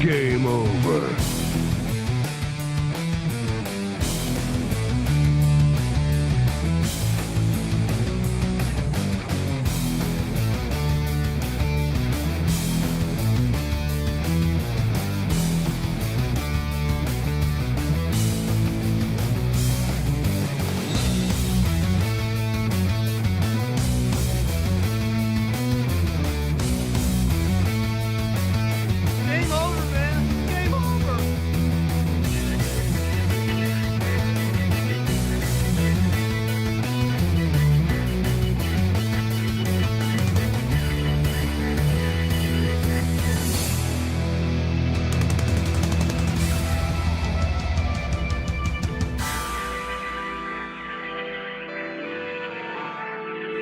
Game over.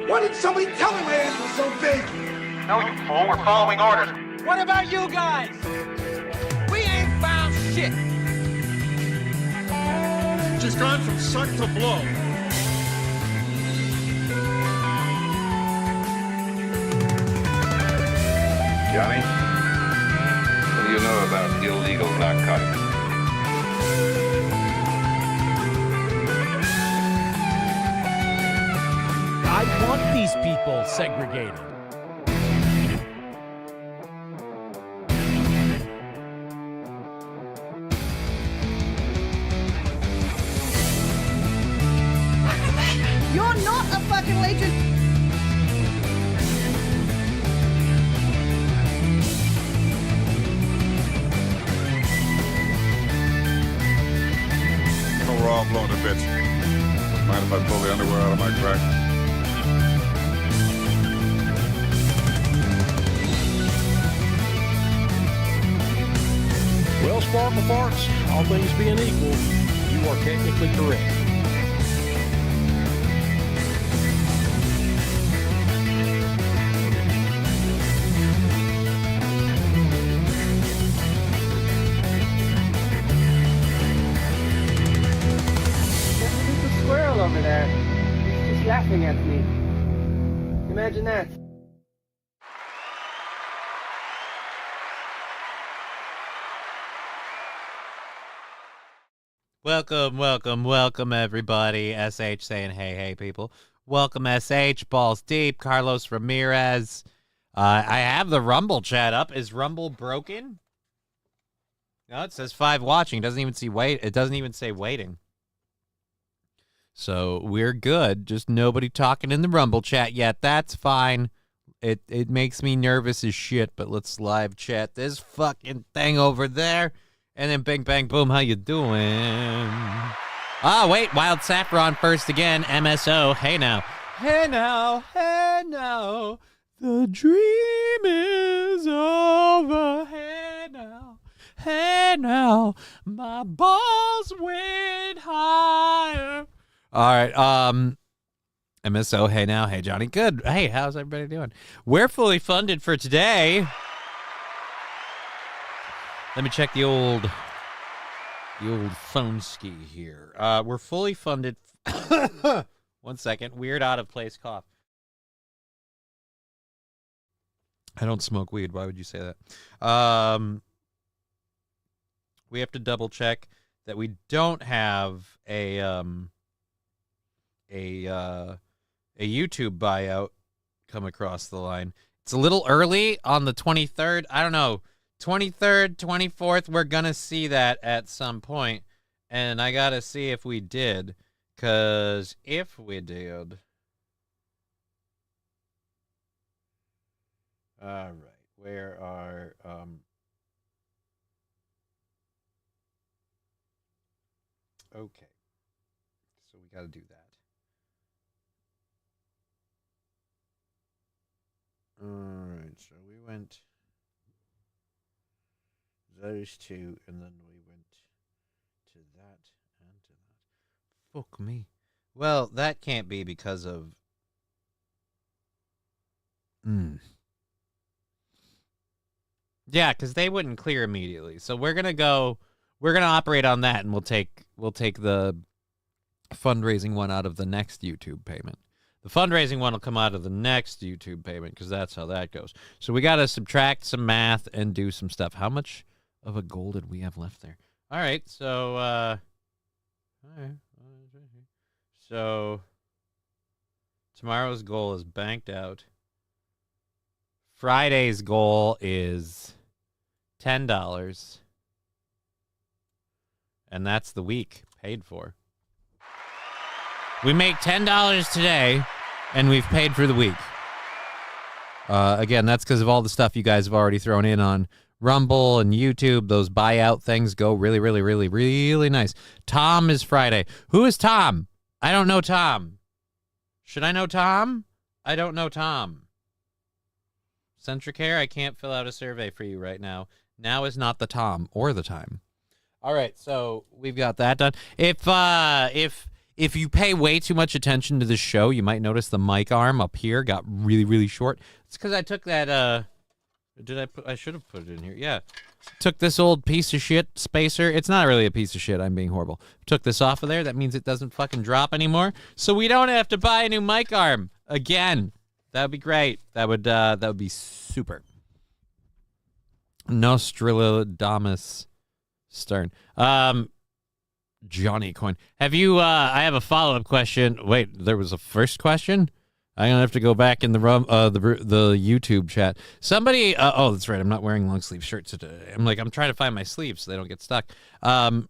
Why didn't somebody tell me my ass was so big? No, you fool, we're following orders. What about you guys? We ain't found shit. She's gone from suck to blow. Johnny, what do you know about illegal narcotics? I want these people segregated. You're not a fucking legion. Oh, we're all blown to bits. Mind if I pull the underwear out of my crack? Well, Sparkle Farts, all things being equal, you are technically correct. There's a squirrel over there. He's just laughing at me. Imagine that. Welcome, everybody. SH saying, hey, people. Welcome, SH. Balls Deep. Carlos Ramirez. I have the Rumble chat up. Is Rumble broken? No, it says 5 watching. It doesn't even say waiting. So we're good. Just nobody talking in the Rumble chat yet. That's fine. It makes me nervous as shit, but let's live chat this fucking thing over there. And then bing, bang, boom, how you doing? Ah, wait, Wild Saffron first again. MSO, hey now. Hey now, the dream is over. Hey now, my balls went higher. All right, MSO, hey now, hey Johnny, good. Hey, how's everybody doing? We're fully funded for today. Let me check the old phone ski here. We're fully funded. 1 second. Weird out of place cough. I don't smoke weed. Why would you say that? We have to double check that we don't have a YouTube buyout come across the line. It's a little early on the 23rd. I don't know. 23rd, 24th, we're going to see that at some point. And I got to see if we did. Because if we did... All right. Where are... Okay. So we got to do that. All right. So we went... those two, and then we went to that and to that. Fuck me. Well, that can't be because of... Yeah, because they wouldn't clear immediately. So we're gonna operate on that, and we'll take the fundraising one out of the next YouTube payment. The fundraising one will come out of the next YouTube payment because that's how that goes. So we got to subtract some math and do some stuff. How much of a goal did we have left there? All right, so so tomorrow's goal is banked out. Friday's goal is $10. And that's the week paid for. We make $10 today, and we've paid for the week. Again, that's because of all the stuff you guys have already thrown in on Rumble and YouTube. Those buyout things go really, really, really, really nice. Tom is Friday. Who is Tom? I don't know Tom. Should I know Tom? I don't know Tom. Centricare, I can't fill out a survey for you right now. Now is not the Tom or the time. All right, so we've got that done. If you pay way too much attention to the show, you might notice the mic arm up here got really, really short. It's because I took that, I should have put it in here. Yeah. Took this old piece of shit spacer. It's not really a piece of shit. I'm being horrible. Took this off of there. That means it doesn't fucking drop anymore. So we don't have to buy a new mic arm again. That would be great. That would be super. Nostradamus Stern. Johnny Coin. Have you, I have a follow-up question. Wait, there was a first question? I'm going to have to go back in the YouTube chat. Somebody, oh, that's right. I'm not wearing long sleeve shirts today. I'm trying to find my sleeves so they don't get stuck.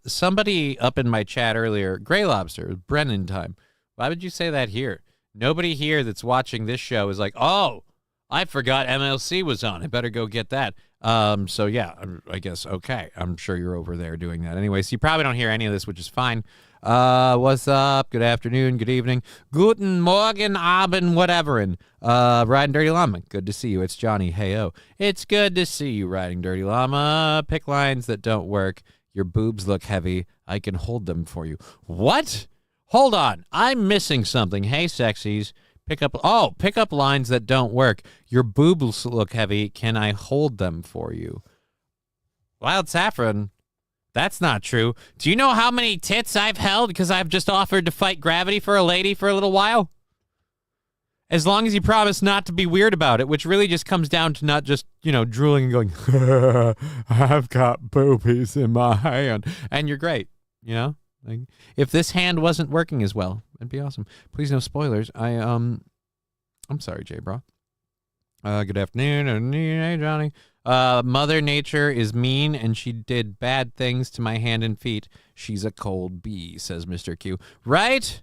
Somebody up in my chat earlier, Gray Lobster, Brennan time. Why would you say that here? Nobody here that's watching this show is like, oh, I forgot MLC was on. I better go get that. So yeah, I guess, okay. I'm sure you're over there doing that anyway. So you probably don't hear any of this, which is fine. What's up? Good afternoon, good evening. Guten Morgen, Abend, whatever. Riding Dirty Llama. Good to see you. It's Johnny. Hey-o. It's good to see you, Riding Dirty Llama. Pick lines that don't work. Your boobs look heavy. I can hold them for you. What? Hold on. I'm missing something. Hey, sexies. Pick up lines that don't work. Your boobs look heavy. Can I hold them for you? Wild Saffron. That's not true. Do you know how many tits I've held because I've just offered to fight gravity for a lady for a little while? As long as you promise not to be weird about it, which really just comes down to not just, drooling and going, I've got boobies in my hand. And you're great, Like, if this hand wasn't working as well, it'd be awesome. Please no spoilers. I'm sorry, J-Bra. Good afternoon. Hey, Johnny. Mother Nature is mean, and she did bad things to my hand and feet. She's a cold bee, says Mr. Q. Right?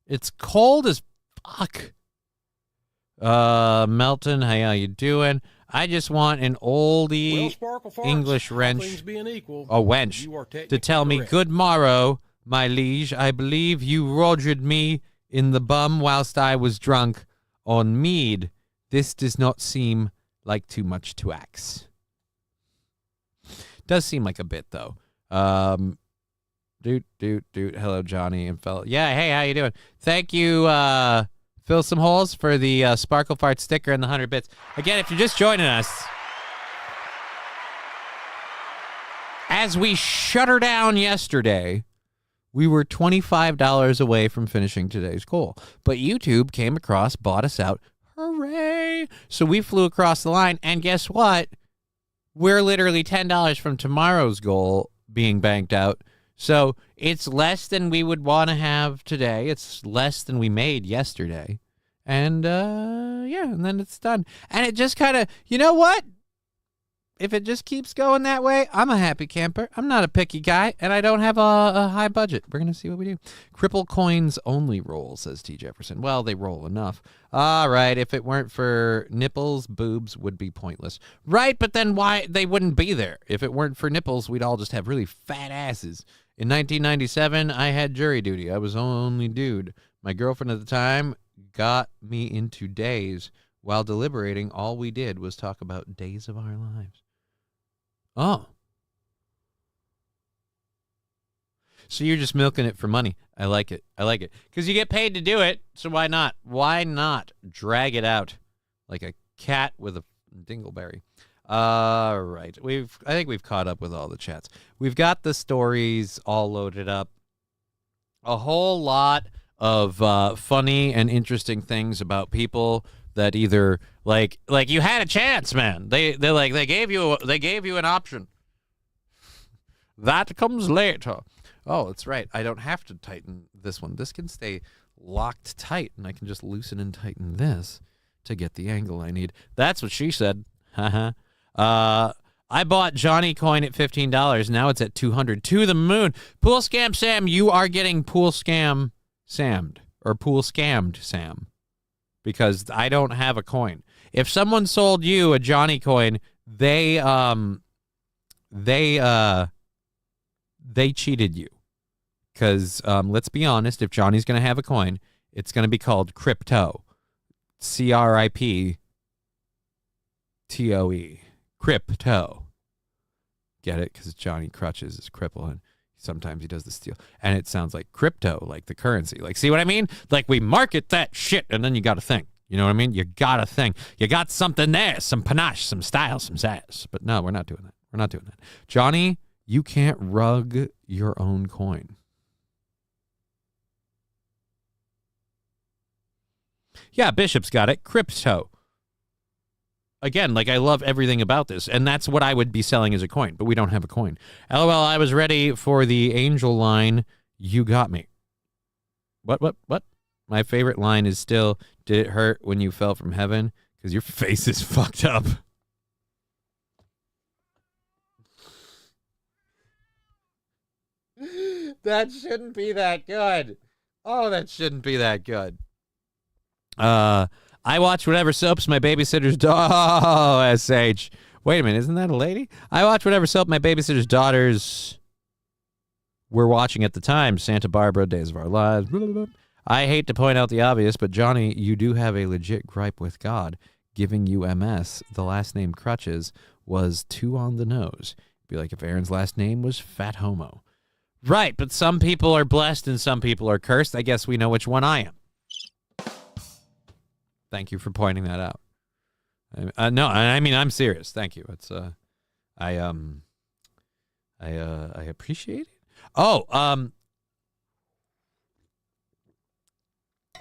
It's cold as fuck. Melton, how you doing? I just want an oldie English wench, to tell me, good morrow, my liege. I believe you rogered me in the bum whilst I was drunk on mead. This does not seem like too much to axe. Does seem like a bit, though. Hello, Johnny and fellow. Yeah, hey, how you doing? Thank you, Fill Some Holes for the Sparkle Fart sticker and the 100 bits. Again, if you're just joining us, as we shut her down yesterday, we were $25 away from finishing today's goal. But YouTube came across, bought us out. Hooray! So we flew across the line, and guess what? We're literally $10 from tomorrow's goal being banked out. So it's less than we would want to have today. It's less than we made yesterday. And, and then it's done. And it just kind of, you know what? If it just keeps going that way, I'm a happy camper. I'm not a picky guy, and I don't have a high budget. We're going to see what we do. Cripple coins only roll, says T. Jefferson. Well, they roll enough. All right, if it weren't for nipples, boobs would be pointless. Right, but then why they wouldn't be there? If it weren't for nipples, we'd all just have really fat asses. In 1997, I had jury duty. I was only dude. My girlfriend at the time got me into days. While deliberating, all we did was talk about days of our lives. Oh. So you're just milking it for money. I like it. Because you get paid to do it, so why not? Why not drag it out like a cat with a dingleberry? All right. I think we've caught up with all the chats. We've got the stories all loaded up. A whole lot of funny and interesting things about people that either like you had a chance, man. They gave you an option. That comes later. Oh, that's right. I don't have to tighten this one. This can stay locked tight, and I can just loosen and tighten this to get the angle I need. That's what she said. Haha. I bought Johnny coin at $15. Now it's at $200. To the moon. Pool Scam Sam, you are getting Pool Scam Sammed. Or Pool Scammed Sam. Because I don't have a coin. If someone sold you a Johnny coin, they cheated you. Because let's be honest, if Johnny's going to have a coin, it's going to be called crypto. CRIPTOE. Crypto. Get it? Because johnny-krutches is cripple, and sometimes he does the steal. And it sounds like crypto, like the currency. Like, see what I mean? Like, we market that shit, and then you got to think. You know what I mean? You got to think. You got something there, some panache, some style, some sass. But no, we're not doing that. We're not doing that. Johnny, you can't rug your own coin. Yeah, Bishop's got it. Crypto. Again, like, I love everything about this, and that's what I would be selling as a coin, but we don't have a coin. LOL, I was ready for the angel line. You got me. What? My favorite line is still, did it hurt when you fell from heaven? Because your face is fucked up. That shouldn't be that good. Oh, that shouldn't be that good. I watch whatever soaps my babysitter's SH. Wait a minute, isn't that a lady? I watch whatever soap my babysitter's daughters were watching at the time. Santa Barbara, Days of Our Lives. Blah, blah, blah. I hate to point out the obvious, but Johnny, you do have a legit gripe with God. Giving you MS, the last name Crutches, was too on the nose. Be like if Aaron's last name was Fat Homo. Right, but some people are blessed and some people are cursed. I guess we know which one I am. Thank you for pointing that out. No, I mean, I'm serious. Thank you. It's I appreciate it. Oh,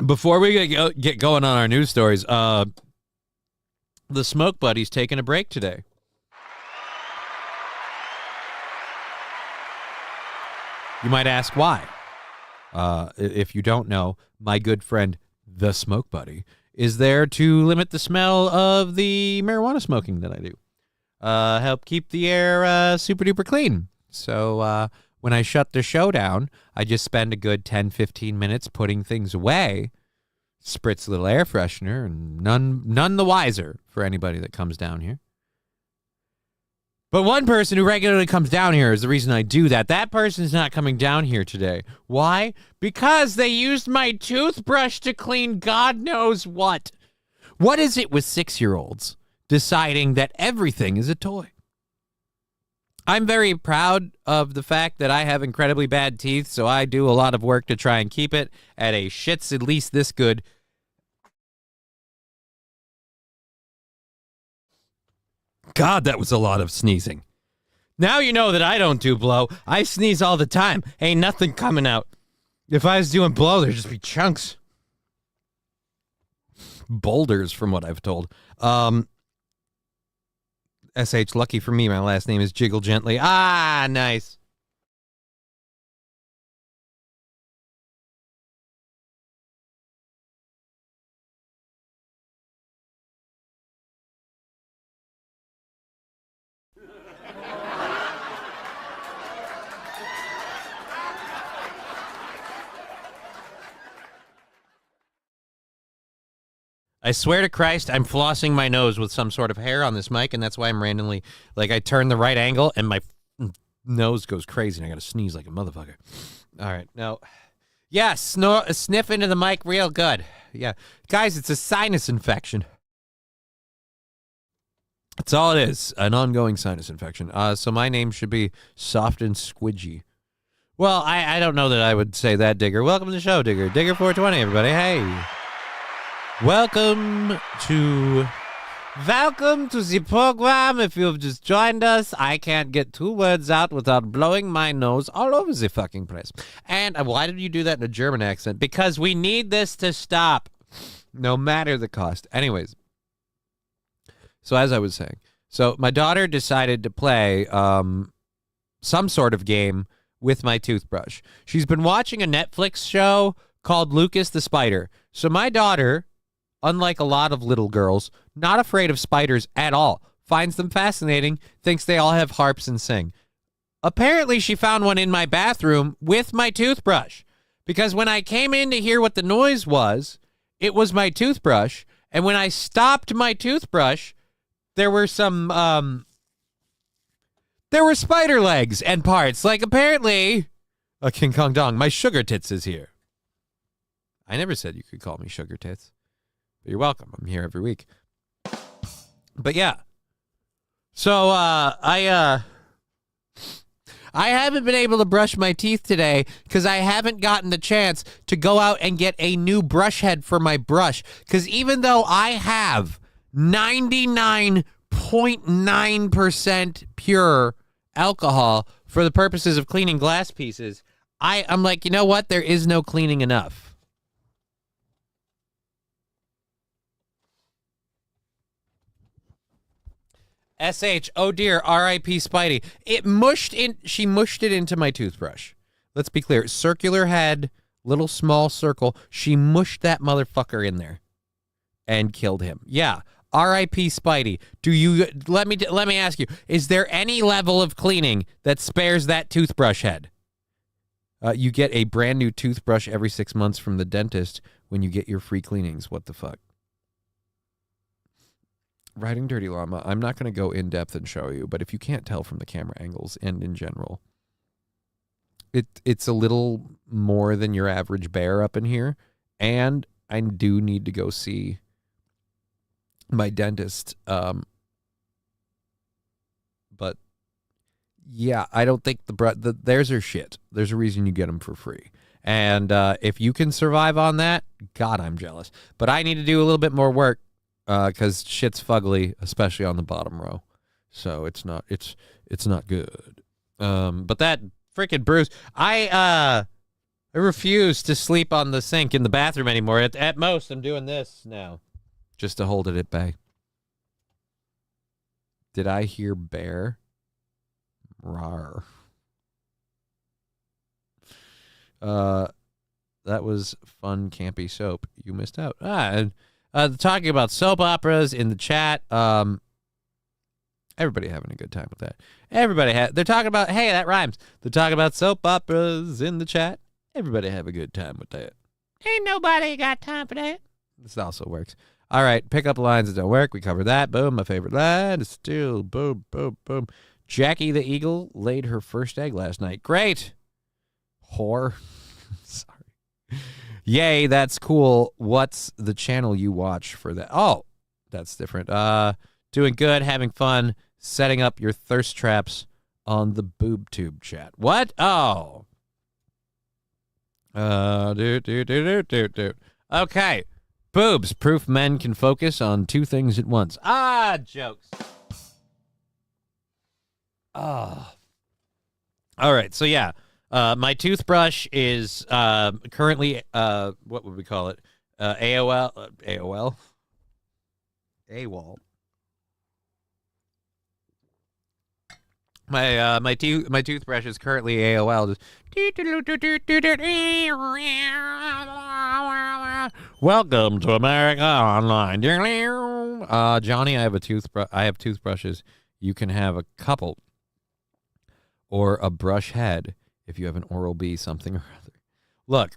before we get going on our news stories, the Smoke Buddy's taking a break today. You might ask why. If you don't know, my good friend, the Smoke Buddy, is there to limit the smell of the marijuana smoking that I do. Help keep the air super duper clean. So when I shut the show down, I just spend a good 10, 15 minutes putting things away, spritz a little air freshener, and none the wiser for anybody that comes down here. But one person who regularly comes down here is the reason I do that. That person's not coming down here today. Why? Because they used my toothbrush to clean God knows what. What is it with 6-year-olds deciding that everything is a toy? I'm very proud of the fact that I have incredibly bad teeth, so I do a lot of work to try and keep it at a shits at least this good. God, that was a lot of sneezing. Now you know that I don't do blow. I sneeze all the time. Ain't nothing coming out. If I was doing blow, there'd just be chunks. Boulders, from what I've told. SH, lucky for me, my last name is Jiggle Gently. Ah, nice. I swear to Christ, I'm flossing my nose with some sort of hair on this mic, and that's why I'm randomly, like, I turn the right angle, and my nose goes crazy, and I gotta sneeze like a motherfucker. All right, now, yeah, sniff into the mic real good. Yeah, guys, it's a sinus infection. That's all it is, an ongoing sinus infection. So my name should be Soft and Squidgy. Well, I don't know that I would say that, Digger. Welcome to the show, Digger. Digger 420, everybody. Hey. Welcome to the program. If you've just joined us, I can't get 2 words out without blowing my nose all over the fucking place. And why did you do that in a German accent? Because we need this to stop. No matter the cost. Anyways, so as I was saying, so my daughter decided to play some sort of game with my toothbrush. She's been watching a Netflix show called Lucas the Spider. So my daughter, unlike a lot of little girls, not afraid of spiders at all, finds them fascinating, thinks they all have harps and sing. Apparently, she found one in my bathroom with my toothbrush. Because when I came in to hear what the noise was, it was my toothbrush. And when I stopped my toothbrush, there were some, there were spider legs and parts. Like, apparently, King Kong Dong, my sugar tits is here. I never said you could call me sugar tits. But you're welcome. I'm here every week. But yeah. So, I haven't been able to brush my teeth today because I haven't gotten the chance to go out and get a new brush head for my brush. Because even though I have 99.9% pure alcohol for the purposes of cleaning glass pieces, I'm like, you know what? There is no cleaning enough. SH, oh dear, R.I.P. Spidey. She mushed it into my toothbrush. Let's be clear. Circular head, little small circle. She mushed that motherfucker in there and killed him. Yeah, R.I.P. Spidey. Let me ask you, is there any level of cleaning that spares that toothbrush head? You get a brand new toothbrush every 6 months from the dentist when you get your free cleanings. What the fuck? Riding Dirty Llama, I'm not going to go in depth and show you, but if you can't tell from the camera angles and in general, it's a little more than your average bear up in here, and I do need to go see my dentist. But yeah, I don't think there's her shit. There's a reason you get them for free. And if you can survive on that, God, I'm jealous. But I need to do a little bit more work. Because shit's fugly, especially on the bottom row, so it's not good. But that freaking bruise, I refuse to sleep on the sink in the bathroom anymore. At most, I'm doing this now, just to hold it at bay. Did I hear bear? Rawr. That was fun, campy soap. You missed out. And. Talking about soap operas in the chat. Everybody having a good time with that. They're talking about, hey, that rhymes. They're talking about soap operas in the chat. Everybody have a good time with that. Ain't nobody got time for that. This also works. All right, pick up lines that don't work. We covered that. Boom. My favorite line is still boom, boom, boom. Jackie the Eagle laid her first egg last night. Great. Whore. Sorry. Yay, that's cool. What's the channel you watch for that? Oh, that's different. Doing good, having fun, setting up your thirst traps on the boob tube chat. What? Oh. Okay. Boobs, proof men can focus on two things at once. Jokes. All right, so yeah. My toothbrush is currently, what would we call it? AOL? AWOL. My toothbrush is currently AOL. Welcome to America Online. Johnny, I have toothbrushes. You can have a couple or a brush head. If you have an Oral-B something or other. Look,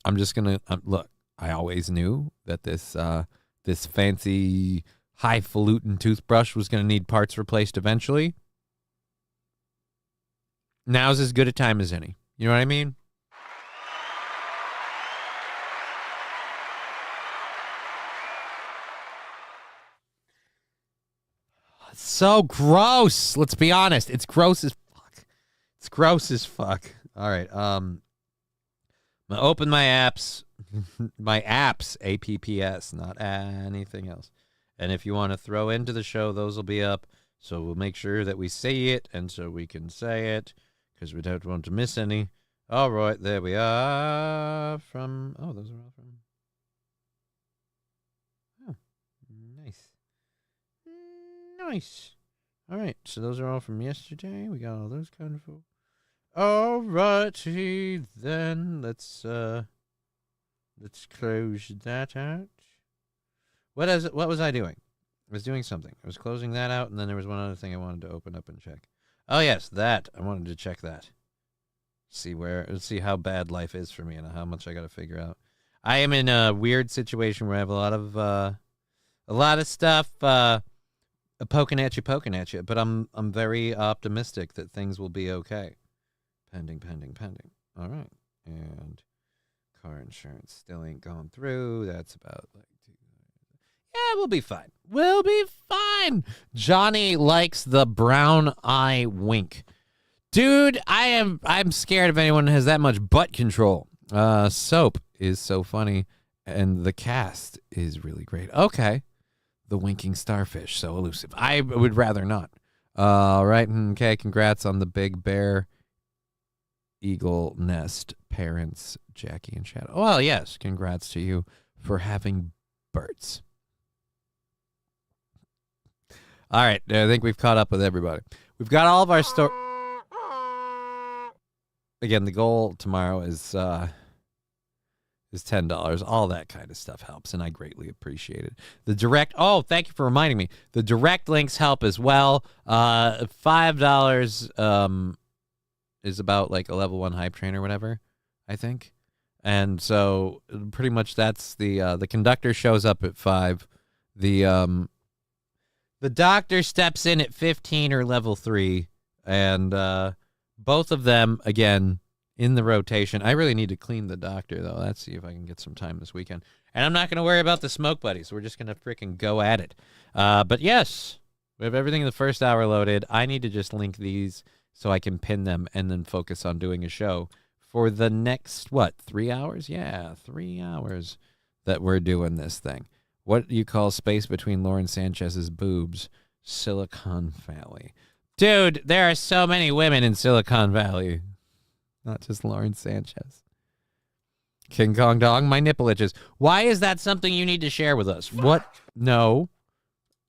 I'm just going to, look, I always knew that this fancy highfalutin toothbrush was going to need parts replaced eventually. Now's as good a time as any. You know what I mean? It's so gross. Let's be honest. It's gross as It's gross as fuck. All right. I'm gonna open my apps. My apps, APPS, not anything else. And if you want to throw into the show, those will be up. So we'll make sure that we say it, and so we can say it, because we don't want to miss any. All right, there we are. Those are all from. Nice. All right, so those are all from yesterday. We got all those kind of. All righty then. Let's close that out. What was I doing? I was doing something. I was closing that out, and then there was one other thing I wanted to open up and check. Oh yes, that. I wanted to check that. Let's see how bad life is for me and how much I got to figure out. I am in a weird situation where I have a lot of stuff poking at you, but I'm very optimistic that things will be okay. Pending. All right. And car insurance still ain't gone through. That's about like we'll be fine. We'll be fine. Johnny likes the brown eye wink. Dude, I'm scared if anyone has that much butt control. Soap is so funny, and the cast is really great. Okay. The winking starfish, so elusive. I would rather not. All right. Okay, congrats on the big bear eagle nest parents, Jackie and Shadow. Well, yes, congrats to you for having birds. All right, I think we've caught up with everybody. We've got all of our Again, the goal tomorrow is $10. All that kind of stuff helps, and I greatly appreciate it. Thank you for reminding me. The direct links help as well. $5 is about like a level 1 hype train or whatever, I think. And so pretty much that's the conductor shows up at 5. The doctor steps in at 15 or level 3, and both of them again in the rotation. I really need to clean the doctor though. Let's see if I can get some time this weekend. And I'm not going to worry about the smoke buddies. We're just going to freaking go at it. But yes, we have everything in the first hour loaded. I need to just link these so I can pin them and then focus on doing a show for the next, 3 hours? Yeah, 3 hours that we're doing this thing. What do you call space between Lauren Sanchez's boobs? Silicon Valley. Dude, there are so many women in Silicon Valley. Not just Lauren Sanchez. King Kong Dong, my nipple itches. Why is that something you need to share with us? What? No.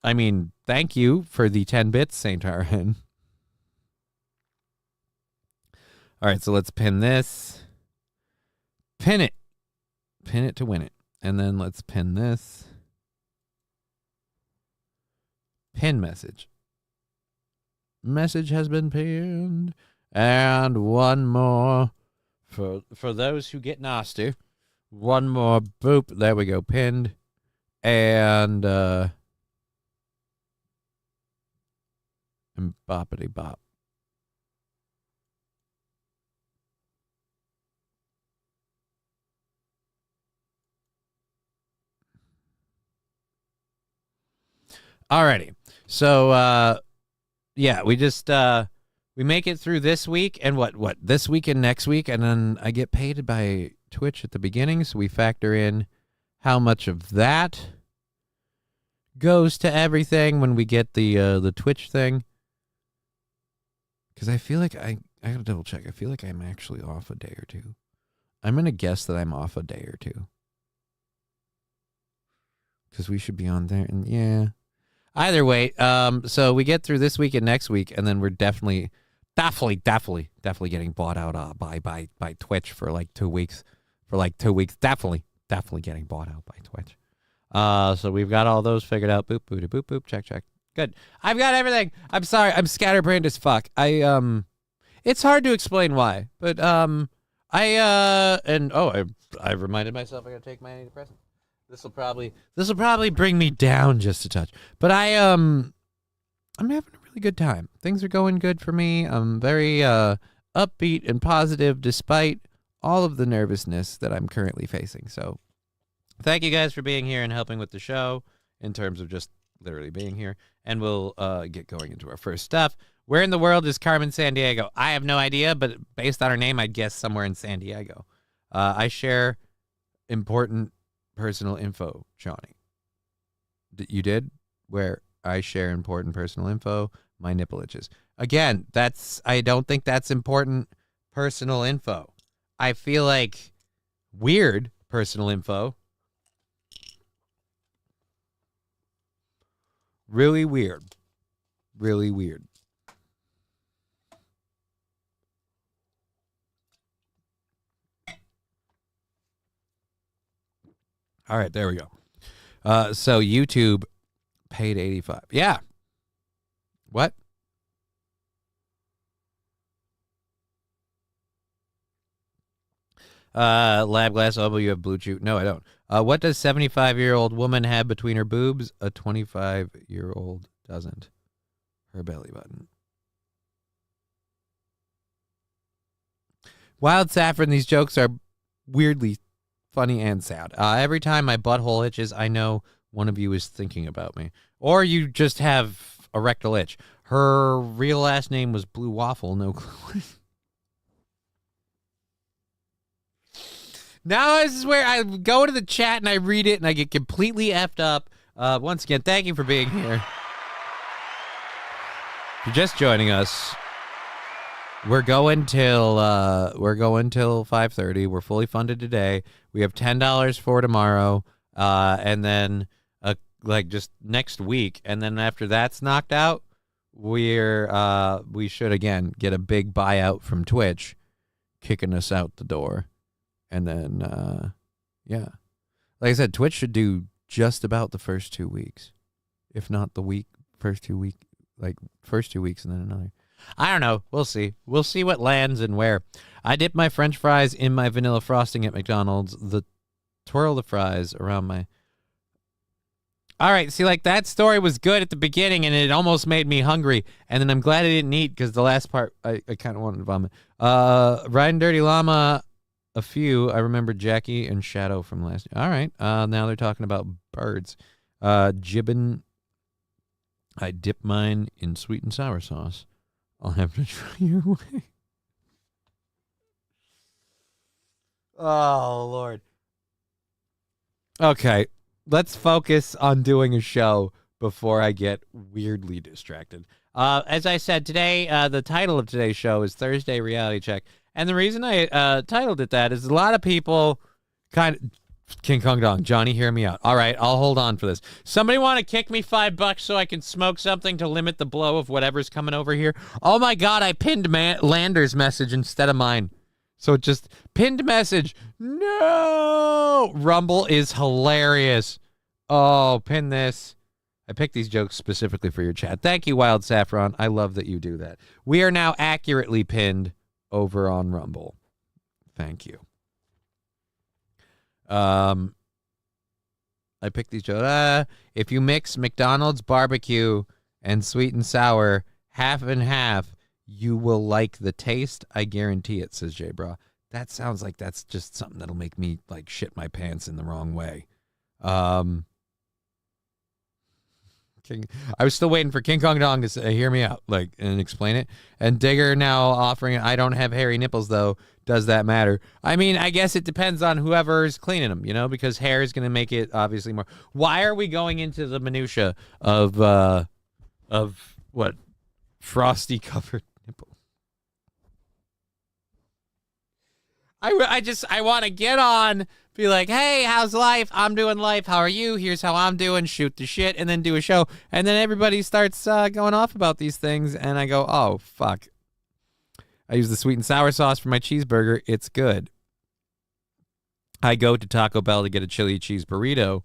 I mean, thank you for the 10 bits, Saint Arhan. All right, so let's pin this. Pin it. Pin it to win it. And then let's pin this. Pin message. Message has been pinned. And one more for those who get nasty. One more. Boop. There we go. Pinned. And boppity bop. Alrighty. So yeah, we just we make it through this week and what this week and next week, and then I get paid by Twitch at the beginning, so we factor in how much of that goes to everything when we get the Twitch thing. Because I feel like I gotta double check. I feel like I'm actually off a day or two. I'm gonna guess that I'm off a day or two. Because we should be on there, and yeah. Either way, so we get through this week and next week, and then we're definitely getting bought out by Twitch for like 2 weeks. Definitely getting bought out by Twitch. So we've got all those figured out. Boop, boop, boop, boop, check. Good. I've got everything. I'm sorry. I'm scatterbrained as fuck. It's hard to explain why, but I reminded myself I gotta take my antidepressant. This will probably bring me down just a touch, but I'm having a really good time. Things are going good for me. I'm very upbeat and positive despite all of the nervousness that I'm currently facing. So thank you guys for being here and helping with the show in terms of just literally being here. And we'll get going into our first stuff. Where in the world is Carmen Sandiego? I have no idea, but based on her name, I'd guess somewhere in San Diego. I share important personal info, Johnny. You did? Where I share important personal info, my nipple itches. Again, I don't think that's important personal info. I feel like weird personal info. Really weird. really weird. All right, there we go. So YouTube paid $85. Yeah. What? Lab glass elbow, you have blue chew. No, I don't. What does 75-year-old woman have between her boobs? A 25-year-old doesn't. Her belly button. Wild Saffron, these jokes are weirdly funny and sad. Every time my butthole itches, I know one of you is thinking about me. Or you just have a rectal itch. Her real last name was Blue Waffle. No clue. Now this is where I go to the chat and I read it and I get completely effed up. Once again, thank you for being here. If you're just joining us, we're going till 5:30. We're fully funded today. We have $10 for tomorrow, and then just next week. And then after that's knocked out, we should again get a big buyout from Twitch, kicking us out the door. And then, yeah. Like I said, Twitch should do just about the first 2 weeks. If not the first 2 weeks and then another. I don't know. We'll see. We'll see what lands and where. I dip my French fries in my vanilla frosting at McDonald's. Twirl the fries around my... All right, see, like, that story was good at the beginning, and it almost made me hungry. And then I'm glad I didn't eat, because the last part, I kind of wanted to vomit. Riding Dirty Llama... A few. I remember Jackie and Shadow from last year. All right. Now they're talking about birds. Jibbin. I dip mine in sweet and sour sauce. I'll have to try your way. Oh, Lord. Okay. Let's focus on doing a show before I get weirdly distracted. As I said, today, the title of today's show is Thursday Reality Check. And the reason I titled it that is a lot of people King Kong Dong, Johnny, hear me out. All right, I'll hold on for this. Somebody want to kick me $5 so I can smoke something to limit the blow of whatever's coming over here? Oh my God, I pinned Lander's message instead of mine. So just pinned message. No! Rumble is hilarious. Oh, pin this. I picked these jokes specifically for your chat. Thank you, Wild Saffron. I love that you do that. We are now accurately pinned over on Rumble. Thank you. I picked these jokes. If you mix McDonald's barbecue and sweet and sour half and half, you will like the taste. I guarantee it, says J Bra. That sounds like that's just something that'll make me like shit my pants in the wrong way. I was still waiting for King Kong Dong to say, hear me out, like, and explain it. And Digger now offering it. I don't have hairy nipples, though. Does that matter? I mean, I guess it depends on whoever's cleaning them, you know, because hair is going to make it obviously more. Why are we going into the minutia of what? Frosty covered nipple. I want to get on, be like, hey, how's life? I'm doing life. How are you? Here's how I'm doing. Shoot the shit, and then do a show. And then everybody starts going off about these things, and I go, oh, fuck. I use the sweet and sour sauce for my cheeseburger. It's good. I go to Taco Bell to get a chili cheese burrito,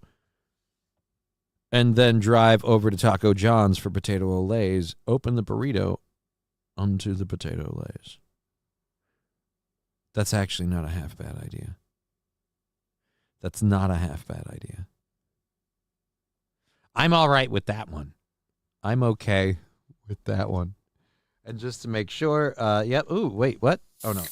and then drive over to Taco John's for potato Lays. Open the burrito onto the potato Lays. That's actually not a half bad idea. That's not a half bad idea. I'm all right with that one. I'm okay with that one. And just to make sure, yep. Ooh, wait, what? Oh, no.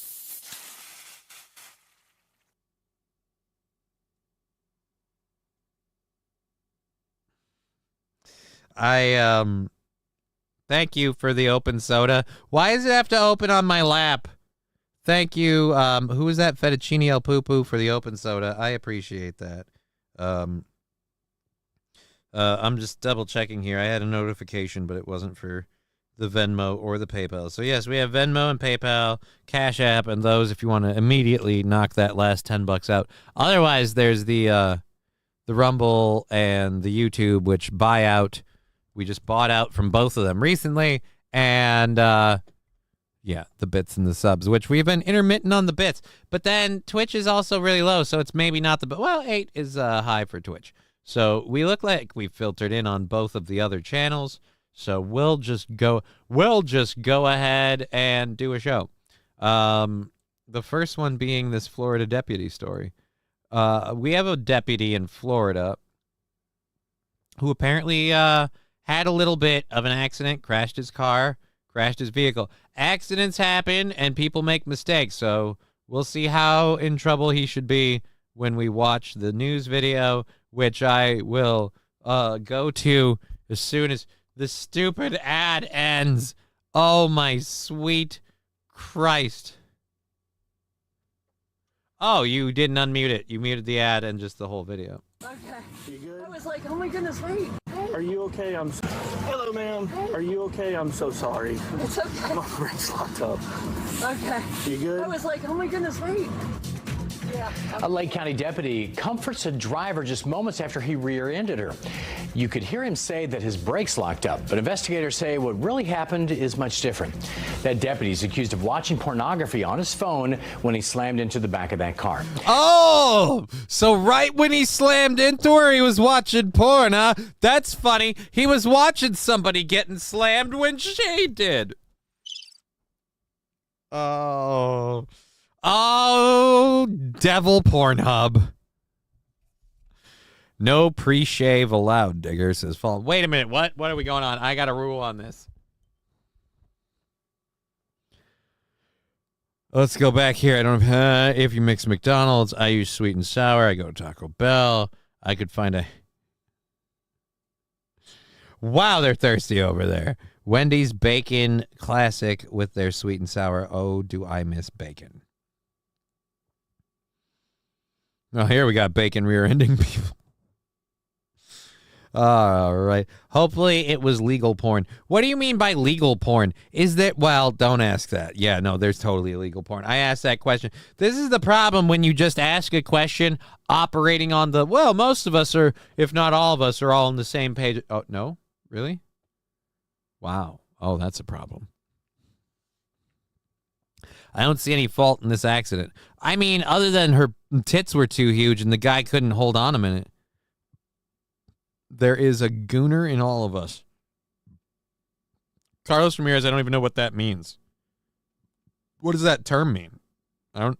Thank you for the open soda. Why does it have to open on my lap? Thank you. Who is that? Fettuccine El Poo-Poo for the open soda. I appreciate that. I'm just double checking here. I had a notification, but it wasn't for the Venmo or the PayPal. So yes, we have Venmo and PayPal, Cash App, and those if you want to immediately knock that last $10 out. Otherwise, there's the Rumble and the YouTube, which buy out We just bought out from both of them recently, and yeah, the bits and the subs, which we've been intermittent on the bits. But then Twitch is also really low, so it's maybe not the... Well, 8 is high for Twitch. So we look like we filtered in on both of the other channels. So we'll just go ahead and do a show. The first one being this Florida deputy story. We have a deputy in Florida who apparently had a little bit of an accident, crashed his car, crashed his vehicle. Accidents happen and people make mistakes, so we'll see how in trouble he should be when we watch the news video, which I will go to as soon as the stupid ad ends. Oh, my sweet Christ. Oh, you didn't unmute it. You muted the ad and just the whole video. Okay. You good? I was like, oh my goodness, wait. Are you okay? Hello, ma'am. Are you okay? I'm so sorry. It's okay. My brain's locked up. Okay. You good? I was like, oh my goodness, wait. Yeah. A Lake County deputy comforts a driver just moments after he rear-ended her. You could hear him say that his brakes locked up, but investigators say what really happened is much different. That deputy is accused of watching pornography on his phone when he slammed into the back of that car. Oh, so right when he slammed into her, he was watching porn, huh? That's funny. He was watching somebody getting slammed when she did. Oh, devil Pornhub. No pre-shave allowed, Digger says Fall. Wait a minute, what are we going on? I got a rule on this. Let's go back here. I don't have, if you mix McDonald's, I use sweet and sour. I go to Taco Bell. I could find a... Wow, they're thirsty over there. Wendy's Bacon Classic with their sweet and sour. Oh, do I miss bacon. Oh, here we got bacon rear-ending people. All right. Hopefully it was legal porn. What do you mean by legal porn? Is that, well, don't ask that. Yeah, no, there's totally illegal porn. I asked that question. This is the problem when you just ask a question operating on the, well, most of us are, if not all of us, are all on the same page. Oh, no? Really? Wow. Oh, that's a problem. I don't see any fault in this accident. I mean, other than her tits were too huge and the guy couldn't hold on a minute. There is a gooner in all of us. Carlos Ramirez, I don't even know what that means. What does that term mean? I don't...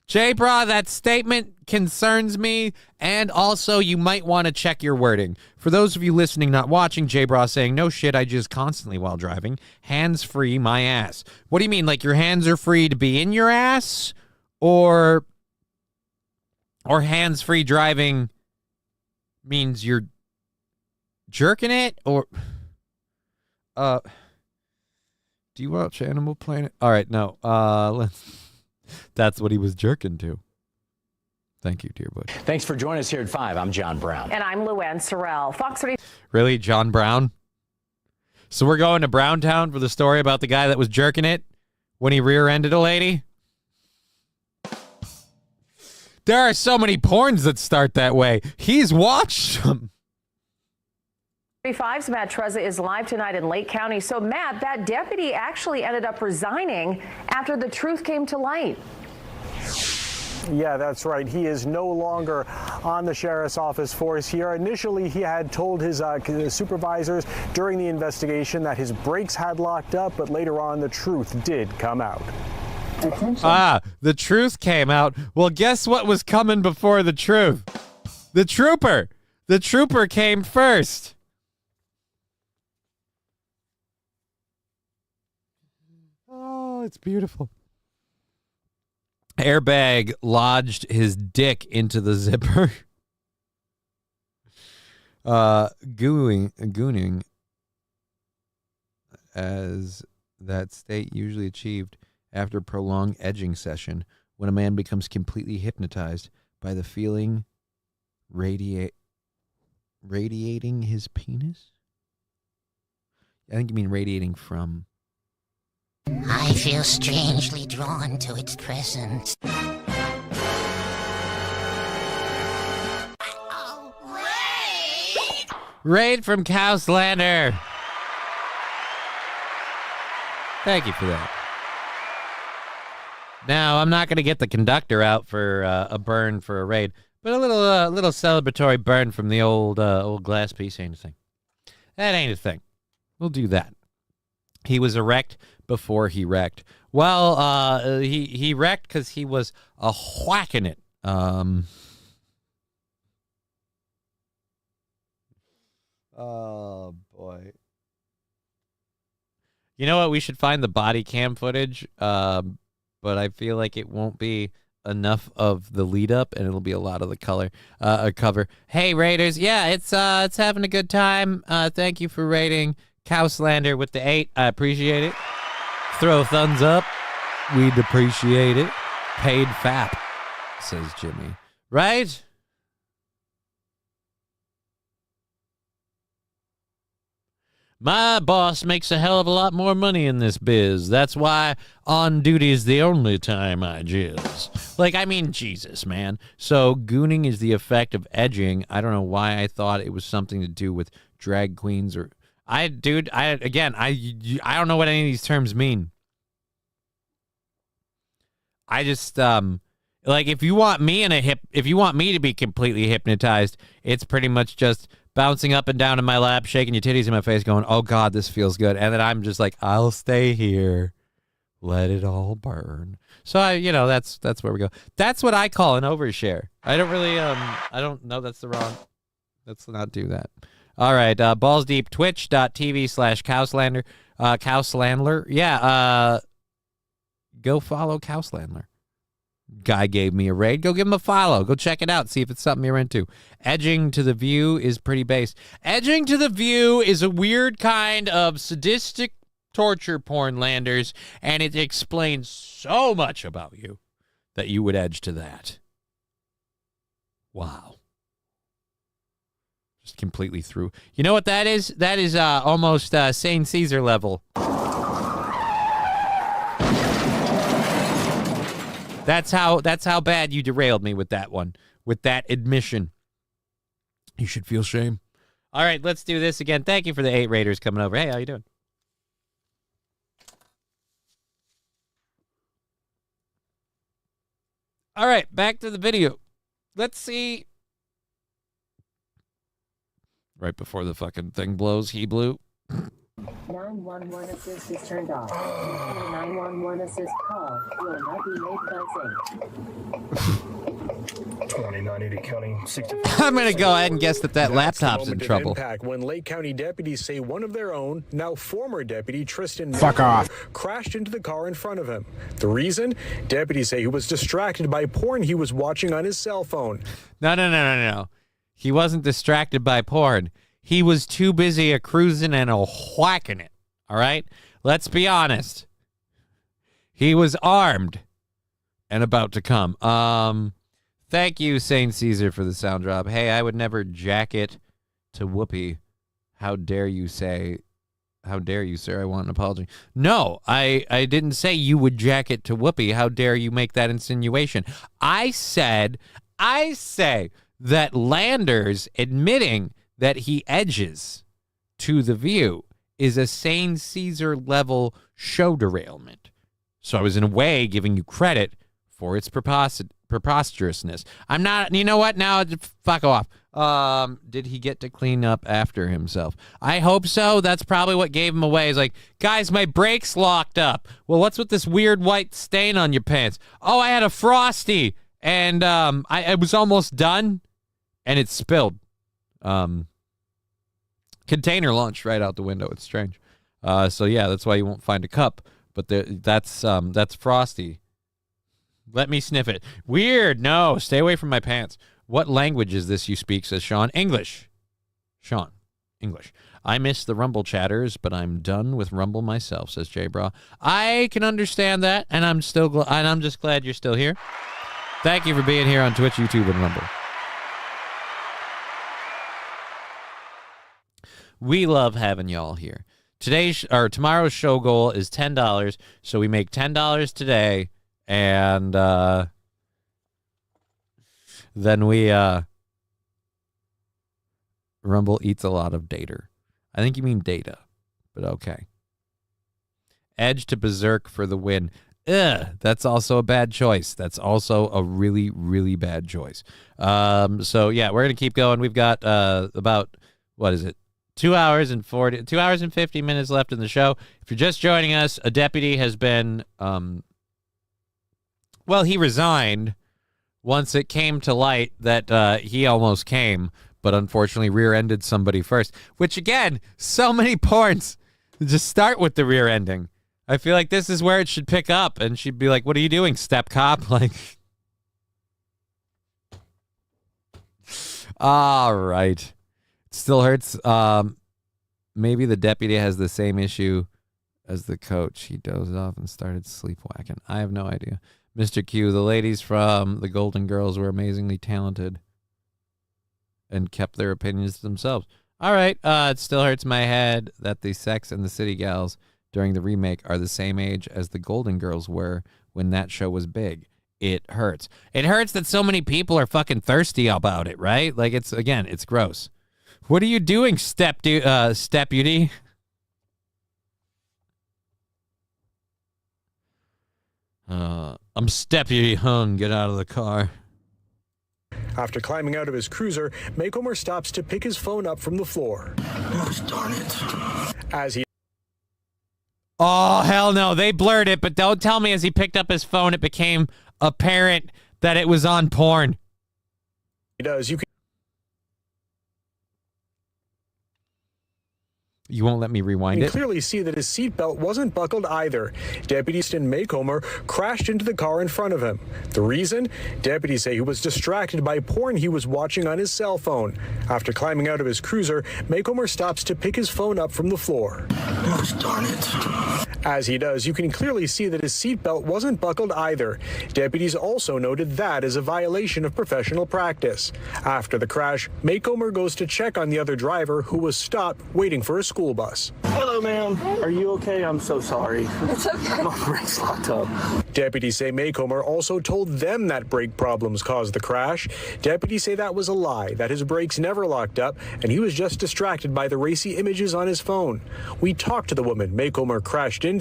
J-Bra, that statement concerns me, and also you might want to check your wording. For those of you listening, not watching, J-Bra saying, no shit, I just constantly while driving. Hands-free my ass. What do you mean, like your hands are free to be in your ass? Or hands-free driving means you're jerking it? Or, do you watch Animal Planet? All right, no, let's... That's what he was jerking to. Thank you, dear Bush. Thanks for joining us here at 5. I'm John Brown. And I'm Luann Sorrell. Fox 30. Really, John Brown? So we're going to Browntown for the story about the guy that was jerking it when he rear-ended a lady? There are so many porns that start that way. He's watched them. 35's Matt Trezza is live tonight in Lake County. So, Matt, that deputy actually ended up resigning after the truth came to light. Yeah, that's right. He is no longer on the sheriff's office force here. Initially, he had told his supervisors during the investigation that his brakes had locked up, but later on, the truth did come out. The truth came out. Well, guess what was coming before the truth? The trooper. The trooper came first. Oh, it's beautiful. Airbag lodged his dick into the zipper. Gooning, as that state usually achieved after a prolonged edging session, when a man becomes completely hypnotized by the feeling radiating his penis. I think you mean radiating from. I feel strangely drawn to its presence. Raid from Cowslander. Thank you for that. Now, I'm not going to get the conductor out for a burn for a raid, but a little celebratory burn from the old glass piece ain't a thing. That ain't a thing. We'll do that. He was erect before he wrecked. Well, he wrecked because he was whacking it. Oh, boy. You know what? We should find the body cam footage, but I feel like it won't be enough of the lead up, and it'll be a lot of the cover. Hey, Raiders. Yeah, it's having a good time. Thank you for raiding Cowslander with the 8. I appreciate it. Throw a thumbs up. We'd appreciate it. Paid fap, says Jimmy. Right? My boss makes a hell of a lot more money in this biz. That's why on duty is the only time I jizz. Like, I mean, Jesus, man. So gooning is the effect of edging. I don't know why I thought it was something to do with drag queens or... I don't know what any of these terms mean. I just, like, if you want me to be completely hypnotized, it's pretty much just bouncing up and down in my lap, shaking your titties in my face, going, oh, God, this feels good. And then I'm just like, I'll stay here. Let it all burn. So, that's where we go. That's what I call an overshare. I don't really, I don't know. Let's not do that. All right. Balls Deep, twitch.tv/Cowslander. Cowslandler. Yeah. Go follow Cowslandler. Guy gave me a raid. Go give him a follow. Go check it out. See if it's something you're into. Edging to the View is pretty base. Edging to the View is a weird kind of sadistic torture porn, Landers, and it explains so much about you that you would edge to that. Wow. Just completely through. You know what that is? That is almost Sane Caesar level. That's how bad you derailed me with that one, with that admission. You should feel shame. All right, let's do this again. Thank you for the 8 Raiders coming over. Hey, how you doing? All right, back to the video. Let's see. Right before the fucking thing blows, he blew. 911 assist is turned off. 911 assist call will not be made by Zane. 2980 County 60. I'm going to go ahead and guess that laptop's in trouble. Impact when Lake County deputies say one of their own, now former deputy Tristan Fuck off. crashed into the car in front of him. The reason? Deputies say he was distracted by porn he was watching on his cell phone. No. He wasn't distracted by porn. He was too busy a cruising and a whacking it. All right? Let's be honest. He was armed and about to come. Thank you, Saint Caesar, for the sound drop. Hey, I would never jack it to Whoopi. How dare you, sir? I want an apology. No, I didn't say you would jack it to Whoopi. How dare you make that insinuation? I say that Landers admitting that he edges to the View is a Sane Caesar level show derailment. So I was in a way giving you credit for its preposterousness. I'm not, you know what? Now, fuck off. Did he get to clean up after himself? I hope so. That's probably what gave him away. He's like, guys, my brakes locked up. Well, what's with this weird white stain on your pants? Oh, I had a Frosty, and I was almost done, and it spilled. Container launched right out the window. It's strange. So yeah, that's why you won't find a cup. But that's Frosty. Let me sniff it. Weird. No, stay away from my pants. What language is this you speak? Says Sean. English. Sean. English. I miss the Rumble chatters, but I'm done with Rumble myself. Says Jay Bra. I can understand that, and I'm just glad you're still here. Thank you for being here on Twitch, YouTube, and Rumble. We love having y'all here. Tomorrow's show goal is $10, so we make $10 today, and then we Rumble eats a lot of data. I think you mean data, but okay. Edge to Berserk for the win. Ugh, that's also a bad choice. That's also a really, really bad choice. So yeah, we're gonna keep going. We've got about, what is it? 2 hours and 50 minutes left in the show. If you're just joining us, a deputy has been, well, he resigned once it came to light that he almost came, but unfortunately rear-ended somebody first. Which again, so many porns just start with the rear ending. I feel like this is where it should pick up, and she'd be like, "What are you doing, step cop?" Like, all right. It still hurts. Maybe the deputy has the same issue as the coach. He dozed off and started sleepwalking. I have no idea. Mr. Q, the ladies from the Golden Girls were amazingly talented and kept their opinions to themselves. All right. It still hurts my head that the Sex and the City Gals during the remake are the same age as the Golden Girls were when that show was big. It hurts. It hurts that so many people are fucking thirsty about it, right? Like, it's gross. What are you doing, deputy? I'm Steppy Hun. Get out of the car. After climbing out of his cruiser, Maycomer stops to pick his phone up from the floor. Gosh darn it. As he Oh, hell no. They blurred it, but don't tell me as he picked up his phone, it became apparent that it was on porn. does, You won't let me rewind You it? can clearly see that his seatbelt wasn't buckled either. Deputy Stan Maycomer crashed into the car in front of him. The reason? Deputies say he was distracted by porn he was watching on his cell phone. After climbing out of his cruiser, Maycomer stops to pick his phone up from the floor. Gosh darn it. As he does, you can clearly see that his seatbelt wasn't buckled either. Deputies also noted that as a violation of professional practice. After the crash, Maycomer goes to check on the other driver who was stopped waiting for a school bus. Hello, ma'am. Are you okay? I'm so sorry. It's okay. My brakes locked up. Deputies say Maycomer also told them that brake problems caused the crash. Deputies say that was a lie, that his brakes never locked up, and he was just distracted by the racy images on his phone. We talked to the woman Maycomer crashed into.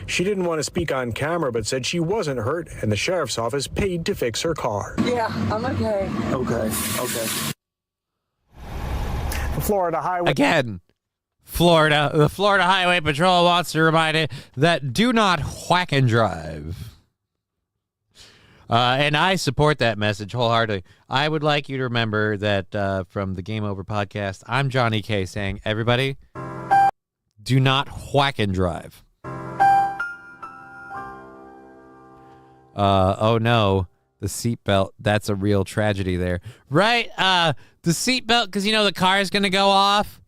She didn't want to speak on camera, but said she wasn't hurt, and the sheriff's office paid to fix her car. Yeah, I'm okay. Okay. The Florida Highway... Again, the Florida Highway Patrol wants to remind it that do not whack and drive. And I support that message wholeheartedly. I would like you to remember that from the Game Over podcast, I'm Johnny K saying, everybody, do not whack and drive. Oh no, the seatbelt, that's a real tragedy there. Right? The seatbelt, because you know the car is going to go off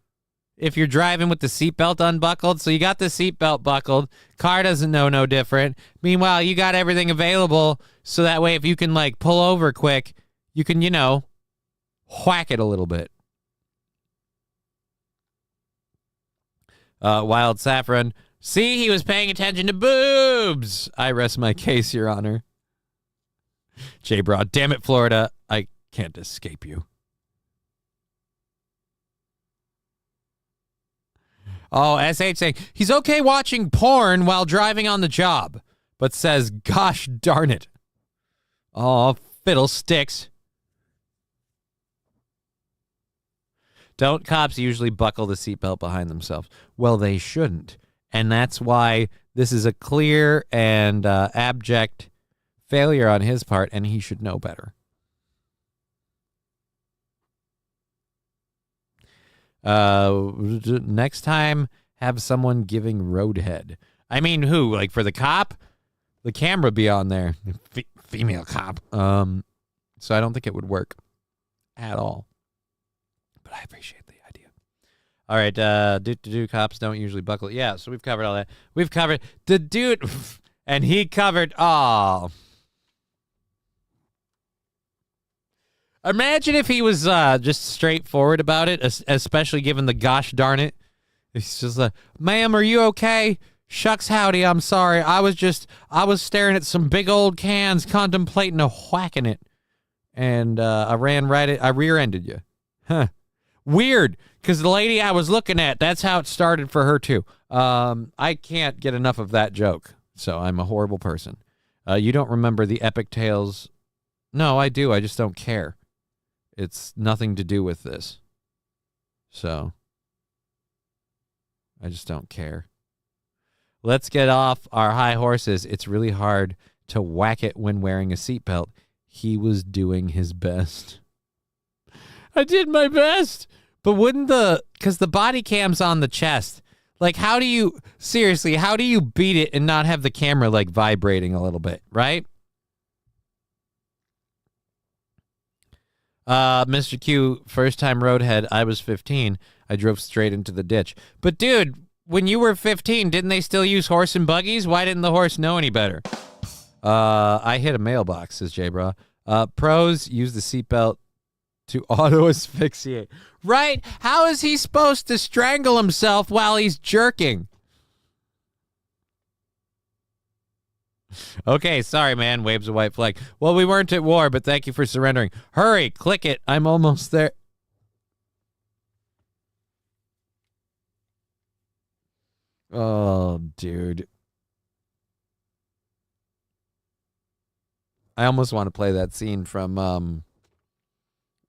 if you're driving with the seatbelt unbuckled. So you got the seatbelt buckled. Car doesn't know no different. Meanwhile, you got everything available so that way if you can like pull over quick, you can, whack it a little bit. Wild Saffron. See, he was paying attention to boobs. I rest my case, Your Honor. J. Broad. Damn it, Florida. I can't escape you. Oh, SH saying, he's okay watching porn while driving on the job, but says, gosh darn it. Oh, fiddlesticks. Don't cops usually buckle the seatbelt behind themselves? Well, they shouldn't. And that's why this is a clear and abject failure on his part, and he should know better. Next time, have someone giving roadhead. I mean, who? Like for the cop? The camera be on there. Female cop. So I don't think it would work at all. But I appreciate the idea. All right, cops don't usually buckle. Yeah, so we've covered all that. We've covered the dude, and he covered all. Imagine if he was just straightforward about it, especially given the gosh darn it. He's just like, ma'am, are you okay? Shucks howdy, I'm sorry. I was staring at some big old cans contemplating a whacking it. And I rear-ended you. Huh. Weird, because the lady I was looking at, that's how it started for her, too. I can't get enough of that joke, so I'm a horrible person. You don't remember the epic tales? No, I do. I just don't care. It's nothing to do with this. So, I just don't care. Let's get off our high horses. It's really hard to whack it when wearing a seatbelt. He was doing his best. I did my best. But wouldn't because the body cam's on the chest. Like, how do you beat it and not have the camera, like, vibrating a little bit, right? Mr. Q, first time roadhead, I was 15. I drove straight into the ditch. But, dude, when you were 15, didn't they still use horse and buggies? Why didn't the horse know any better? I hit a mailbox, says J-Bra. Pros, use the seatbelt to auto-asphyxiate. Right? How is he supposed to strangle himself while he's jerking? Okay, sorry, man. Waves a white flag. Well, we weren't at war, but thank you for surrendering. Hurry, click it. I'm almost there. Oh, dude. I almost want to play that scene from,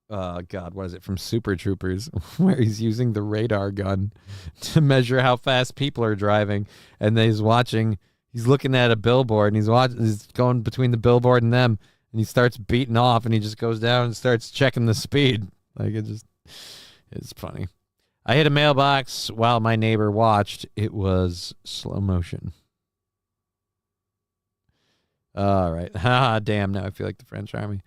God, what is it? From Super Troopers, where he's using the radar gun to measure how fast people are driving. And then he's looking at a billboard, and he's going between the billboard and them, and he starts beating off, and he just goes down and starts checking the speed. Like, it's funny. I hit a mailbox while my neighbor watched. It was slow motion. All right. Ah, damn. Now I feel like the French army.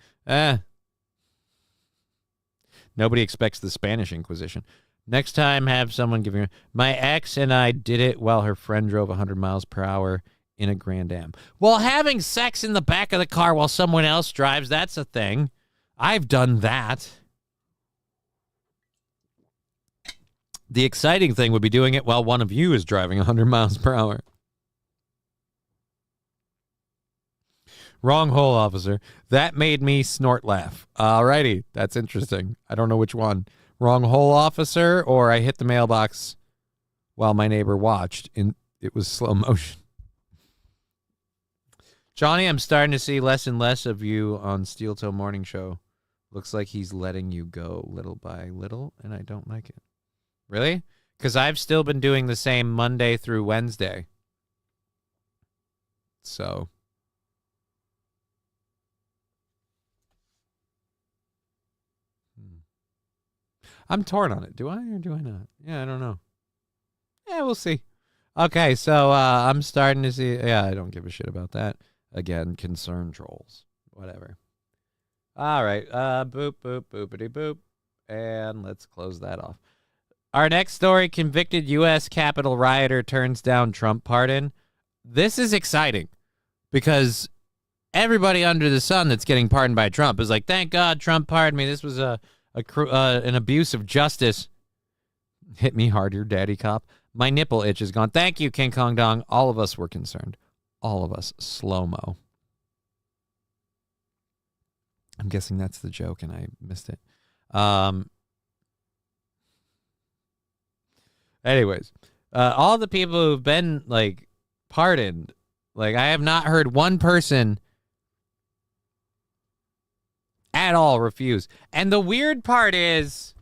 Nobody expects the Spanish Inquisition. Next time, have someone give me... My ex and I did it while her friend drove 100 miles per hour in a Grand Am. Well, having sex in the back of the car while someone else drives, that's a thing. I've done that. The exciting thing would be doing it while one of you is driving 100 miles per hour. Wrong hole, officer. That made me snort laugh. Alrighty, that's interesting. I don't know which one. Wrong hole, officer, or I hit the mailbox while my neighbor watched, and it was slow motion. Johnny, I'm starting to see less and less of you on Steel Toe Morning Show. Looks like he's letting you go little by little, and I don't like it. Really? Because I've still been doing the same Monday through Wednesday. So... I'm torn on it. Do I or do I not? Yeah, I don't know. Yeah, we'll see. Okay, so I'm starting to see... Yeah, I don't give a shit about that. Again, concern trolls. Whatever. All right. Boop, boop, boopity, boop. And let's close that off. Our next story, convicted U.S. Capitol rioter turns down Trump pardon. This is exciting because everybody under the sun that's getting pardoned by Trump is like, thank God Trump pardoned me. This was an abuse of justice. Hit me harder, daddy cop. My nipple itch is gone. Thank you, King Kong Dong. All of us were concerned. All of us. Slow-mo. I'm guessing that's the joke, and I missed it. Anyways, all the people who've been, like, pardoned, like, I have not heard one person at all refuse. And the weird part is,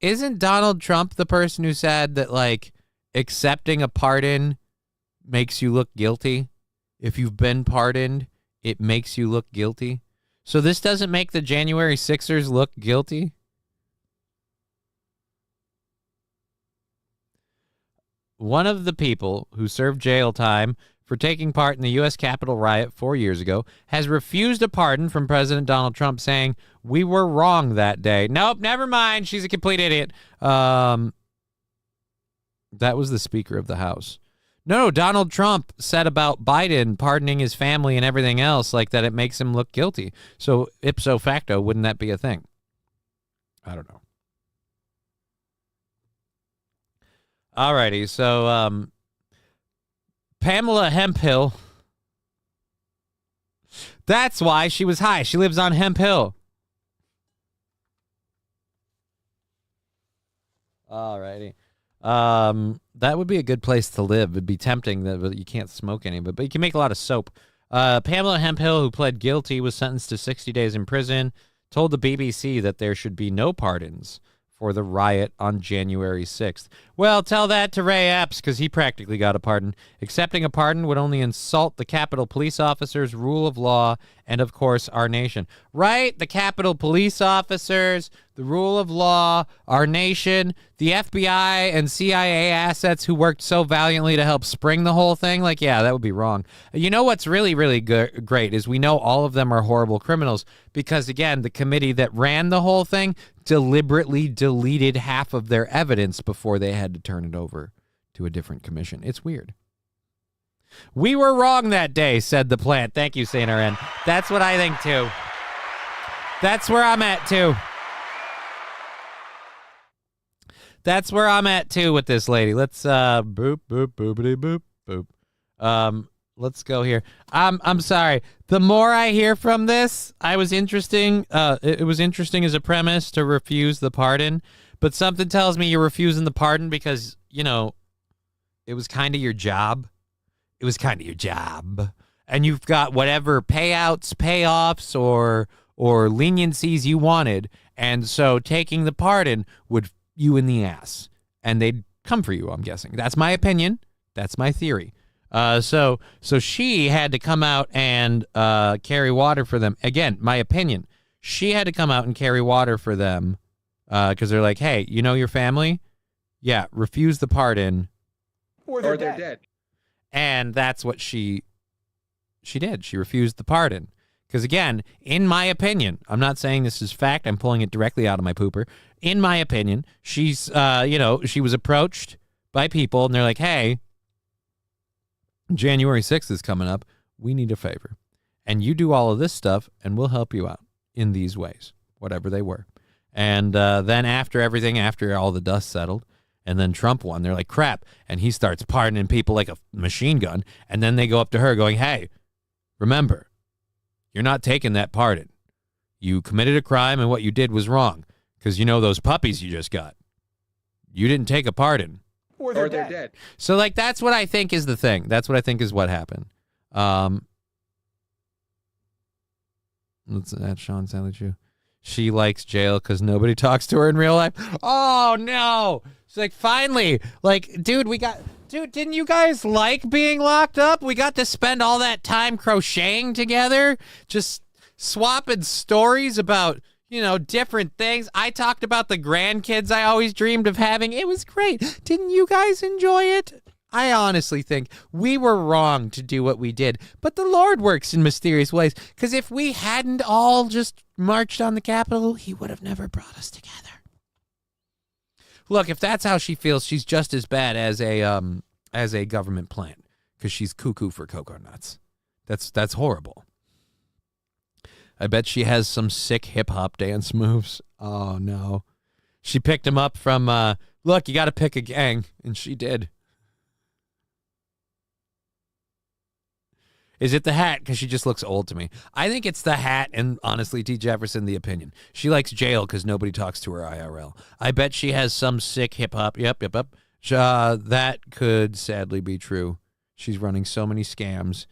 isn't Donald Trump the person who said that, like, accepting a pardon makes you look guilty? If you've been pardoned, it makes you look guilty. So this doesn't make the January 6ers look guilty? One of the people who served jail time for taking part in the U.S. Capitol riot 4 years ago has refused a pardon from President Donald Trump, saying, we were wrong that day. Nope, never mind. She's a complete idiot. That was the Speaker of the House. No, Donald Trump said about Biden pardoning his family and everything else like that it makes him look guilty. So ipso facto, wouldn't that be a thing? I don't know. Alrighty, so Pamela Hemphill. That's why she was high. She lives on Hemp Hill. Alrighty. That would be a good place to live. It'd be tempting, but you can't smoke any of it. But you can make a lot of soap. Pamela Hemphill, who pled guilty, was sentenced to 60 days in prison, told the BBC that there should be no pardons for the riot on January 6th. Well, tell that to Ray Epps, because he practically got a pardon. Accepting a pardon would only insult the Capitol Police officers, rule of law, and, of course, our nation. Right? The Capitol Police officers, the rule of law, our nation, the FBI and CIA assets who worked so valiantly to help spring the whole thing. Like, yeah, that would be wrong. You know what's really, really great is we know all of them are horrible criminals because, again, the committee that ran the whole thing deliberately deleted half of their evidence before they had to turn it over to a different commission. It's weird. We were wrong that day, said the plant. Thank you, Saint RN. That's what I think, too. That's where I'm at, too. That's where I'm at, too, with this lady. Let's, boop, boop, boopity, boop, boop. Let's go here. I'm sorry. The more I hear from this, it was interesting as a premise to refuse the pardon, but something tells me you're refusing the pardon because, you know, it was kind of your job. It was kind of your job. And you've got whatever payouts, payoffs, or leniencies you wanted. And so taking the pardon would you in the ass. And they'd come for you, I'm guessing. That's my opinion. That's my theory. So she had to come out and carry water for them. Again, my opinion. She had to come out and carry water for them because they're like, hey, you know your family? Yeah, refuse the pardon. Or they're dead. And that's what she did. She refused the pardon. Because, again, in my opinion, I'm not saying this is fact. I'm pulling it directly out of my pooper. In my opinion, she's, she was approached by people, and they're like, hey, January 6th is coming up. We need a favor. And you do all of this stuff, and we'll help you out in these ways, whatever they were. And then after all the dust settled, and then Trump won, they're like, crap. And he starts pardoning people like a machine gun. And then they go up to her going, hey, remember, you're not taking that pardon. You committed a crime, and what you did was wrong. Because you know those puppies you just got. You didn't take a pardon. Or they're dead. So, like, that's what I think is the thing. That's what I think is what happened. That's Sean Salichu. She likes jail because nobody talks to her in real life. Oh, no. She's like, finally. Like, dude, didn't you guys like being locked up? We got to spend all that time crocheting together, just swapping stories about, different things. I talked about the grandkids I always dreamed of having. It was great. Didn't you guys enjoy it? I honestly think we were wrong to do what we did, but the Lord works in mysterious ways, because if we hadn't all just marched on the Capitol, he would have never brought us together. Look, if that's how she feels, she's just as bad as a government plant, because she's cuckoo for cocoa nuts. That's horrible. I bet she has some sick hip-hop dance moves. Oh, no. She picked him up from, look, you got to pick a gang, and she did. Is it the hat? Because she just looks old to me. I think it's the hat, and honestly, T. Jefferson, the opinion. She likes jail because nobody talks to her IRL. I bet she has some sick hip-hop. Yep. That could sadly be true. She's running so many scams.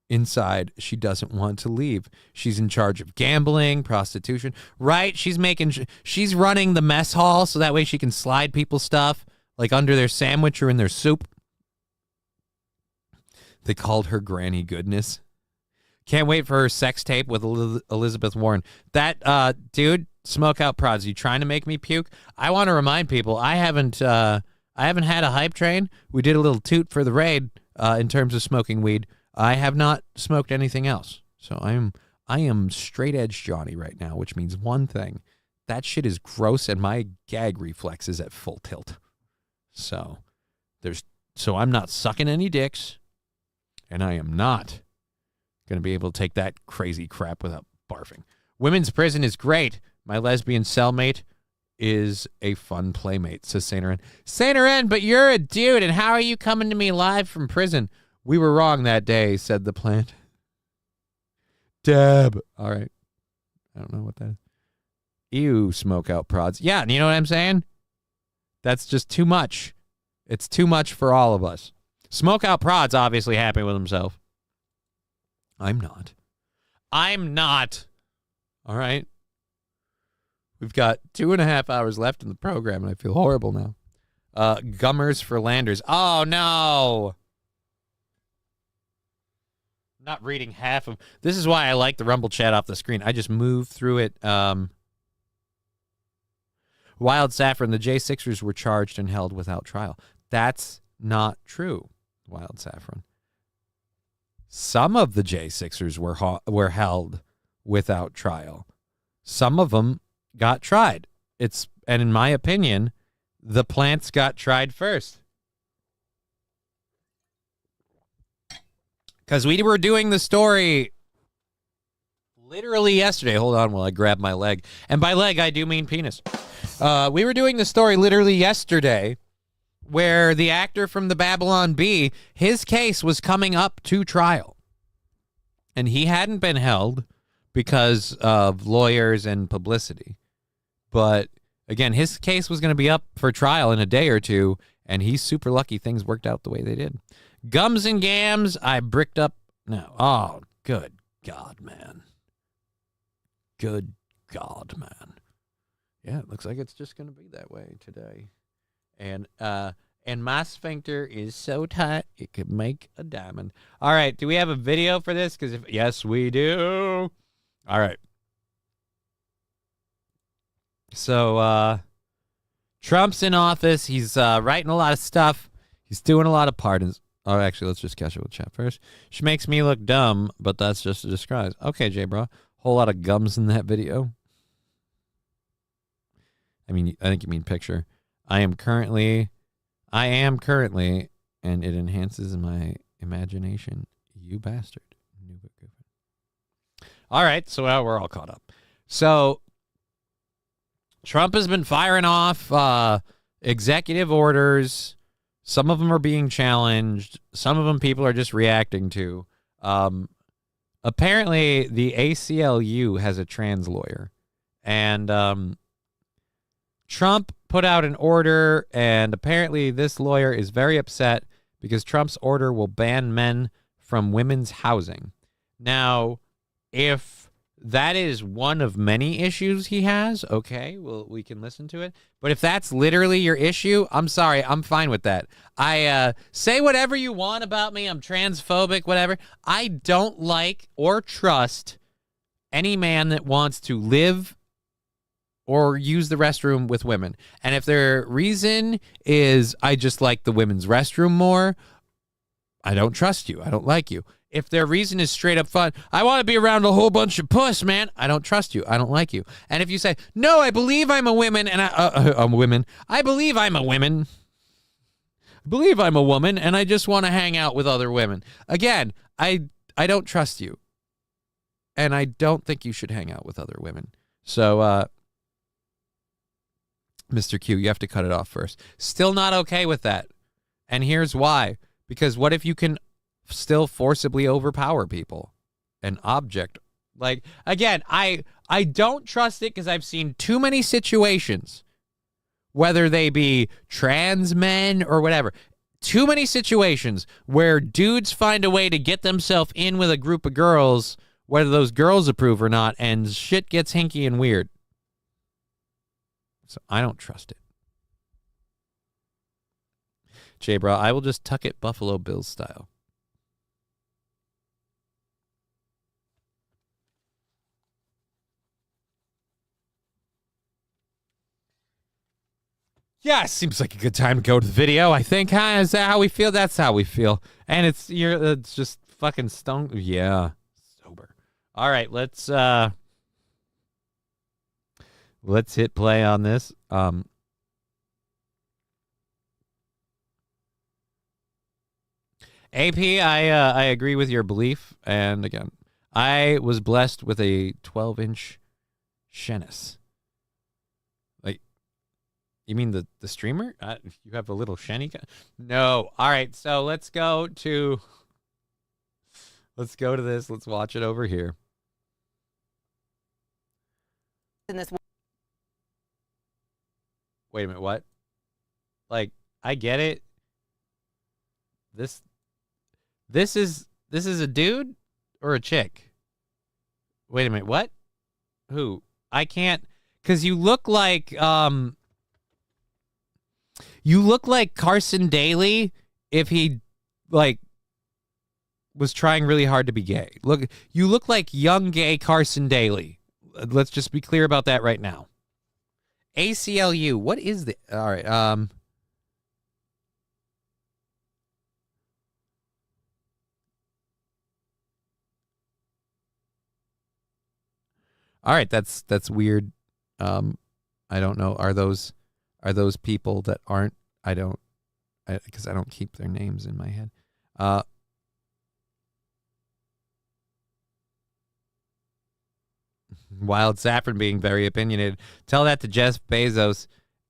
Inside, she doesn't want to leave. She's in charge of gambling, prostitution. Right? She's running the mess hall so that way she can slide people stuff, like under their sandwich or in their soup. They called her Granny Goodness. Can't wait for her sex tape with Elizabeth Warren. That, dude, smoke out prods. You trying to make me puke? I want to remind people, I haven't had a hype train. We did a little toot for the raid in terms of smoking weed. I have not smoked anything else. So I am straight edge Johnny right now, which means one thing. That shit is gross and my gag reflex is at full tilt. So I'm not sucking any dicks. And I am not going to be able to take that crazy crap without barfing. Women's prison is great. My lesbian cellmate is a fun playmate, says Saint Ren. Saint Ren, but you're a dude, and how are you coming to me live from prison? We were wrong that day, said the plant. Deb. All right. I don't know what that is. Ew, smoke out prods. Yeah, you know what I'm saying? That's just too much. It's too much for all of us. Smokeout Prod's obviously happy with himself. I'm not. All right. We've got 2.5 hours left in the program, and I feel horrible now. Gummers for Landers. Oh, no. I'm not reading half of... This is why I like the Rumble chat off the screen. I just move through it. Wild Saffron, the J6ers were charged and held without trial. That's not true, Wild Saffron. Some of the J6ers were held without trial. Some of them got tried. And in my opinion, the plants got tried first. Because we were doing the story literally yesterday. Hold on while I grab my leg. And by leg, I do mean penis. We were doing the story literally yesterday where the actor from the Babylon Bee, his case was coming up to trial. And he hadn't been held because of lawyers and publicity. But, again, his case was going to be up for trial in a day or two, and he's super lucky things worked out the way they did. Gums and Gams, I bricked up. No. Oh, good God, man. Good God, man. Yeah, it looks like it's just going to be that way today. And my sphincter is so tight, it could make a diamond. All right, do we have a video for this? Because yes, we do. All right. So, Trump's in office. He's writing a lot of stuff. He's doing a lot of pardons. Oh, actually, let's just catch up with chat first. She makes me look dumb, but that's just a disguise. Okay, J-Bro. Whole lot of gums in that video. I mean, I think you mean picture. I am currently, and it enhances my imagination. You bastard. All right, so now we're all caught up. So, Trump has been firing off executive orders. Some of them are being challenged. Some of them people are just reacting to. Apparently, the ACLU has a trans lawyer. And Trump put out an order, and apparently this lawyer is very upset because Trump's order will ban men from women's housing. Now, if that is one of many issues he has, okay, well, we can listen to it. But if that's literally your issue, I'm sorry, I'm fine with that. I say whatever you want about me. I'm transphobic, whatever. I don't like or trust any man that wants to live or use the restroom with women. And if their reason is I just like the women's restroom more, I don't trust you. I don't like you. If their reason is straight up fun, I want to be around a whole bunch of puss, man, I don't trust you. I don't like you. And if you say, no, I believe I'm a woman, and I'm a woman. I believe I'm a woman. I believe I'm a woman, and I just want to hang out with other women. Again, I don't trust you. And I don't think you should hang out with other women. So, Mr. Q, you have to cut it off first. Still not okay with that. And here's why. Because what if you can still forcibly overpower people? An object. Like, again, I don't trust it because I've seen too many situations, whether they be trans men or whatever, too many situations where dudes find a way to get themselves in with a group of girls, whether those girls approve or not, and shit gets hinky and weird. So I don't trust it. J-Bro, I will just tuck it Buffalo Bills style. Yeah, seems like a good time to go to the video, I think. Huh? Is that how we feel? That's how we feel. And it's just fucking stone. Yeah, sober. All right, let's hit play on this. AP, I agree with your belief. And again, I was blessed with a 12-inch Shenis. Like, you mean the streamer? You have a little Shenny? No. All right, so let's go to this. Let's watch it over here. In this. Wait a minute, what? Like, I get it. This is a dude or a chick? Wait a minute, what? Who? I can't, because you look like Carson Daly if he like was trying really hard to be gay. You look like young gay Carson Daly. Let's just be clear about that right now. ACLU, what is the all right, all right, that's weird. I don't know. Are those people that aren't? Because I don't keep their names in my head. Wild Saffron being very opinionated. Tell that to Jeff Bezos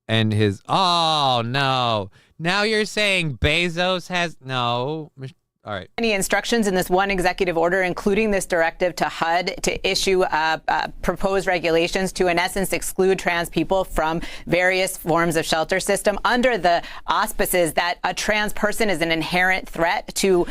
and his. Oh no! Now you're saying Bezos has no. All right. Any instructions in this one executive order, including this directive to HUD to issue proposed regulations to, in essence, exclude trans people from various forms of shelter system under the auspices that a trans person is an inherent threat to.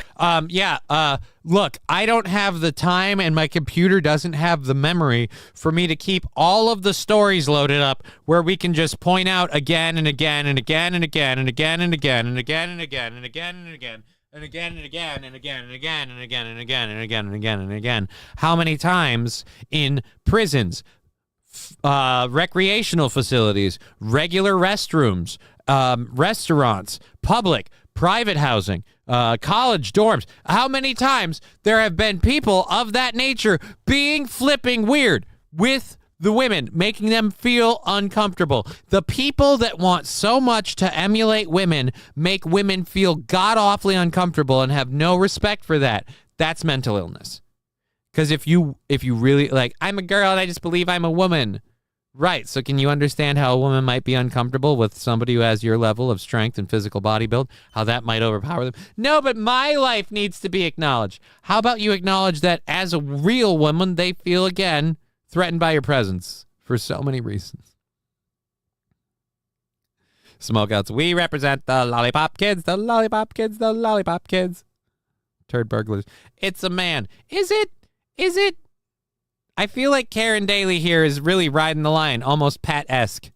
Look, I don't have the time and my computer doesn't have the memory for me to keep all of the stories loaded up where we can just point out again and again and again and again and again and again and again and again and again and again. And again and again and again and again and again and again and again and again and again. How many times in prisons, recreational facilities, regular restrooms, restaurants, public, private housing, college dorms. How many times there have been people of that nature being flipping weird with the women, making them feel uncomfortable. The people that want so much to emulate women make women feel god-awfully uncomfortable and have no respect for that. That's mental illness. Because if you really, like, I'm a girl and I just believe I'm a woman. Right, so can you understand how a woman might be uncomfortable with somebody who has your level of strength and physical body build? How that might overpower them? No, but my life needs to be acknowledged. How about you acknowledge that as a real woman, they feel, again, threatened by your presence for so many reasons. Smokeouts, we represent the lollipop kids, the lollipop kids, the lollipop kids. Turd burglars. It's a man. Is it? Is it? I feel like Karen Daly here is really riding the line, almost Pat-esque.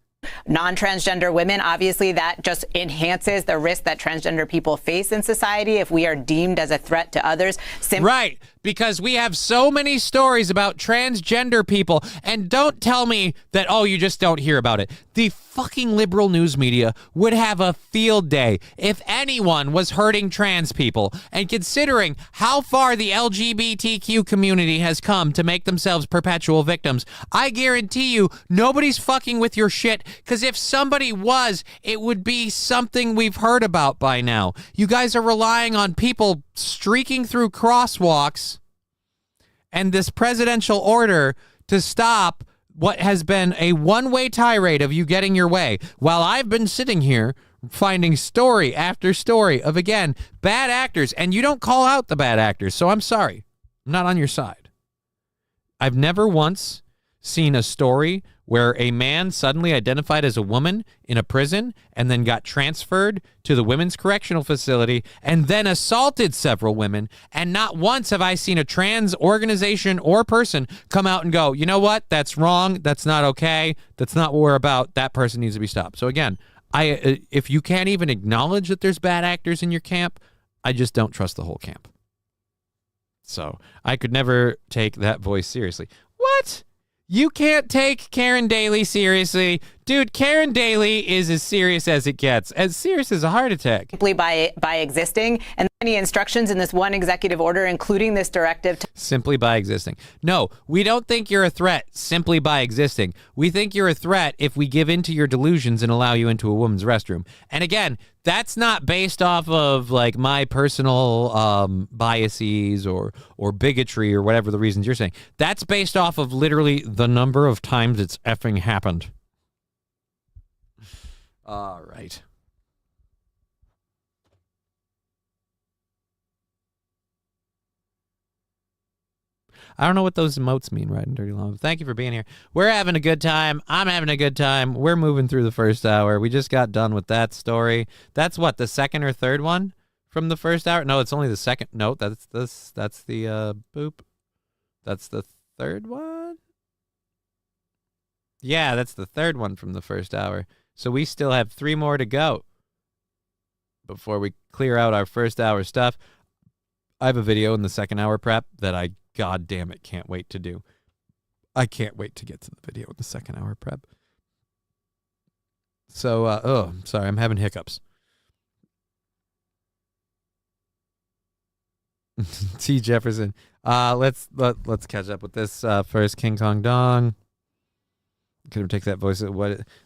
Non-transgender women, obviously that just enhances the risk that transgender people face in society if we are deemed as a threat to others. Right, because we have so many stories about transgender people, and don't tell me that, oh, you just don't hear about it. The fucking liberal news media would have a field day if anyone was hurting trans people, and considering how far the LGBTQ community has come to make themselves perpetual victims, I guarantee you nobody's fucking with your shit, because if somebody was, it would be something we've heard about by now. You guys are relying on people streaking through crosswalks and this presidential order to stop what has been a one-way tirade of you getting your way, while I've been sitting here finding story after story of, again, bad actors, and you don't call out the bad actors, so I'm sorry. I'm not on your side. I've never once seen a story where a man suddenly identified as a woman in a prison and then got transferred to the women's correctional facility and then assaulted several women. And not once have I seen a trans organization or person come out and go, you know what? That's wrong. That's not okay. That's not what we're about. That person needs to be stopped. So again, if you can't even acknowledge that there's bad actors in your camp, I just don't trust the whole camp. So I could never take that voice seriously. What? You can't take Karen Daly seriously. Dude, Karen Daly is as serious as it gets. As serious as a heart attack. Simply by existing. And any instructions in this one executive order, including this directive. Simply by existing. No, we don't think you're a threat simply by existing. We think you're a threat if we give in to your delusions and allow you into a woman's restroom. And again, that's not based off of like my personal biases or bigotry or whatever the reasons you're saying. That's based off of literally the number of times it's effing happened. All right. I don't know what those emotes mean, right? And dirty long. Thank you for being here. We're having a good time. I'm having a good time. We're moving through the first hour. We just got done with that story. That's what, the second or third one from the first hour? No, it's only the second. No, that's the boop. That's the third one? Yeah, that's the third one from the first hour. So we still have 3 more to go before we clear out our first hour stuff. I have a video in the second hour prep that I, god damn it, can't wait to do. I can't wait to get to the video in the second hour prep. So, sorry, I'm having hiccups. T. Jefferson. Let's catch up with this first. King Kong Dong. Couldn't take that voice.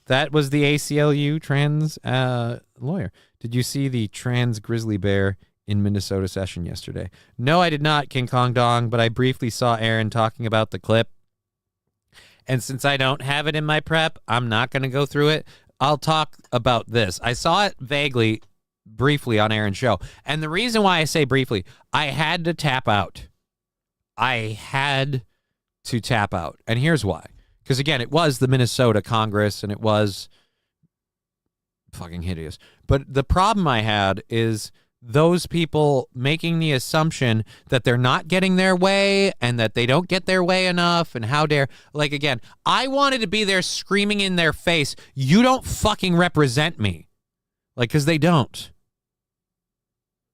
That was the ACLU trans lawyer. Did you see the trans grizzly bear in Minnesota session yesterday? No, I did not, King Kong Dong, but I briefly saw Aaron talking about the clip. And since I don't have it in my prep, I'm not going to go through it. I'll talk about this. I saw it vaguely, briefly on Aaron's show. And the reason why I say briefly, I had to tap out. I had to tap out. And here's why. Because, again, it was the Minnesota Congress, and it was fucking hideous. But the problem I had is those people making the assumption that they're not getting their way and that they don't get their way enough, and how dare. Like, again, I wanted to be there screaming in their face, you don't fucking represent me. Like, because they don't.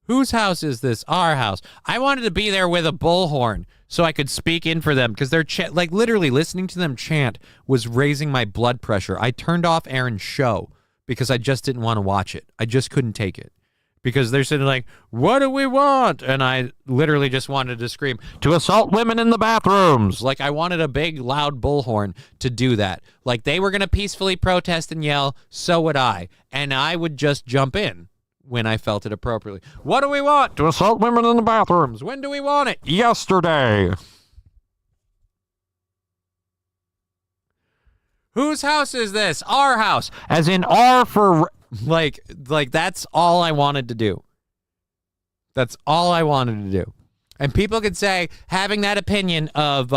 Whose house is this? Our house. I wanted to be there with a bullhorn so I could speak in for them, because they're like, literally listening to them chant was raising my blood pressure. I turned off Aaron's show because I just didn't want to watch it. I just couldn't take it because they're sitting like, what do we want? And I literally just wanted to scream, to assault women in the bathrooms. Like, I wanted a big loud bullhorn to do that. Like, they were going to peacefully protest and yell, so would I. And I would just jump in when I felt it appropriately. What do we want? To assault women in the bathrooms. When do we want it? Yesterday. Whose house is this? Our house. As in R for... Like that's all I wanted to do. That's all I wanted to do. And people could say having that opinion of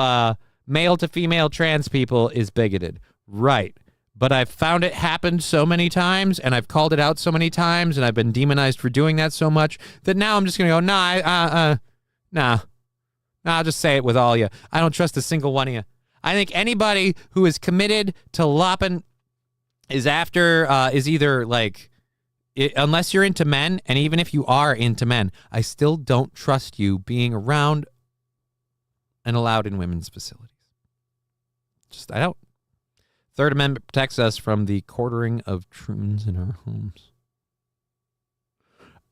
male to female trans people is bigoted. Right. But I've found it happen so many times, and I've called it out so many times, and I've been demonized for doing that so much that now I'm just going to go, nah, I'll just say it with all you. I don't trust a single one of you. I think anybody who is committed to lopping is either like, unless you're into men, and even if you are into men, I still don't trust you being around and allowed in women's facilities. I don't. Third Amendment protects us from the quartering of troons in our homes.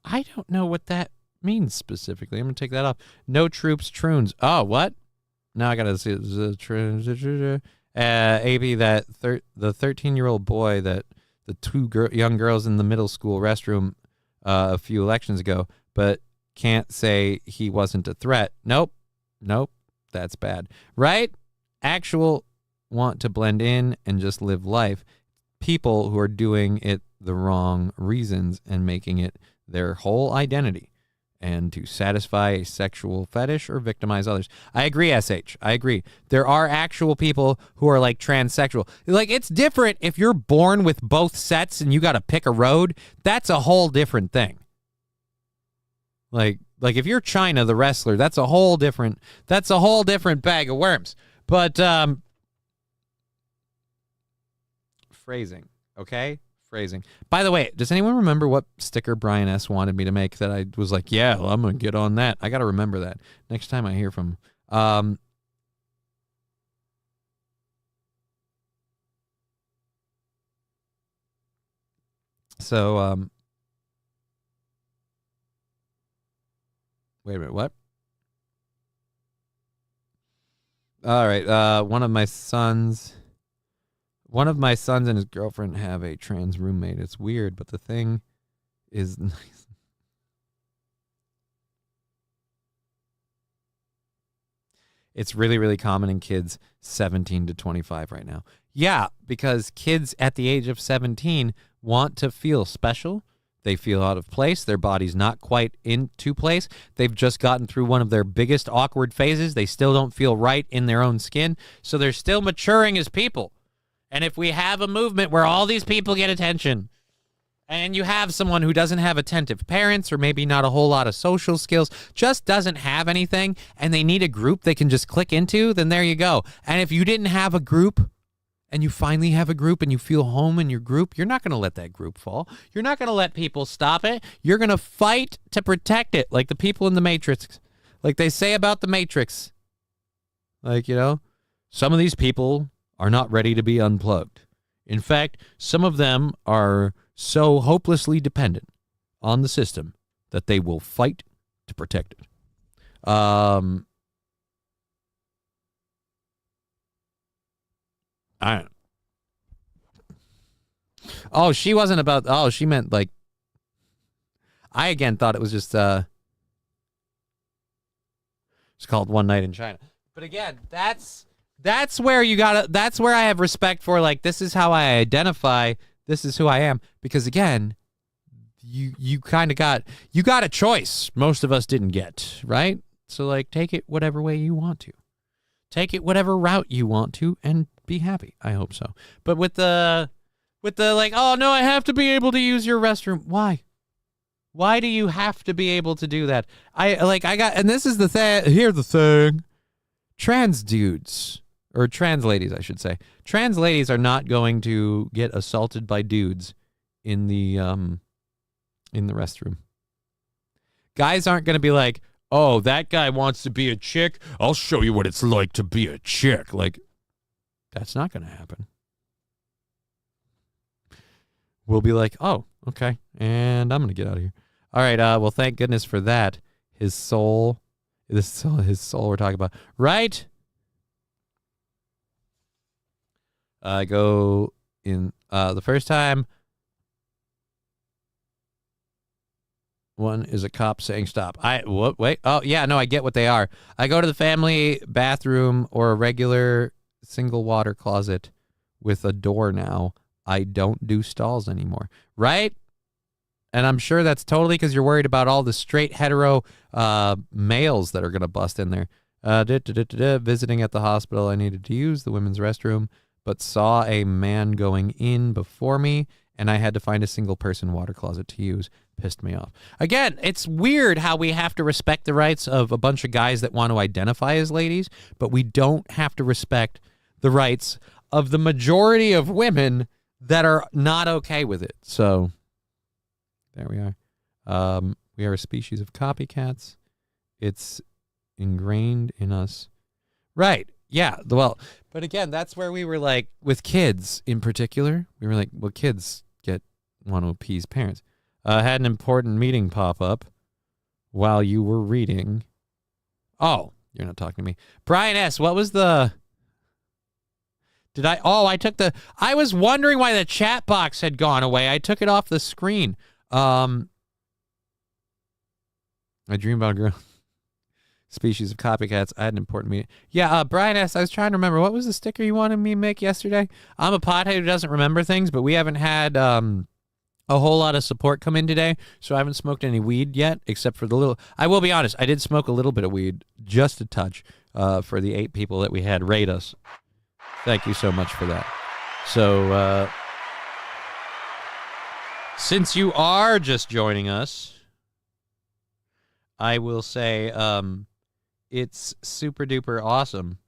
I don't know what that means specifically. I'm going to take that off. No troops, troons. Oh, what? Now I got to see the troons. AB, the 13-year-old boy that the 2 young girls in the middle school restroom a few elections ago, but can't say he wasn't a threat. Nope. That's bad. Right? Actual want to blend in and just live life. People who are doing it the wrong reasons and making it their whole identity and to satisfy a sexual fetish or victimize others. I agree, SH. I agree. There are actual people who are like transsexual. Like, it's different if you're born with both sets and you got to pick a road. That's a whole different thing. Like if you're China, the wrestler, that's a whole different bag of worms. But, phrasing, okay? Phrasing. By the way, does anyone remember what sticker Brian S. wanted me to make that I was like, yeah, well, I'm going to get on that. I got to remember that next time I hear from wait a minute, what? All right, one of my sons and his girlfriend have a trans roommate. It's weird, but the thing is nice. It's really, really common in kids 17 to 25 right now. Yeah, because kids at the age of 17 want to feel special. They feel out of place. Their body's not quite into place. They've just gotten through one of their biggest awkward phases. They still don't feel right in their own skin. So they're still maturing as people. And if we have a movement where all these people get attention, and you have someone who doesn't have attentive parents or maybe not a whole lot of social skills, just doesn't have anything, and they need a group they can just click into, then there you go. And if you didn't have a group, and you finally have a group and you feel home in your group, you're not going to let that group fall. You're not going to let people stop it. You're going to fight to protect it, like the people in the Matrix. Like they say about the Matrix. Like, you know, some of these people are not ready to be unplugged. In fact, some of them are so hopelessly dependent on the system that they will fight to protect it. I don't know. Oh, she wasn't about... Oh, she meant like... I again thought it was just... It's called One Night in China. But again, that's where you gotta... That's where I have respect for, like, this is how I identify. This is who I am. Because again, you kind of got... You got a choice most of us didn't get, right? So, like, take it whatever way you want to. Take it whatever route you want to, and be happy. I hope so. But with the like, oh no, I have to be able to use your restroom. Why? Why do you have to be able to do that? And this is the thing. Here's the thing. Trans dudes, or trans ladies, I should say. Trans ladies are not going to get assaulted by dudes in the restroom. Guys aren't going to be like, oh, that guy wants to be a chick. I'll show you what it's like to be a chick. Like, that's not going to happen. We'll be like, oh, okay, and I'm going to get out of here. All right, well, thank goodness for that. His soul we're talking about. Right? I go in the first time. One is a cop saying stop. Wait. Oh, yeah, no, I get what they are. I go to the family bathroom or a regular single water closet with a door now. I don't do stalls anymore. Right? And I'm sure that's totally because you're worried about all the straight hetero males that are going to bust in there. Visiting at the hospital, I needed to use the women's restroom, but saw a man going in before me, and I had to find a single person water closet to use. Pissed me off. Again, it's weird how we have to respect the rights of a bunch of guys that want to identify as ladies, but we don't have to respect the rights of the majority of women that are not okay with it. So there we are. We are a species of copycats. It's ingrained in us. Right. Yeah. Well, but again, that's where we were like, with kids in particular, we were like, well, kids want to appease parents. Had an important meeting pop up while you were reading. Oh, you're not talking to me. Brian S., what was the... I was wondering why the chat box had gone away. I took it off the screen. I dream about a girl. Species of copycats. I had an important meeting. Yeah, Brian S., I was trying to remember. What was the sticker you wanted me to make yesterday? I'm a pothead who doesn't remember things, but we haven't had a whole lot of support come in today, so I haven't smoked any weed yet, except for the little... I will be honest, I did smoke a little bit of weed, just a touch, for the 8 people that we had rate us. Thank you so much for that. So, since you are just joining us, I will say it's super duper awesome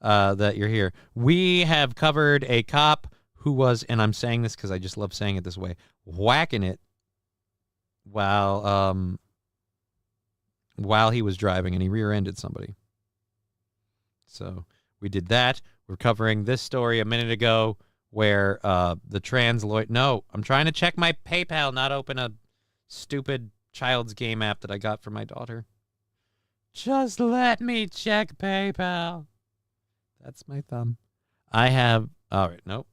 that you're here. We have covered a cop who was, and I'm saying this because I just love saying it this way, whacking it while he was driving, and he rear-ended somebody. So we did that. We're covering this story a minute ago where the trans lawyer... No, I'm trying to check my PayPal, not open a stupid child's game app that I got for my daughter. Just let me check PayPal. That's my thumb. I have... All right, nope.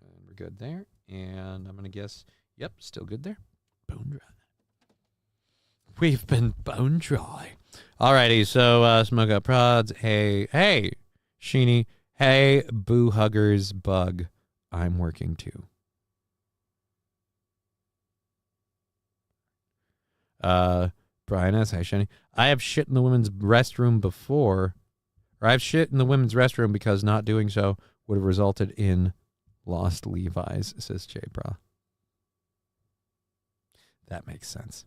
And we're good there. And I'm going to guess... Yep, still good there. Bone dry. We've been bone dry. Alrighty, so Smoke Out Prods. Hey, Sheeny. Hey, boo huggers bug. I'm working too. Brian S. Hi, Shani. I have shit in the women's restroom before. Or I've shit in the women's restroom because not doing so would have resulted in lost Levi's, says J. Bra. That makes sense.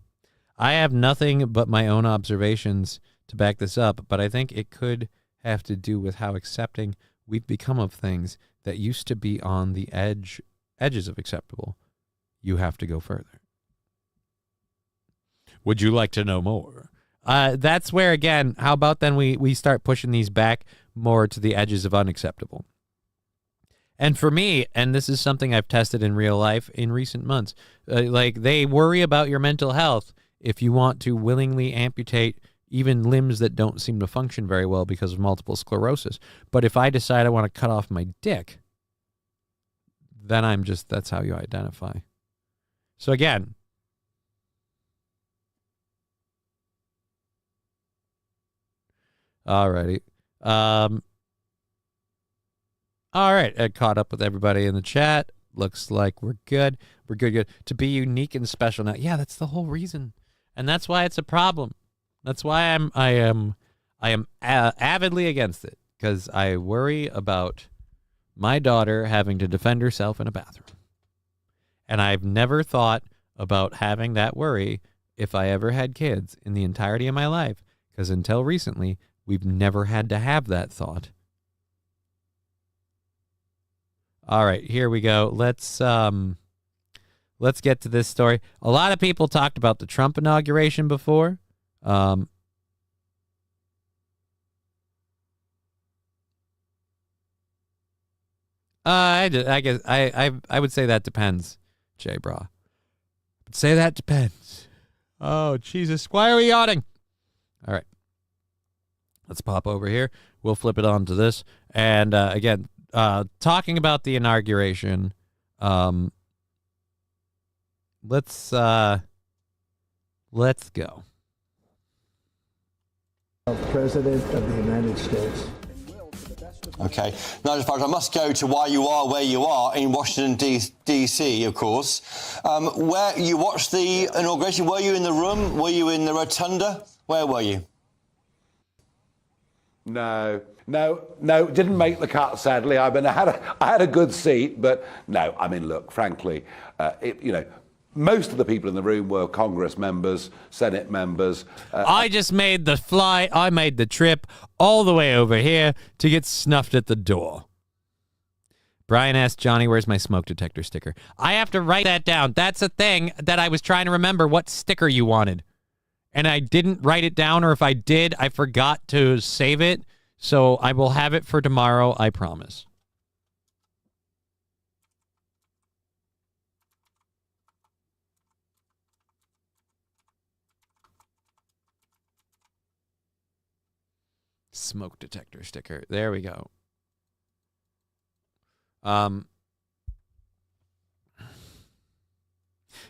I have nothing but my own observations to back this up, but I think it could have to do with how accepting we've become of things that used to be on the edges of acceptable. You have to go further. Would you like to know more? That's where, again, how about then we start pushing these back more to the edges of unacceptable? And for me, and this is something I've tested in real life in recent months, like they worry about your mental health if you want to willingly amputate even limbs that don't seem to function very well because of multiple sclerosis. But if I decide I want to cut off my dick, then that's how you identify. So again, alrighty. All right, I caught up with everybody in the chat. Looks like we're good. We're good. To be unique and special now. Yeah, that's the whole reason, and that's why it's a problem. That's why I am avidly against it, because I worry about my daughter having to defend herself in a bathroom, and I've never thought about having that worry if I ever had kids in the entirety of my life, because until recently, we've never had to have that thought. All right, here we go. Let's get to this story. A lot of people talked about the Trump inauguration before. I guess I would say that depends, Jay Bra. I'd say that depends. Oh, Jesus. Why are we yawning? All right. Let's pop over here. We'll flip it on to this. And again, talking about the inauguration, let's go. President of the United States. Okay. Now, I must go to why you are where you are in Washington, D.C., of course. Where you watched the inauguration, were you in the room? Were you in the rotunda? Where were you? No, didn't make the cut, sadly. I mean, I had a good seat, but no, I mean, look, frankly, most of the people in the room were Congress members, Senate members. I just made the flight. I made the trip all the way over here to get snuffed at the door. Brian asked Johnny, where's my smoke detector sticker? I have to write that down. That's a thing that I was trying to remember what sticker you wanted. And I didn't write it down, or if I did, I forgot to save it. So I will have it for tomorrow, I promise. Smoke detector sticker. There we go.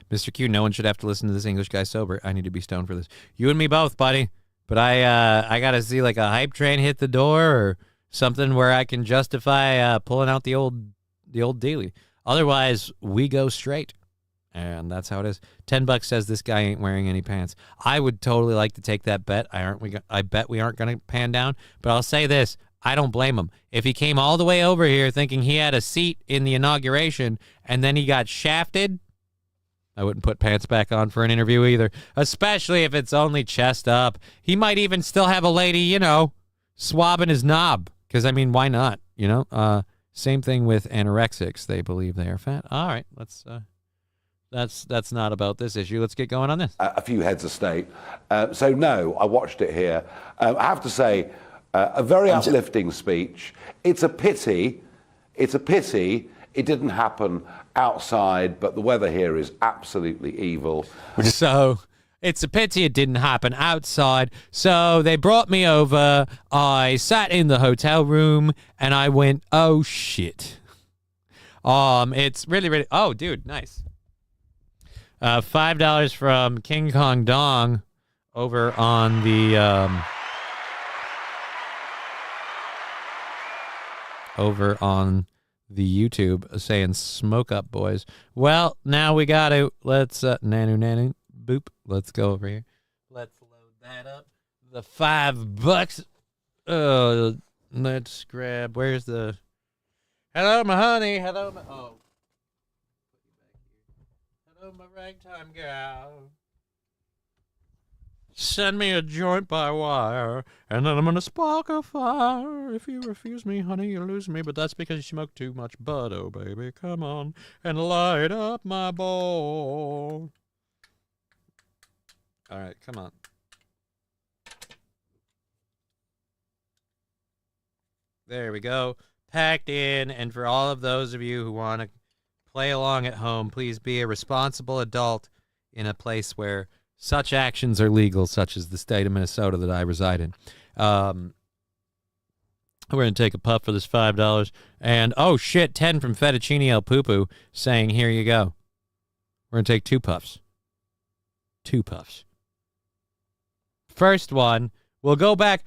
Mr. Q, no one should have to listen to this English guy sober. I need to be stoned for this. You and me both, buddy. But I got to see like a hype train hit the door or something where I can justify pulling out the old daily. Otherwise, we go straight. And that's how it is. $10 says this guy ain't wearing any pants. I would totally like to take that bet. I bet we aren't going to pan down. But I'll say this. I don't blame him. If he came all the way over here thinking he had a seat in the inauguration and then he got shafted, I wouldn't put pants back on for an interview either, especially if it's only chest up. He might even still have a lady, swabbing his knob. Because, I mean, why not? Same thing with anorexics. They believe they are fat. All right, that's not about this issue. Let's get going on this. A few heads of state. So, no, I watched it here. I have to say, a very uplifting speech. It's a pity it didn't happen outside, but the weather here is absolutely evil. So it's a pity it didn't happen outside. So they brought me over. I sat in the hotel room and I went, oh shit. It's really, really, oh dude, nice. $5 from King Kong Dong over on the over on the YouTube saying smoke up, boys. Well, now we got to. Let's, nanu, boop. Let's go over here. Let's load that up. The $5. Let's grab, where's the, hello, my honey. Hello, my, oh. Hello, my ragtime gal. Send me a joint by wire, and then I'm gonna spark a fire. If you refuse me, honey, you lose me. But that's because you smoke too much bud, oh baby. Come on and light up my bowl. All right, come on. There we go. Packed in. And for all of those of you who want to play along at home, please be a responsible adult in a place where such actions are legal, such as the state of Minnesota that I reside in. We're going to take a puff for this $5. And, oh, shit, 10 from Fettuccine El Poo-Poo saying, here you go. We're going to take 2 puffs. 2 puffs. First one, we'll go back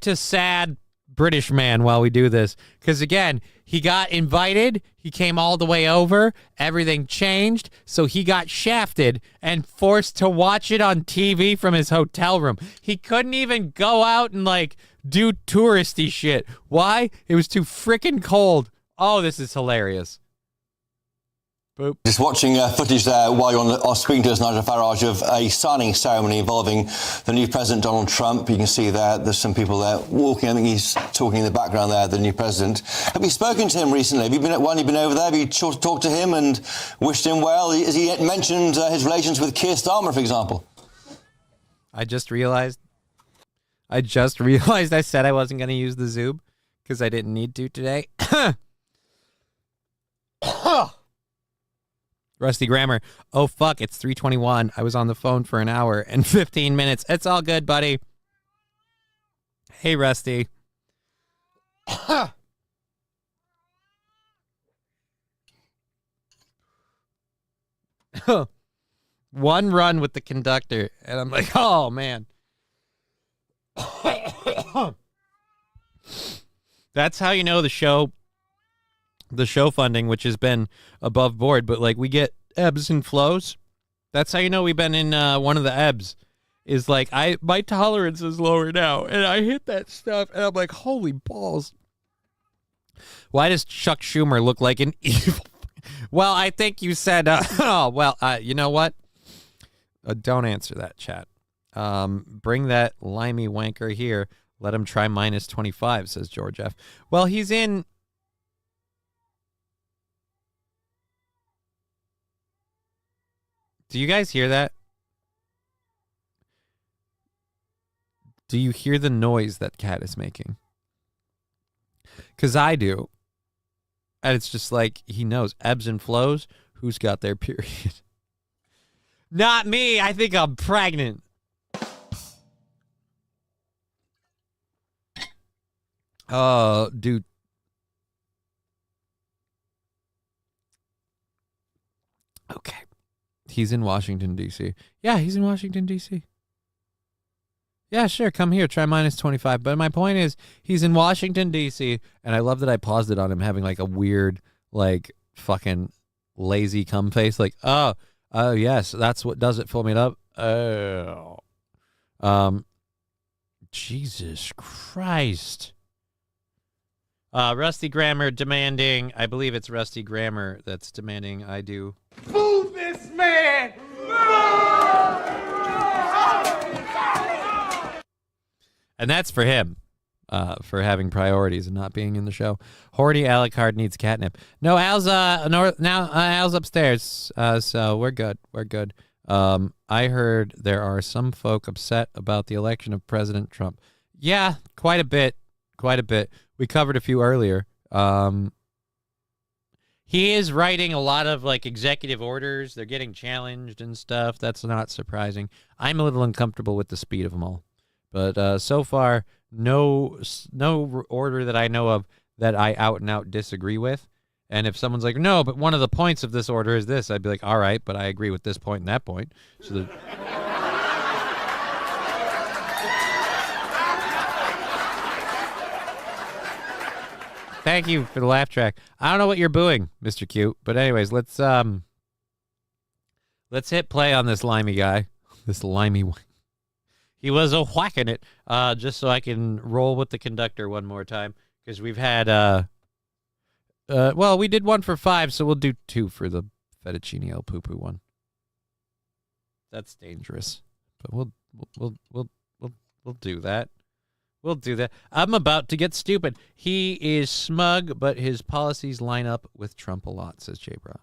to sad British man while we do this. Because, again, he got invited. He came all the way over. Everything changed. So he got shafted and forced to watch it on TV from his hotel room. He couldn't even go out and, like, do touristy shit. Why? It was too freaking cold. Oh, this is hilarious. Boop. Just watching footage there while you're on speaking to us, Nigel Farage, of a signing ceremony involving the new president, Donald Trump. You can see there's some people there walking. I think he's talking in the background there, the new president. Have you spoken to him recently? Have you been you've been over there? Have you talked to him and wished him well? Has he mentioned his relations with Keir Starmer, for example? I just realized I said I wasn't going to use the Zoob because I didn't need to today. Rusty Grammar. Oh, fuck, it's 3:21. I was on the phone for an hour and 15 minutes. It's all good, buddy. Hey, Rusty. One run with the conductor, and I'm like, oh, man. That's how you know the show funding, which has been above board, but like we get ebbs and flows. That's how you know we've been in one of the ebbs. Is like my tolerance is lower now, and I hit that stuff, and I'm like, holy balls! Why does Chuck Schumer look like an evil? Well, I think you said, you know what? Don't answer that, chat. Bring that limey wanker here. Let him try minus 25, says George F. Well, he's in. Do you guys hear that? Do you hear the noise that cat is making? Because I do. And it's just like, he knows ebbs and flows. Who's got their period? Not me. I think I'm pregnant. Oh, dude. Okay. He's in Washington, D.C. Yeah, he's in Washington, D.C. Yeah, sure. Come here. Try minus 25. But my point is, he's in Washington, D.C. And I love that I paused it on him having like a weird, like, fucking lazy cum face. Like, oh, yes, that's what does it. Fill me up. Oh. Jesus Christ. Rusty Grammar demanding, I believe it's Rusty Grammar that's demanding I do. Move this man! And that's for him, for having priorities and not being in the show. Horty Alucard needs catnip. No, Al's Al's upstairs, so we're good. We're good. I heard there are some folk upset about the election of President Trump. Yeah, quite a bit. We covered a few earlier. He is writing a lot of like executive orders. They're getting challenged and stuff. That's not surprising. I'm a little uncomfortable with the speed of them all. But so far, no order that I know of that I out and out disagree with. And if someone's like, no, but one of the points of this order is this, I'd be like, all right, but I agree with this point and that point. So that. Thank you for the laugh track. I don't know what you're booing, Mr. Cute, but anyways, let's hit play on this limey guy. This limey one. He was a whacking it, just so I can roll with the conductor one more time, because we've had well, we did 1 for 5, so we'll do 2 for the fettuccine el poo-poo one. That's dangerous, but we'll do that. We'll do that. I'm about to get stupid. He is smug, but his policies line up with Trump a lot, says J-Bra.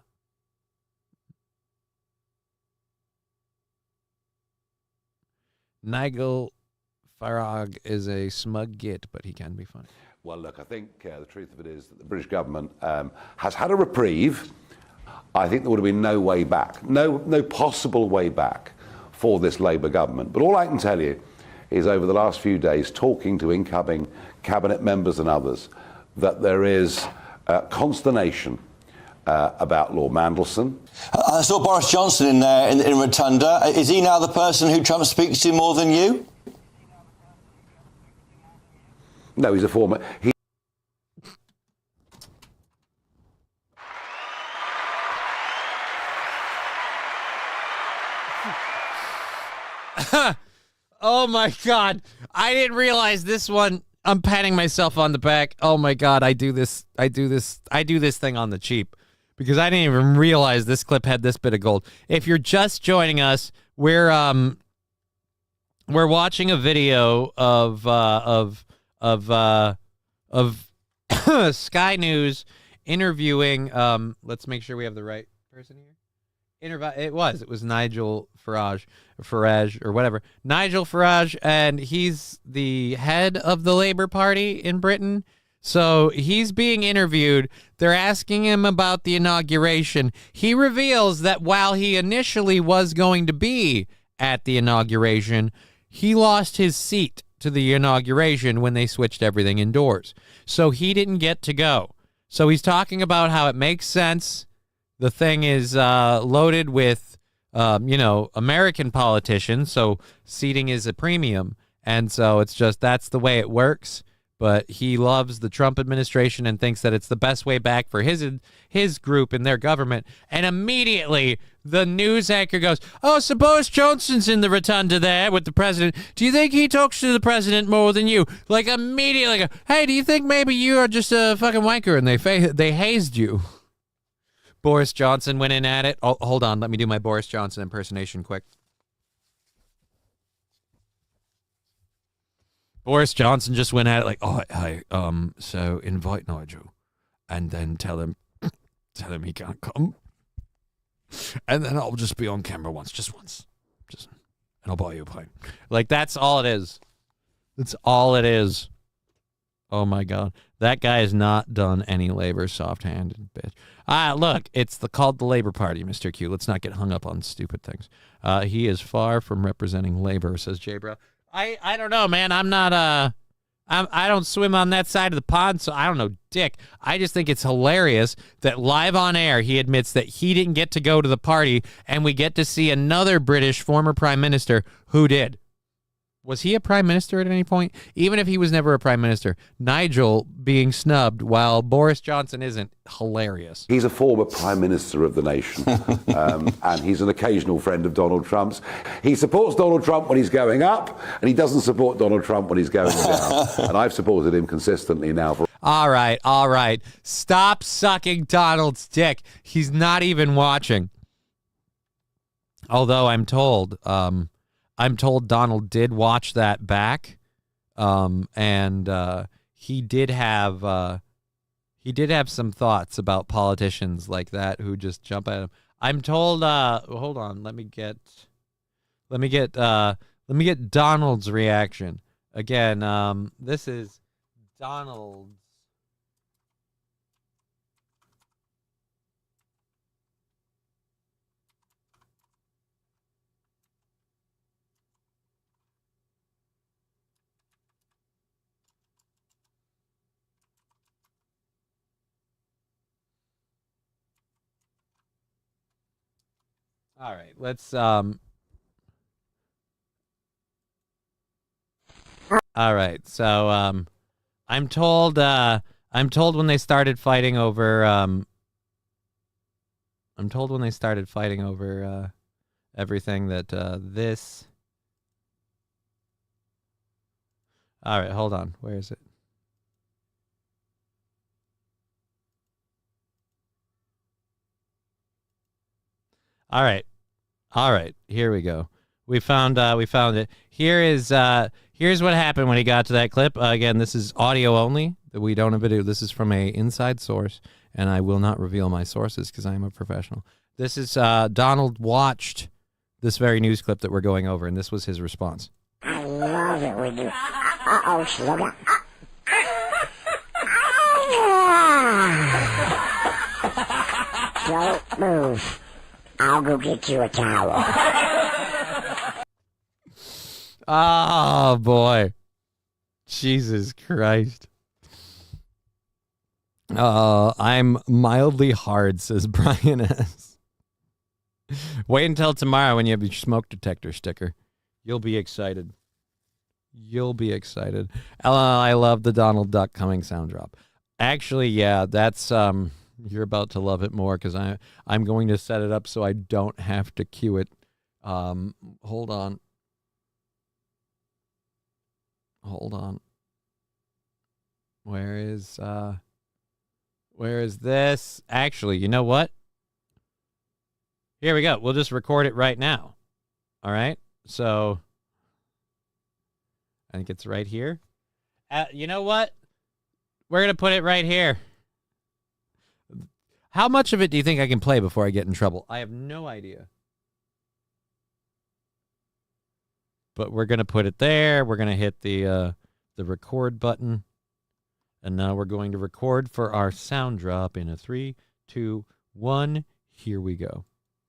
Nigel Farage is a smug git, but he can be funny. Well, look, I think the truth of it is that the British government has had a reprieve. I think there would have been no way back, no possible way back for this Labour government. But all I can tell you is over the last few days, talking to incoming cabinet members and others, that there is consternation about Lord Mandelson. I saw Boris Johnson in there in Rotunda. Is he now the person who Trump speaks to more than you? No, he's a former... Oh my God. I didn't realize this one. I'm patting myself on the back. Oh my God. I do this thing on the cheap because I didn't even realize this clip had this bit of gold. If you're just joining us, we're watching a video of Sky News interviewing, let's make sure we have the right person here. It was Nigel Farage or whatever. Nigel Farage, and he's the head of the Labour Party in Britain. So he's being interviewed. They're asking him about the inauguration. He reveals that while he initially was going to be at the inauguration, he lost his seat to the inauguration when they switched everything indoors. So he didn't get to go. So he's talking about how it makes sense. The thing is loaded with, American politicians, so seating is a premium. And so it's just that's the way it works. But he loves the Trump administration and thinks that it's the best way back for his group and their government. And immediately the news anchor goes, "Oh, so Boris Johnson's in the rotunda there with the president. Do you think he talks to the president more than you?" Like immediately, go, "Hey, do you think maybe you are just a fucking wanker and they hazed you?" Boris Johnson went in at it. Oh, hold on. Let me do my Boris Johnson impersonation quick. Boris Johnson just went at it like, "Oh, hey, so invite Nigel and then tell him he can't come. And then I'll just be on camera just once. And I'll buy you a plane." Like, that's all it is. That's all it is. Oh, my God. That guy has not done any labor, soft-handed bitch. Look, it's called the Labor Party, Mr. Q. Let's not get hung up on stupid things. He is far from representing labor, says J-Bro. I don't know, man. I'm not, I don't swim on that side of the pond, so I don't know dick. I just think it's hilarious that live on air he admits that he didn't get to go to the party, and we get to see another British former prime minister who did. Was he a prime minister at any point? Even if he was never a prime minister, Nigel being snubbed while Boris Johnson isn't, hilarious. He's a former prime minister of the nation, and he's an occasional friend of Donald Trump's. He supports Donald Trump when he's going up, and he doesn't support Donald Trump when he's going down. And I've supported him consistently now for... All right. Stop sucking Donald's dick. He's not even watching. Although I'm told Donald did watch that back, and he did have some thoughts about politicians like that who just jump at him. I'm told. Hold on, let me get Donald's reaction again. This is Donald's. All right, let's all right, so I'm told I'm told when they started fighting over everything that this. All right, hold on. Where is it? All right. Here we go. We found it. Here's what happened when he got to that clip. Again, this is audio only. We don't have video. This is from a inside source, and I will not reveal my sources because I am a professional. This is Donald watched this very news clip that we're going over, and this was his response. I love it when you. Uh-oh, sugar. Don't move. I'll go get you a towel. Oh, boy. Jesus Christ. I'm mildly hard, says Brian S. Wait until tomorrow when you have your smoke detector sticker. You'll be excited. I love the Donald Duck coming sound drop. Actually, yeah, that's you're about to love it more because I'm going to set it up so I don't have to cue it. Hold on. Where is this? Actually, you know what? Here we go. We'll just record it right now. All right. So I think it's right here. You know what? We're going to put it right here. How much of it do you think I can play before I get in trouble? I have no idea. But we're going to put it there. We're going to hit the record button. And now we're going to record for our sound drop in a 3, 2, 1. Here we go.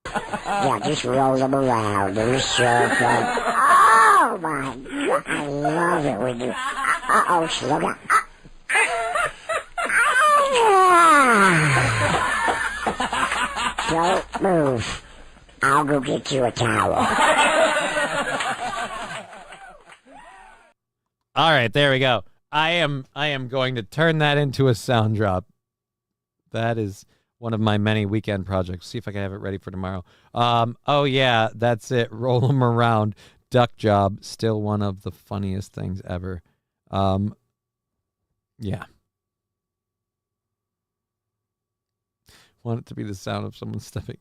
Yeah, just roll them around. They're so fun. Oh, my God. I love it when you... Uh-oh, sugar. Don't move. I'll go get you a towel. All right, there we go. I am going to turn that into a sound drop. That is one of my many weekend projects. See if I can have it ready for tomorrow. Oh yeah, that's it. Roll them around. Duck job. Still one of the funniest things ever. Yeah. Want it to be the sound of someone stepping.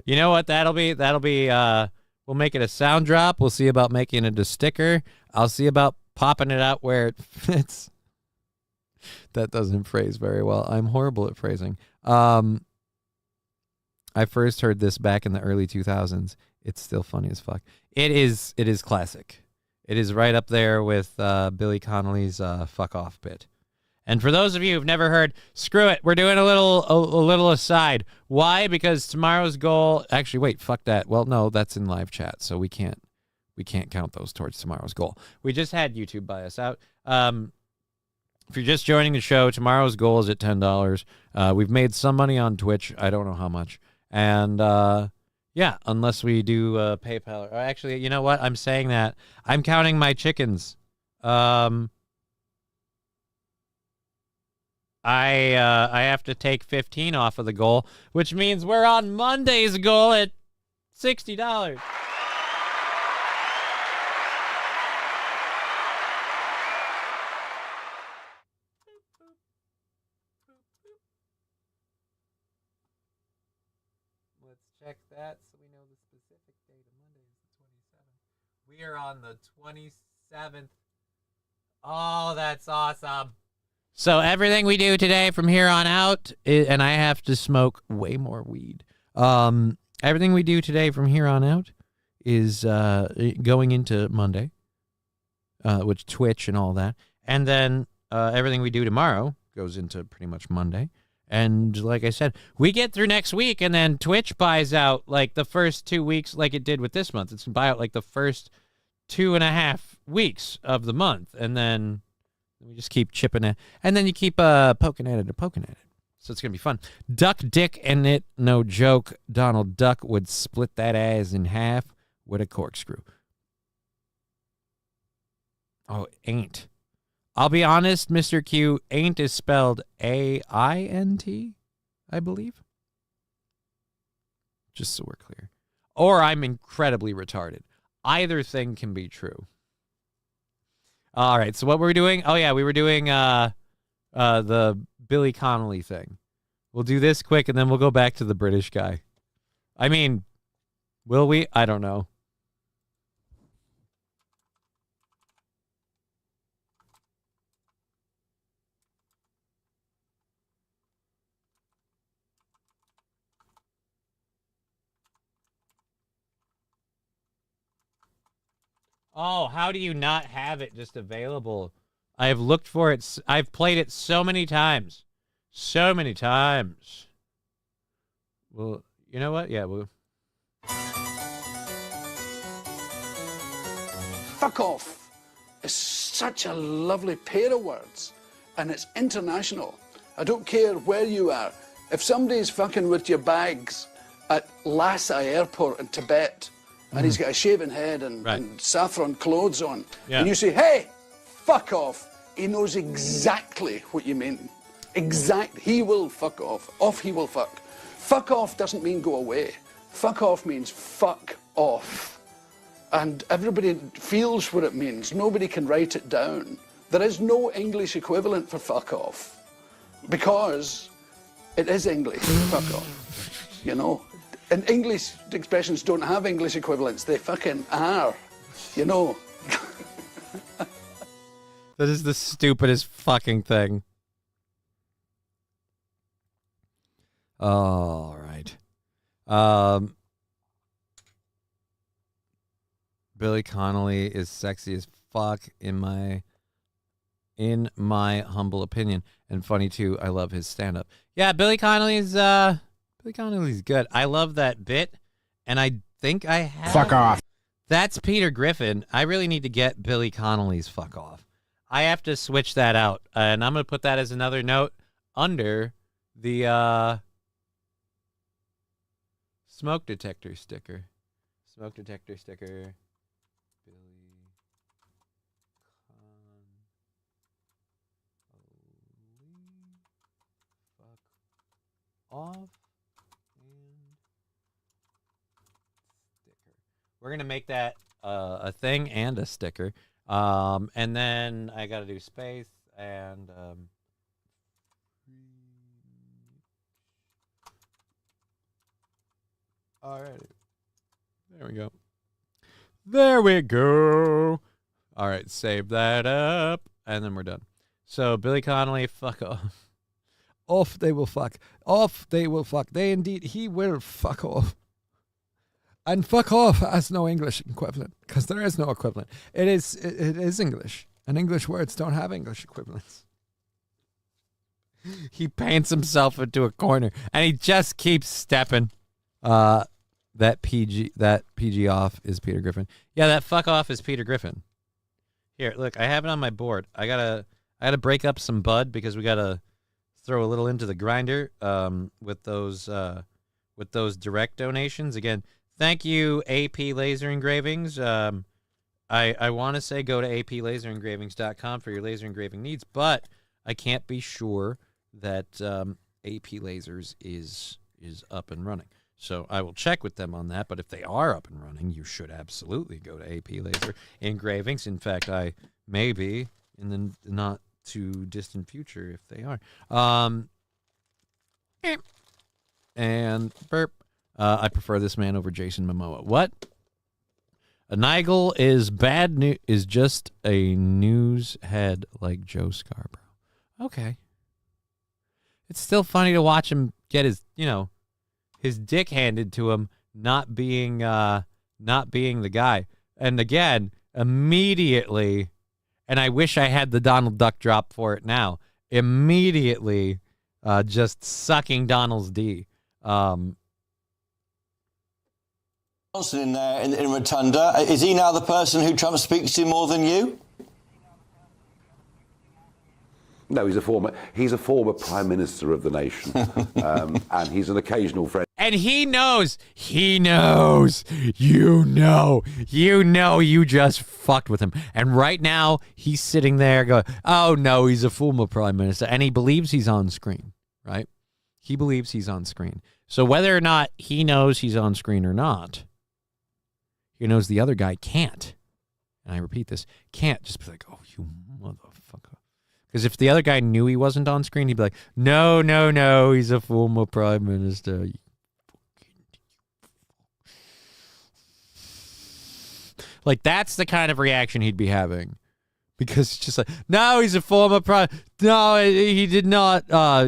You know what? That'll be. We'll make it a sound drop. We'll see about making it a sticker. I'll see about popping it out where it fits. That doesn't phrase very well. I'm horrible at phrasing. I first heard this back in the early 2000s. It's still funny as fuck. It is classic. It is right up there with Billy Connolly's fuck off bit. And for those of you who've never heard, screw it. We're doing a little aside. Why? Because tomorrow's goal. Actually, wait, fuck that. Well, no, that's in live chat, so we can't count those towards tomorrow's goal. We just had YouTube buy us out. If you're just joining the show, tomorrow's goal is at $10. We've made some money on Twitch. I don't know how much. And yeah, unless we do PayPal. Or actually, you know what? I'm saying that. I'm counting my chickens. I have to take 15 off of the goal, which means we're on Monday's goal at $60. Let's check that so we know the specific date of Monday is the 27th. We are on the 27th. Oh, that's awesome. So everything we do today from here on out, and I have to smoke way more weed. Everything we do today from here on out is going into Monday, which Twitch and all that. And then everything we do tomorrow goes into pretty much Monday. And like I said, we get through next week, and then Twitch buys out like the first 2 weeks like it did with this month. It's going to buy out like the first 2.5 weeks of the month. And then we just keep chipping it. And then you keep poking at it. So it's going to be fun. Duck dick and it, no joke. Donald Duck would split that ass in half with a corkscrew. Oh, ain't. I'll be honest, Mr. Q, ain't is spelled A-I-N-T, I believe. Just so we're clear. Or I'm incredibly retarded. Either thing can be true. All right, so what were we doing? Oh, yeah, we were doing the Billy Connolly thing. We'll do this quick, and then we'll go back to the British guy. I mean, will we? I don't know. Oh, how do you not have it just available? I have looked for it. I've played it so many times. So many times. Well, you know what? Yeah, we'll... Fuck off is such a lovely pair of words, and it's international. I don't care where you are. If somebody's fucking with your bags at Lhasa Airport in Tibet, and he's got a shaven head and saffron clothes on, and you say, hey, fuck off, he knows exactly what you mean. He will fuck off. Off he will fuck. Fuck off doesn't mean go away. Fuck off means fuck off. And everybody feels what it means. Nobody can write it down. There is no English equivalent for fuck off. Because it is English, fuck off. You know? And English expressions don't have English equivalents. They fucking are. You know? That is the stupidest fucking thing. All right. Billy Connolly is sexy as fuck in my humble opinion, and funny too. I love his stand-up. Yeah, Billy Connolly's good. I love that bit, and I think I have... Fuck off. That's Peter Griffin. I really need to get Billy Connolly's fuck off. I have to switch that out, and I'm going to put that as another note under the smoke detector sticker. Smoke detector sticker. Billy Connolly. Fuck off. We're going to make that a thing and a sticker. And then I got to do space and... all right. There we go. There we go. All right, save that up. And then we're done. So, Billy Connolly, fuck off. Off they will fuck. Off they will fuck. They indeed, he will fuck off. And fuck off has no English equivalent, because there is no equivalent. It is English, and English words don't have English equivalents. He paints himself into a corner, and he just keeps stepping. That PG off is Peter Griffin. Yeah, that fuck off is Peter Griffin. Here, look, I have it on my board. I gotta break up some bud because we gotta throw a little into the grinder with those direct donations. Again, thank you, AP Laser Engravings. I want to say go to aplaserinengravings.com for your laser engraving needs, but I can't be sure that AP Lasers is up and running. So I will check with them on that, but if they are up and running, you should absolutely go to AP Laser Engravings. In fact, I may be in the not too distant future if they are. And burp. I prefer this man over Jason Momoa. What? A Nigel is bad news. Is just a news head like Joe Scarborough. Okay. It's still funny to watch him get his dick handed to him, not being the guy. And again, immediately, and I wish I had the Donald Duck drop for it now. Immediately, just sucking Donald's D. Johnson in there in Rotunda. Is he now the person who Trump speaks to more than you? No, he's a former Prime Minister of the nation, and he's an occasional friend. And he knows, you just fucked with him. And right now, he's sitting there going, oh no, he's a former Prime Minister. And he believes he's on screen, right? He believes he's on screen. So whether or not he knows he's on screen or not, he knows the other guy can't. And I repeat this, can't just be like, oh, you motherfucker. Because if the other guy knew he wasn't on screen, he'd be like, no, he's a former Prime Minister. Like, that's the kind of reaction he'd be having. Because it's just like, no, he's a former prime. No, he did not. No.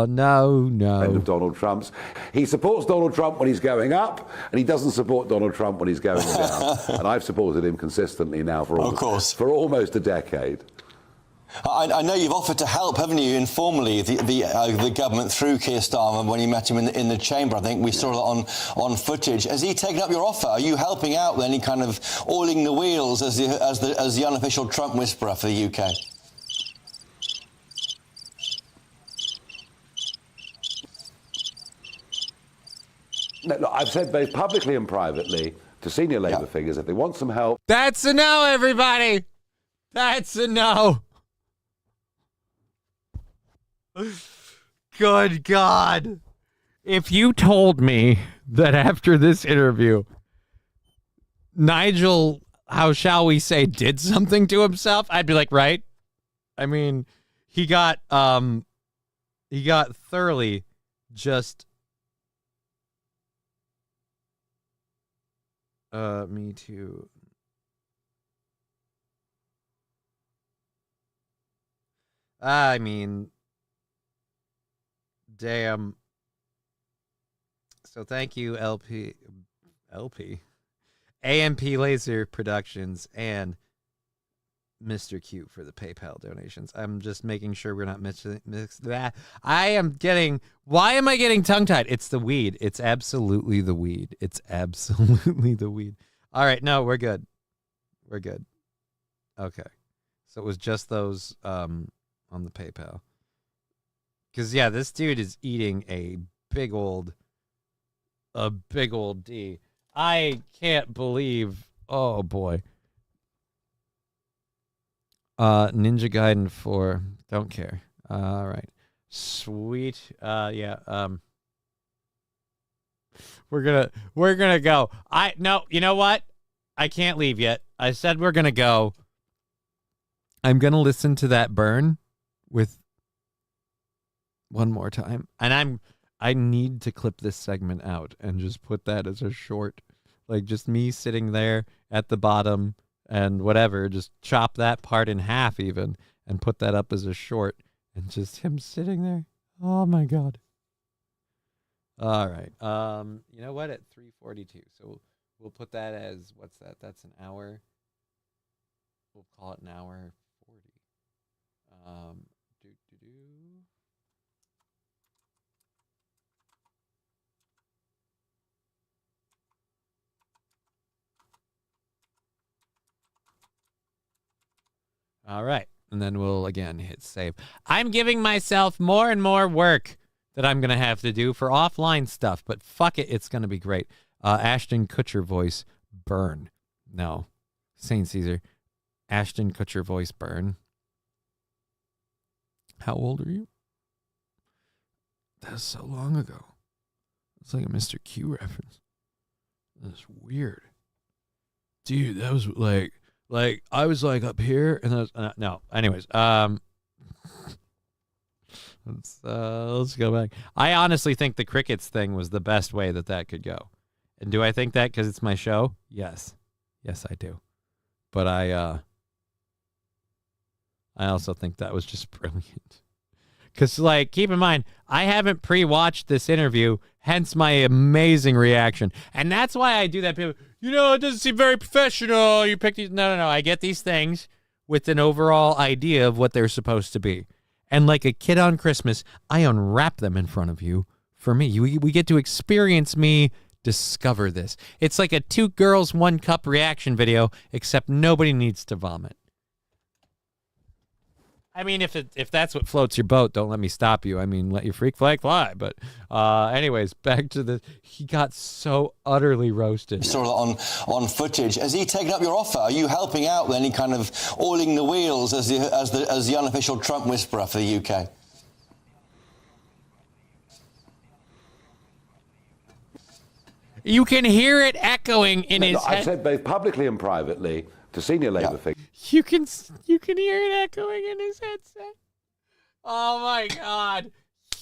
Friend of Donald Trump's. He supports Donald Trump when he's going up, and he doesn't support Donald Trump when he's going down. And I've supported him consistently now for almost a decade. I know you've offered to help, haven't you, informally, the government through Keir Starmer when you met him in the chamber. I think we saw that on footage. Has he taken up your offer? Are you helping out with any kind of oiling the wheels as the unofficial Trump whisperer for the UK? No, look, I've said both publicly and privately to senior Labour figures if they want some help. That's a no, everybody. That's a no. Good God. If you told me that after this interview, Nigel, how shall we say, did something to himself, I'd be like, right? I mean, he got thoroughly just me too. I mean, damn. So thank you, AMP Laser Productions and Mr. Q for the PayPal donations. I'm just making sure we're not mixing that. Why am I getting tongue-tied? It's the weed. It's absolutely the weed. It's absolutely the weed. All right, no, we're good. We're good. Okay. So it was just those on the PayPal. Because, yeah, this dude is eating a big old D. I can't believe, oh, boy. Ninja Gaiden 4, don't care. All right. Sweet. Yeah. We're gonna go. No, you know what? I can't leave yet. I said we're gonna go. I'm gonna listen to that burn with one more time. And I need to clip this segment out and just put that as a short, like just me sitting there at the bottom and whatever, just chop that part in half even and put that up as a short and just him sitting there. Oh my God. All right. You know what? At 3:42. So we'll put that as, what's that? That's an hour. We'll call it an hour 40. All right. And then we'll, again, hit save. I'm giving myself more and more work that I'm going to have to do for offline stuff, but fuck it. It's going to be great. Ashton Kutcher voice, burn. No. St. Caesar. Ashton Kutcher voice, burn. How old are you? That's so long ago. It's like a Mr. Q reference. That's weird. Dude, that was like I was like up here and that was, no. Anyways, let's go back. I honestly think the crickets thing was the best way that could go. And do I think that because it's my show? Yes. Yes, I do. But I also think that was just brilliant. Because, like, keep in mind, I haven't pre-watched this interview, hence my amazing reaction. And that's why I do that. People, it doesn't seem very professional. You pick these. No. I get these things with an overall idea of what they're supposed to be. And like a kid on Christmas, I unwrap them in front of you for me. We get to experience me discover this. It's like a 2 girls, 1 cup reaction video, except nobody needs to vomit. I mean, if that's what floats your boat, don't let me stop you. I mean, let your freak flag fly. But anyways, back to the. He got so utterly roasted. Saw that on footage. Has he taken up your offer? Are you helping out with any kind of oiling the wheels as the unofficial Trump whisperer for the UK? You can hear it echoing in his head. I've said both publicly and privately to senior Labour figures. You can hear it echoing in his headset. Oh my God!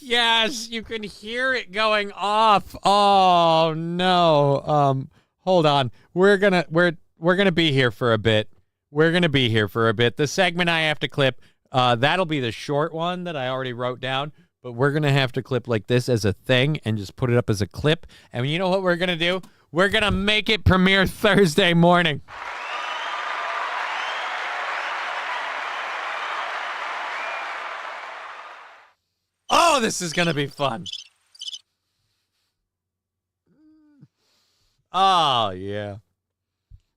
Yes, you can hear it going off. Oh no. Hold on. We're gonna be here for a bit. The segment I have to clip. That'll be the short one that I already wrote down. But we're going to have to clip like this as a thing and just put it up as a clip. And you know what we're going to do? We're going to make it premiere Thursday morning. Oh, this is going to be fun. Oh, yeah.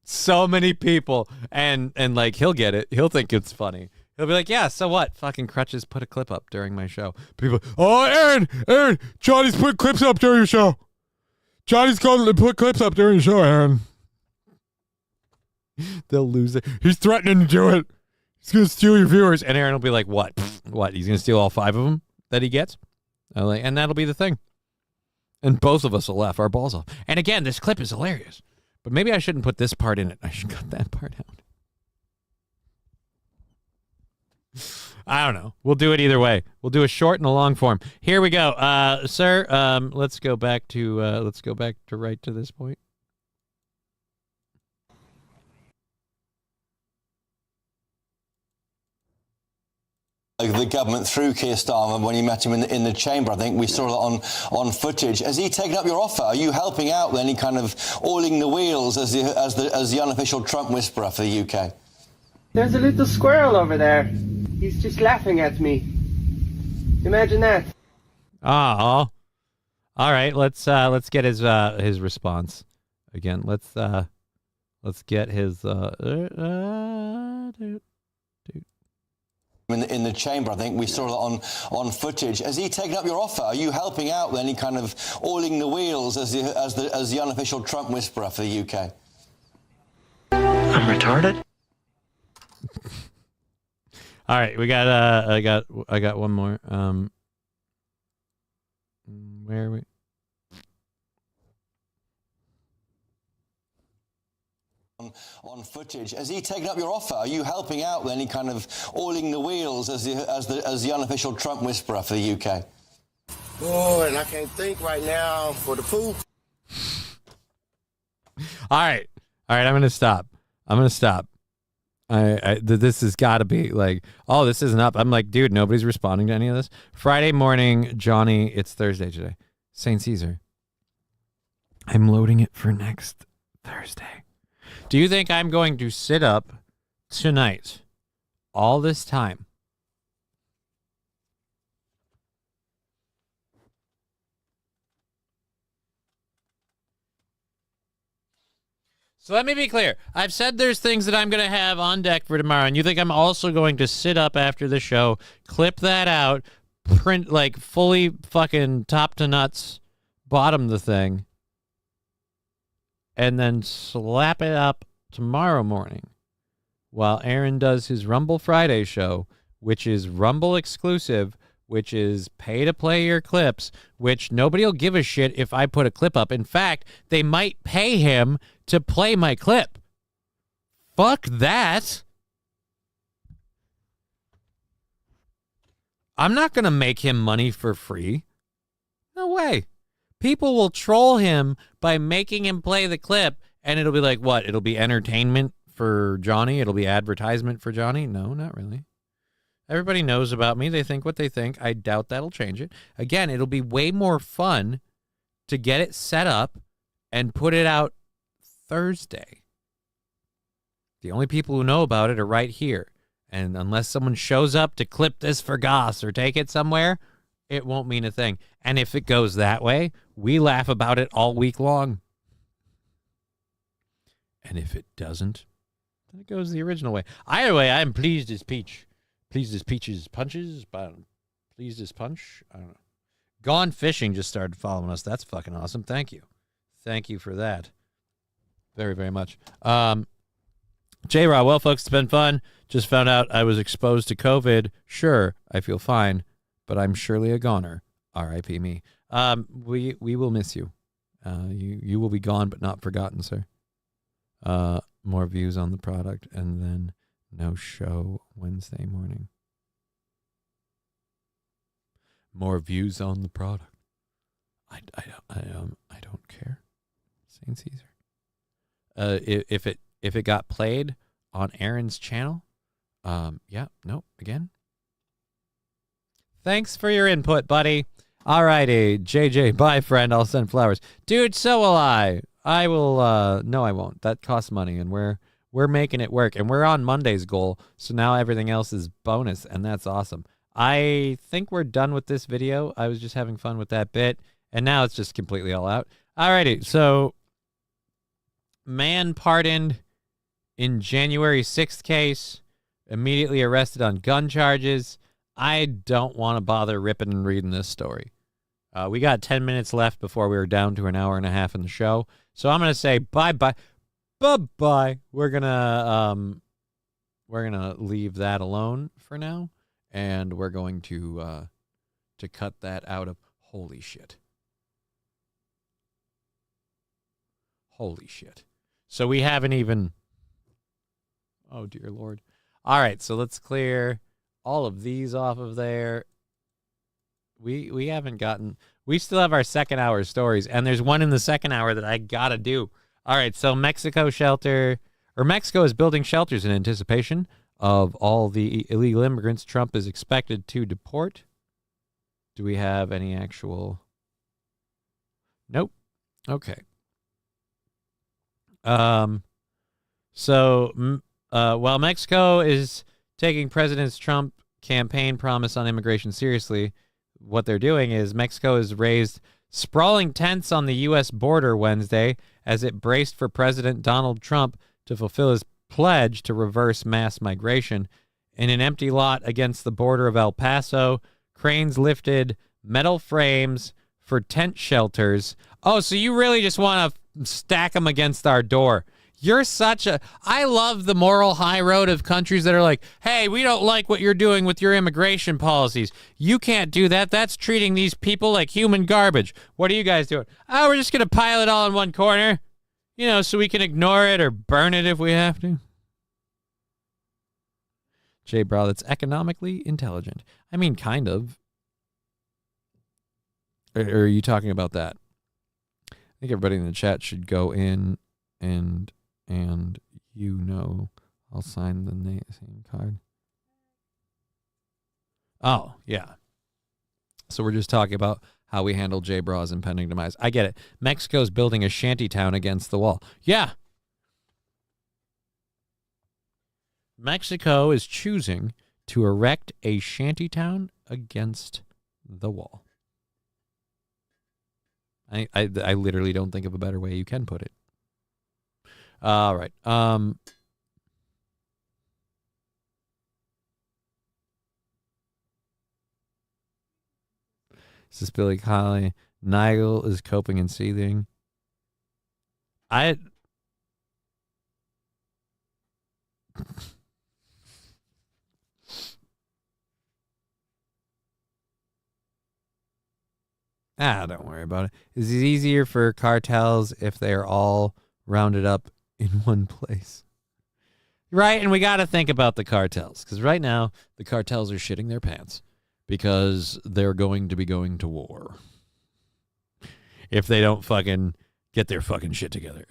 So many people. And like, he'll get it. He'll think it's funny. He'll be like, yeah, so what? Fucking Crutches put a clip up during my show. People, oh, Aaron, Johnny's put clips up during your show. Johnny's going to put clips up during your show, Aaron. They'll lose it. He's threatening to do it. He's going to steal your viewers. And Aaron will be like, what? What? He's going to steal all 5 of them that he gets? And that'll be the thing. And both of us will laugh our balls off. And again, this clip is hilarious. But maybe I shouldn't put this part in it. I should cut that part out. I don't know. We'll do it either way. We'll do a short and a long form. Here we go, sir. Let's go back to right to this point. The government through Keir Starmer when you met him in the chamber. I think we saw that on footage. Has he taken up your offer? Are you helping out with any kind of oiling the wheels as the unofficial Trump whisperer for the UK? There's a little squirrel over there. He's just laughing at me. Imagine that. Oh, all right. Let's get his response again. Let's get his in the chamber. I think we saw that on footage. Has he taken up your offer? Are you helping out with any kind of oiling the wheels as the unofficial Trump whisperer for the UK? I'm retarded. All right, we got I got one more. Where are we? On footage. Has he taken up your offer? Are you helping out with any kind of oiling the wheels as the unofficial Trump whisperer for the UK? Boy, and I can't think right now for the poop. All right, I'm gonna stop. This has got to be like, oh, this isn't up. I'm like, dude, nobody's responding to any of this. Friday morning, Johnny. It's Thursday today. St. Caesar. I'm loading it for next Thursday. Do you think I'm going to sit up tonight all this time? So let me be clear. I've said there's things that I'm going to have on deck for tomorrow, and you think I'm also going to sit up after the show, clip that out, print, like, fully fucking top to nuts, bottom the thing, and then slap it up tomorrow morning while Aaron does his Rumble Friday show, which is Rumble exclusive, which is pay to play your clips, which nobody will give a shit if I put a clip up. In fact, they might pay him to play my clip. Fuck that. I'm not going to make him money for free. No way. People will troll him by making him play the clip, and it'll be like, what? It'll be entertainment for Johnny? It'll be advertisement for Johnny? No, not really. Everybody knows about me. They think what they think. I doubt that'll change it. Again, it'll be way more fun to get it set up and put it out Thursday. The only people who know about it are right here. And unless someone shows up to clip this for goss or take it somewhere, it won't mean a thing. And if it goes that way, we laugh about it all week long. And if it doesn't, then it goes the original way. Either way, I'm pleased as peach. Pleased as peaches punches. Pleased as punch. I don't know. Gone Fishing just started following us. That's fucking awesome. Thank you. Thank you for that. Very, very much. J-Raw, well, folks, it's been fun. Just found out I was exposed to COVID. Sure, I feel fine, but I'm surely a goner. R.I.P. me. We will miss you. You will be gone, but not forgotten, sir. More views on the product, and then no show Wednesday morning. More views on the product. I don't care. Saint Caesar. If it got played on Aaron's channel, again. Thanks for your input, buddy. All righty, JJ, bye, friend. I'll send flowers, dude. So will I. I will. No, I won't. That costs money, and we're making it work, and we're on Monday's goal. So now everything else is bonus, and that's awesome. I think we're done with this video. I was just having fun with that bit, and now it's just completely all out. Alrighty, so man pardoned in January 6th case, immediately arrested on gun charges. I don't want to bother ripping and reading this story. We got 10 minutes left before we were down to an hour and a half in the show, so I'm gonna say bye-bye. Bye-bye. We're gonna leave that alone for now. And we're going to cut that out of holy shit. Holy shit. So we haven't even. Oh, dear Lord. All right, so let's clear all of these off of there. We haven't gotten. We still have our second hour stories, and there's one in the second hour that I got to do. All right, so Mexico is building shelters in anticipation of all the illegal immigrants Trump is expected to deport. Do we have any actual? Nope. Okay. So while Mexico is taking President Trump's campaign promise on immigration seriously, what they're doing is Mexico has raised sprawling tents on the U.S. border Wednesday as it braced for President Donald Trump to fulfill his pledge to reverse mass migration. In an empty lot against the border of El Paso, cranes lifted metal frames for tent shelters. Oh, so you really just want to stack them against our door. You're such a... I love the moral high road of countries that are like, hey, we don't like what you're doing with your immigration policies. You can't do that. That's treating these people like human garbage. What are you guys doing? Oh, we're just going to pile it all in one corner. You know, so we can ignore it or burn it if we have to. Jay Brow, that's economically intelligent. I mean, kind of. Or are you talking about that? I think everybody in the chat should go in and I'll sign the same card. Oh, yeah. So we're just talking about how we handle Jay Braw's impending demise. I get it. Mexico's building a shantytown against the wall. Yeah. Mexico is choosing to erect a shantytown against the wall. I literally don't think of a better way you can put it. All right. This is Billy Colley. Nigel is coping and seething. I don't worry about it. Is it easier for cartels if they are all rounded up in one place? Right, and we got to think about the cartels, because right now the cartels are shitting their pants because they're going to be going to war if they don't fucking get their fucking shit together.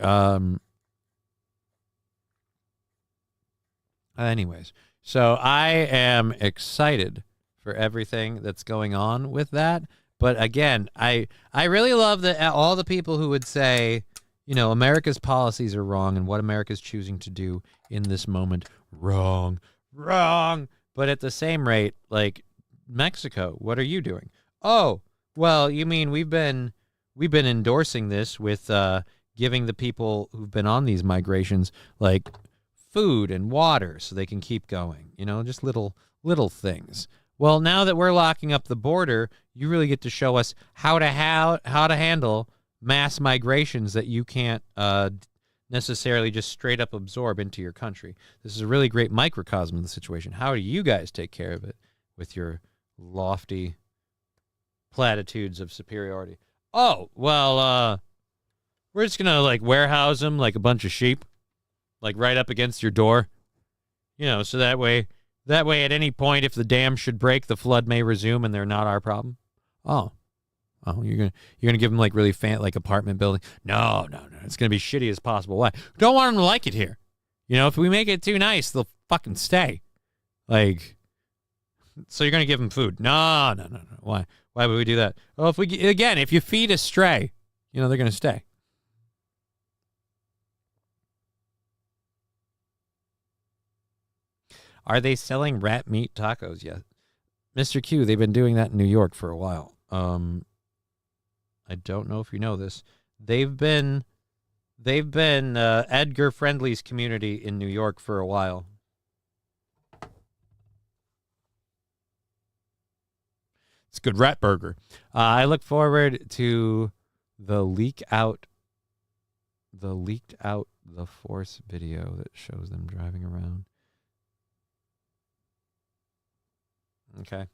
Anyways, so I am excited for everything that's going on with that. But again, I really love that all the people who would say, you know, America's policies are wrong and what America's choosing to do in this moment, wrong. But at the same rate, like Mexico, what are you doing? Oh, well, you mean we've been endorsing this with giving the people who've been on these migrations like food and water so they can keep going. You know, just little little things. Well, now that we're locking up the border, you really get to show us how to handle mass migrations that you can't necessarily just straight up absorb into your country. This is a really great microcosm of the situation. How do you guys take care of it with your lofty platitudes of superiority? Oh, well, we're just gonna like warehouse them like a bunch of sheep, like right up against your door, you know, so that way at any point, if the dam should break, the flood may resume, and they're not our problem. Oh, you're gonna give them like really like apartment building? No, it's gonna be shitty as possible. Why? Don't want them to like it here. You know, if we make it too nice, they'll fucking stay. Like, so you're gonna give them food? No. Why? Why would we do that? Well, if you feed a stray, you know, they're gonna stay. Are they selling rat meat tacos yet? Mr. Q, they've been doing that in New York for a while. I don't know if you know this. They've been Edgar Friendly's community in New York for a while. It's a good rat burger. I look forward to the leaked out the Force video that shows them driving around. Okay.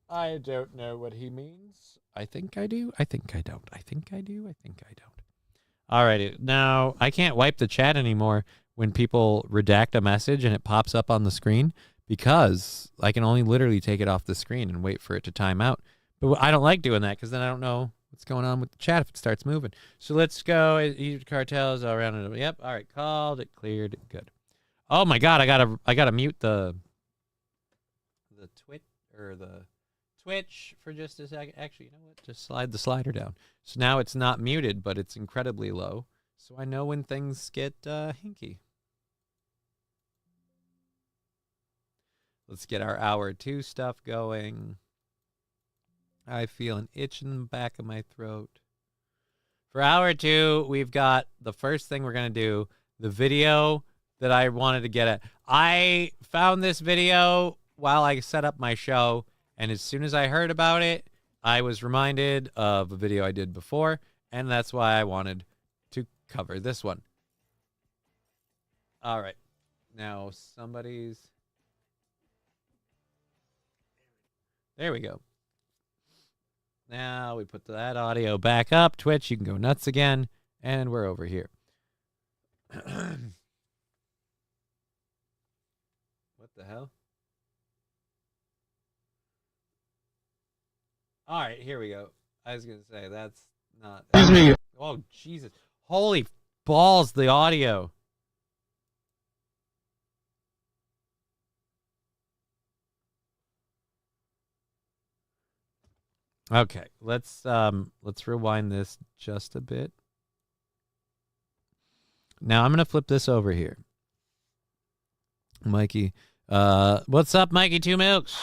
I don't know what he means. I think I do. I think I don't. I think I do. I think I don't. All righty. Now, I can't wipe the chat anymore when people redact a message and it pops up on the screen because I can only literally take it off the screen and wait for it to time out. But I don't like doing that because then I don't know what's going on with the chat if it starts moving. So let's go. Cartels all around it. Yep. All right. Called it. Cleared it. Good. Oh my God. I gotta mute the Twitch for just a second. Actually, you know what? Just slide the slider down. So now it's not muted, but it's incredibly low. So I know when things get hinky. Let's get our hour 2 stuff going. I feel an itch in the back of my throat. For hour 2, we've got the first thing we're going to do, the video that I wanted to get at. I found this video while I set up my show, and as soon as I heard about it, I was reminded of a video I did before, and that's why I wanted to cover this one. All right. Now, there we go. Now we put that audio back up. Twitch, you can go nuts again, and we're over here. What the hell? All right, here we go. I was going to say, that's not... Excuse me. Oh, Jesus. Holy balls, the audio. Okay, let's rewind this just a bit. Now I'm going to flip this over here. Mikey. What's up, Mikey Two Milks?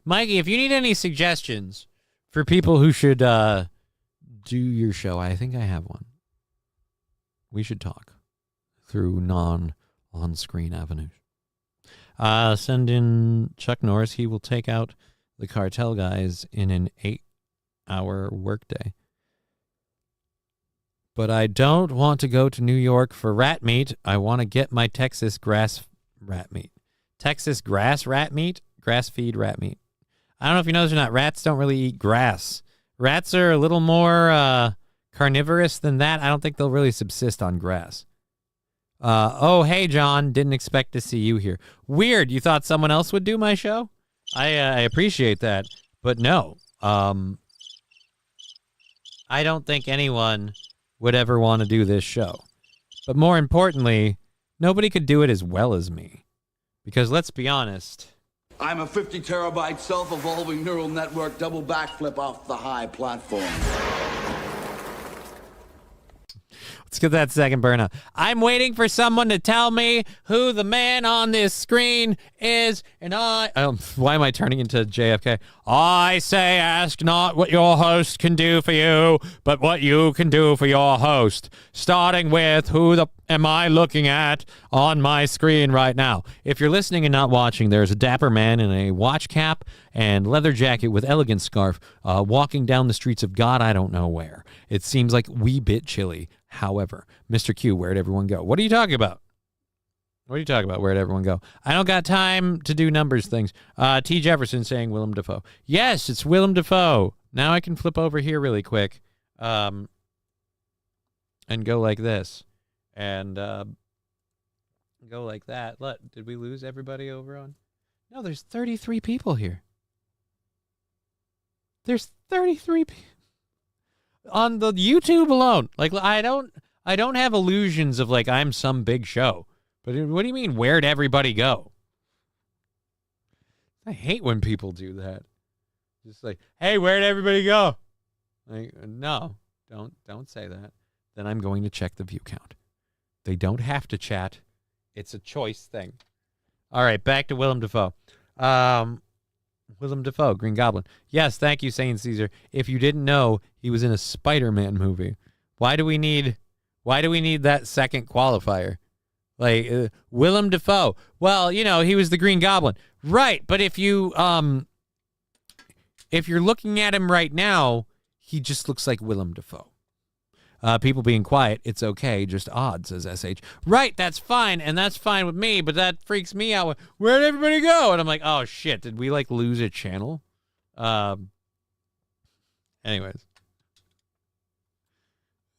Mikey, if you need any suggestions for people who should do your show, I think I have one. We should talk through non-on-screen avenues. Send in Chuck Norris. He will take out the cartel guys in an 8-hour workday. But I don't want to go to New York for rat meat. I want to get my Texas grass rat meat. Texas grass rat meat? Grass-feed rat meat. I don't know if you noticed or not, rats don't really eat grass. Rats are a little more carnivorous than that. I don't think they'll really subsist on grass. Oh, hey, John. Didn't expect to see you here. Weird. You thought someone else would do my show? I appreciate that. But no. I don't think anyone would ever want to do this show. But more importantly, nobody could do it as well as me. Because let's be honest... I'm a 50 terabyte self-evolving neural network double backflip off the high platform. Let's get that second burnout. I'm waiting for someone to tell me who the man on this screen is, and why am I turning into JFK? I say ask not what your host can do for you, but what you can do for your host. Starting with am I looking at on my screen right now? If you're listening and not watching, there's a dapper man in a watch cap and leather jacket with elegant scarf walking down the streets of God I don't know where. It seems like wee bit chilly. However, Mr. Q, where'd everyone go? What are you talking about? What are you talking about? Where'd everyone go? I don't got time to do numbers things. T. Jefferson saying Willem Dafoe. Yes, it's Willem Dafoe. Now I can flip over here really quick and go like this. And go like that. Did we lose everybody over on? No, there's 33 people here. There's 33 people on the YouTube alone. Like, I don't have illusions of like I'm some big show. But what do you mean, where'd everybody go? I hate when people do that. Just like, hey, where'd everybody go? Like, no, don't say that. Then I'm going to check the view count. They don't have to chat. It's a choice thing. All right, back to Willem Dafoe. Willem Dafoe, Green Goblin. Yes, thank you, Saint Caesar. If you didn't know, he was in a Spider-Man movie. Why do we need that second qualifier? Like, Willem Dafoe. Well, he was the Green Goblin. Right, but if you're looking at him right now, he just looks like Willem Dafoe. People being quiet, it's okay, just odd, says SH. Right, that's fine, and that's fine with me, but that freaks me out. Where'd everybody go? And I'm like, oh, shit, did we, lose a channel? Anyways.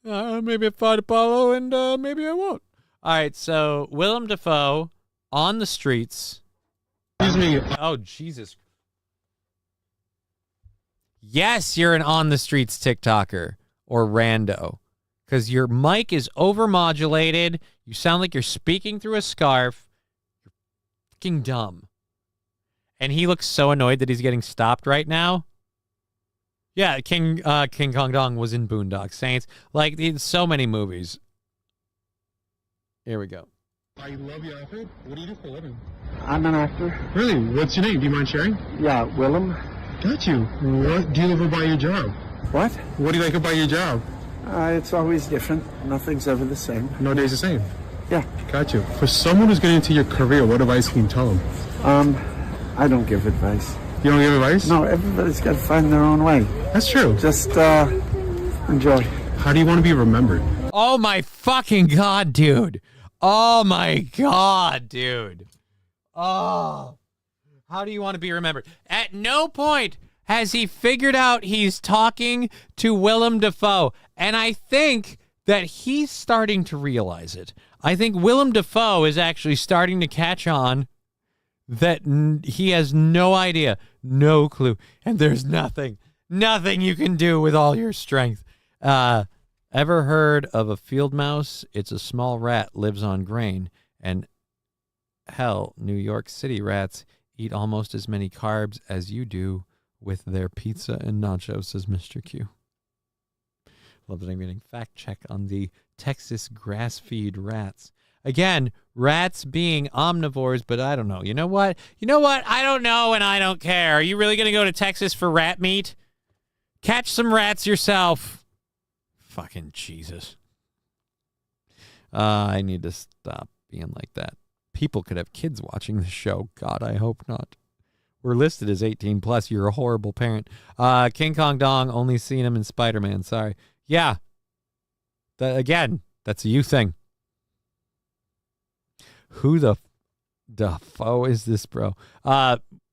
Maybe I fight Apollo, and maybe I won't. All right, so Willem Dafoe on the streets. Excuse me. Oh, Jesus. Yes, you're an on-the-streets TikToker or rando. Because your mic is overmodulated. You sound like you're speaking through a scarf. You're fucking dumb. And he looks so annoyed that he's getting stopped right now. Yeah, King Kong Dong was in Boondock Saints. So many movies. Here we go. I love your outfit. What do you do for a living? I'm an actor. Really? What's your name? Do you mind sharing? Yeah, Willem. Got you. What do you love about your job? What? What do you like about your job? It's always different. Nothing's ever the same. No day's the same? Yeah. Got you. For someone who's getting into your career, what advice can you tell them? I don't give advice. You don't give advice? No, everybody's got to find their own way. That's true. Just enjoy. How do you want to be remembered? Oh my fucking God, dude. Oh my God, dude. Oh. How do you want to be remembered? At no point has he figured out he's talking to Willem Dafoe. And I think that he's starting to realize it. I think Willem Dafoe is actually starting to catch on that he has no idea, no clue. And there's nothing you can do with all your strength. Ever heard of a field mouse? It's a small rat, lives on grain. And hell, New York City rats eat almost as many carbs as you do with their pizza and nachos, says Mr. Q. Love that I'm getting fact check on the Texas grass feed rats. Again, rats being omnivores, but I don't know. You know what? I don't know and I don't care. Are you really going to go to Texas for rat meat? Catch some rats yourself. Fucking Jesus. I need to stop being like that. People could have kids watching this show. God, I hope not. We're listed as 18 plus. You're a horrible parent. King Kong Dong, only seen him in Spider-Man. Sorry. Yeah. Again, that's a you thing. Who the Dafoe is this, bro?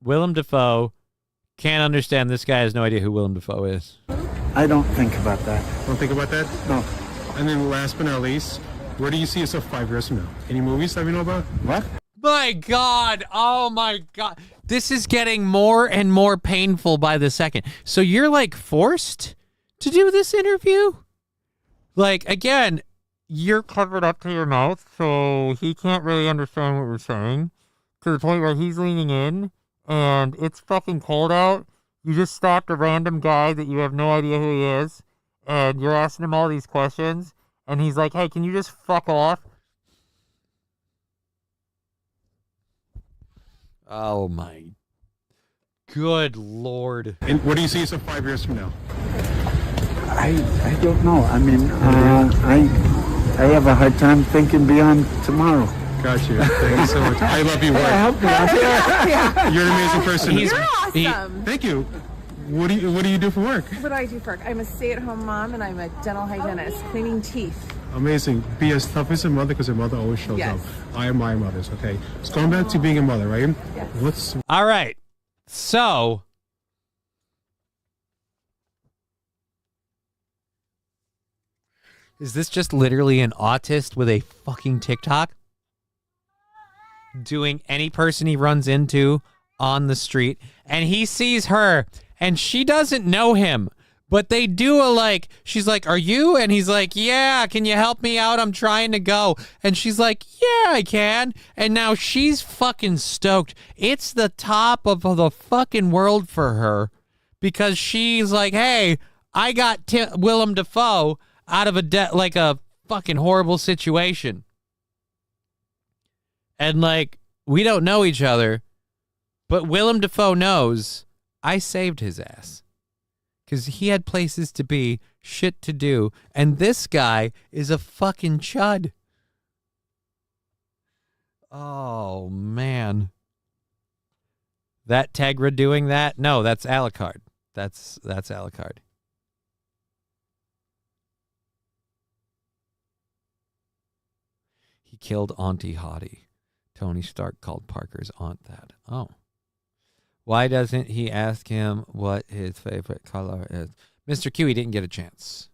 Willem Dafoe. Can't understand. This guy has no idea who Willem Dafoe is. I don't think about that. Don't think about that? No. And then last but not least, where do you see yourself 5 years from now? Any movies that we know about? What? My God. Oh, my God. This is getting more and more painful by the second. So you're, forced to do this interview? Again, you're covered up to your mouth, so he can't really understand what we're saying. To the point where he's leaning in, and it's fucking cold out. You just stopped a random guy that you have no idea who he is, and you're asking him all these questions, And he's like, hey, can you just fuck off? Oh, my good Lord. And where do you see yourself 5 years from now? I don't know. I mean, I have a hard time thinking beyond tomorrow. Got you. Thank you so much. I love you, work. Help me out. You're an amazing person. You're awesome. Thank you. What do you do for work? What do I do for work? I'm a stay-at-home mom and I'm a dental hygienist, cleaning teeth. Amazing. Be as tough as a mother because your mother always shows up. I am my mother's, okay? It's going back to being a mother, right? Yes. All right. So, is this just literally an autist with a fucking TikTok? Doing any person he runs into on the street, and he sees her, and she doesn't know him. But they do a like, she's like, are you? And he's like, yeah, can you help me out? I'm trying to go. And she's like, yeah, I can. And now she's fucking stoked. It's the top of the fucking world for her because she's like, hey, I got Willem Dafoe out of a fucking horrible situation. And like, we don't know each other, but Willem Dafoe knows I saved his ass. Because he had places to be, shit to do, and this guy is a fucking chud. Oh, man. That Tegra doing that? No, that's Alucard. That's Alucard. He killed Auntie Hottie. Tony Stark called Parker's aunt that. Oh. Why doesn't he ask him what his favorite color is? Mr. Q, he didn't get a chance.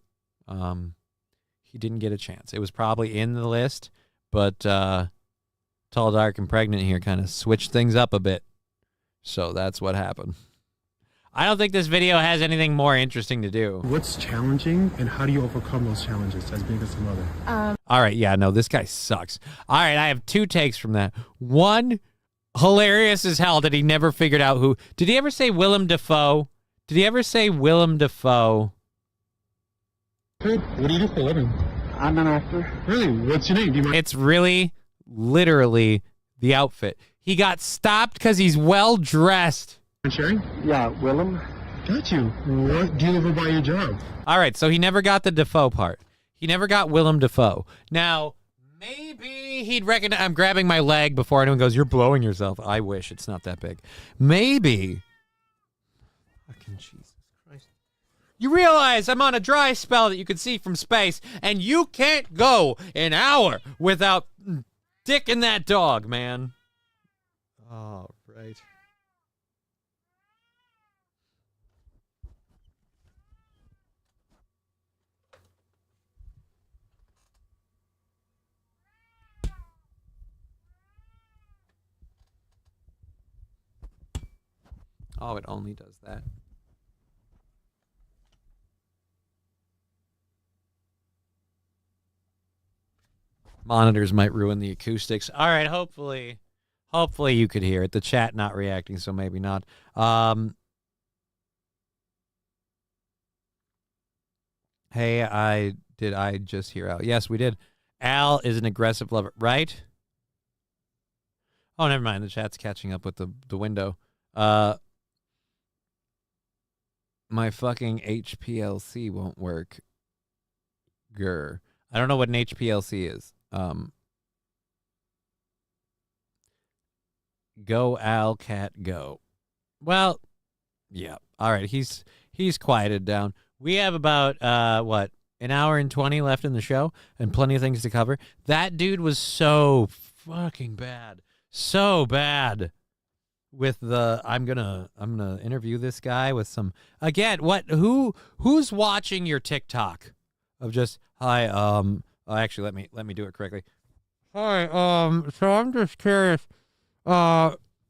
He didn't get a chance. It was probably in the list, but Tall, Dark, and Pregnant here kind of switched things up a bit. So that's what happened. I don't think this video has anything more interesting to do. What's challenging, and how do you overcome those challenges as being a mother? All right, yeah, no, this guy sucks. All right, I have two takes from that. One, hilarious as hell that he never figured out who. Did he ever say Willem Dafoe? Did he ever say Willem Dafoe? What do you do for a living? I'm an actor. Really? What's your name? Do you mind? It's really, literally the outfit. He got stopped because he's well dressed. Sharing? Yeah, Willem. Got you. What do you live by your job? All right, so he never got the Dafoe part. He never got Willem Dafoe. Now, maybe he'd recognize. I'm grabbing my leg before anyone goes, you're blowing yourself. I wish it's not that big. Maybe. Fucking Jesus Christ. You realize I'm on a dry spell that you can see from space, and you can't go an hour without dicking that dog, man. Oh, right. Oh, it only does that. Monitors might ruin the acoustics. All right, hopefully you could hear it. The chat not reacting, so maybe not. Hey, I just hear Al? Yes, we did. Al is an aggressive lover, right? Oh, never mind. The chat's catching up with the window. My fucking HPLC won't work. Grr. I don't know what an HPLC is. Go, Al, cat, go. Well, yeah. All right. He's quieted down. We have about, an hour and 20 left in the show and plenty of things to cover. That dude was so fucking bad. So bad. With the I'm gonna interview this guy with some again who's watching your TikTok of just hi actually let me do it correctly. Hi, so I'm just curious,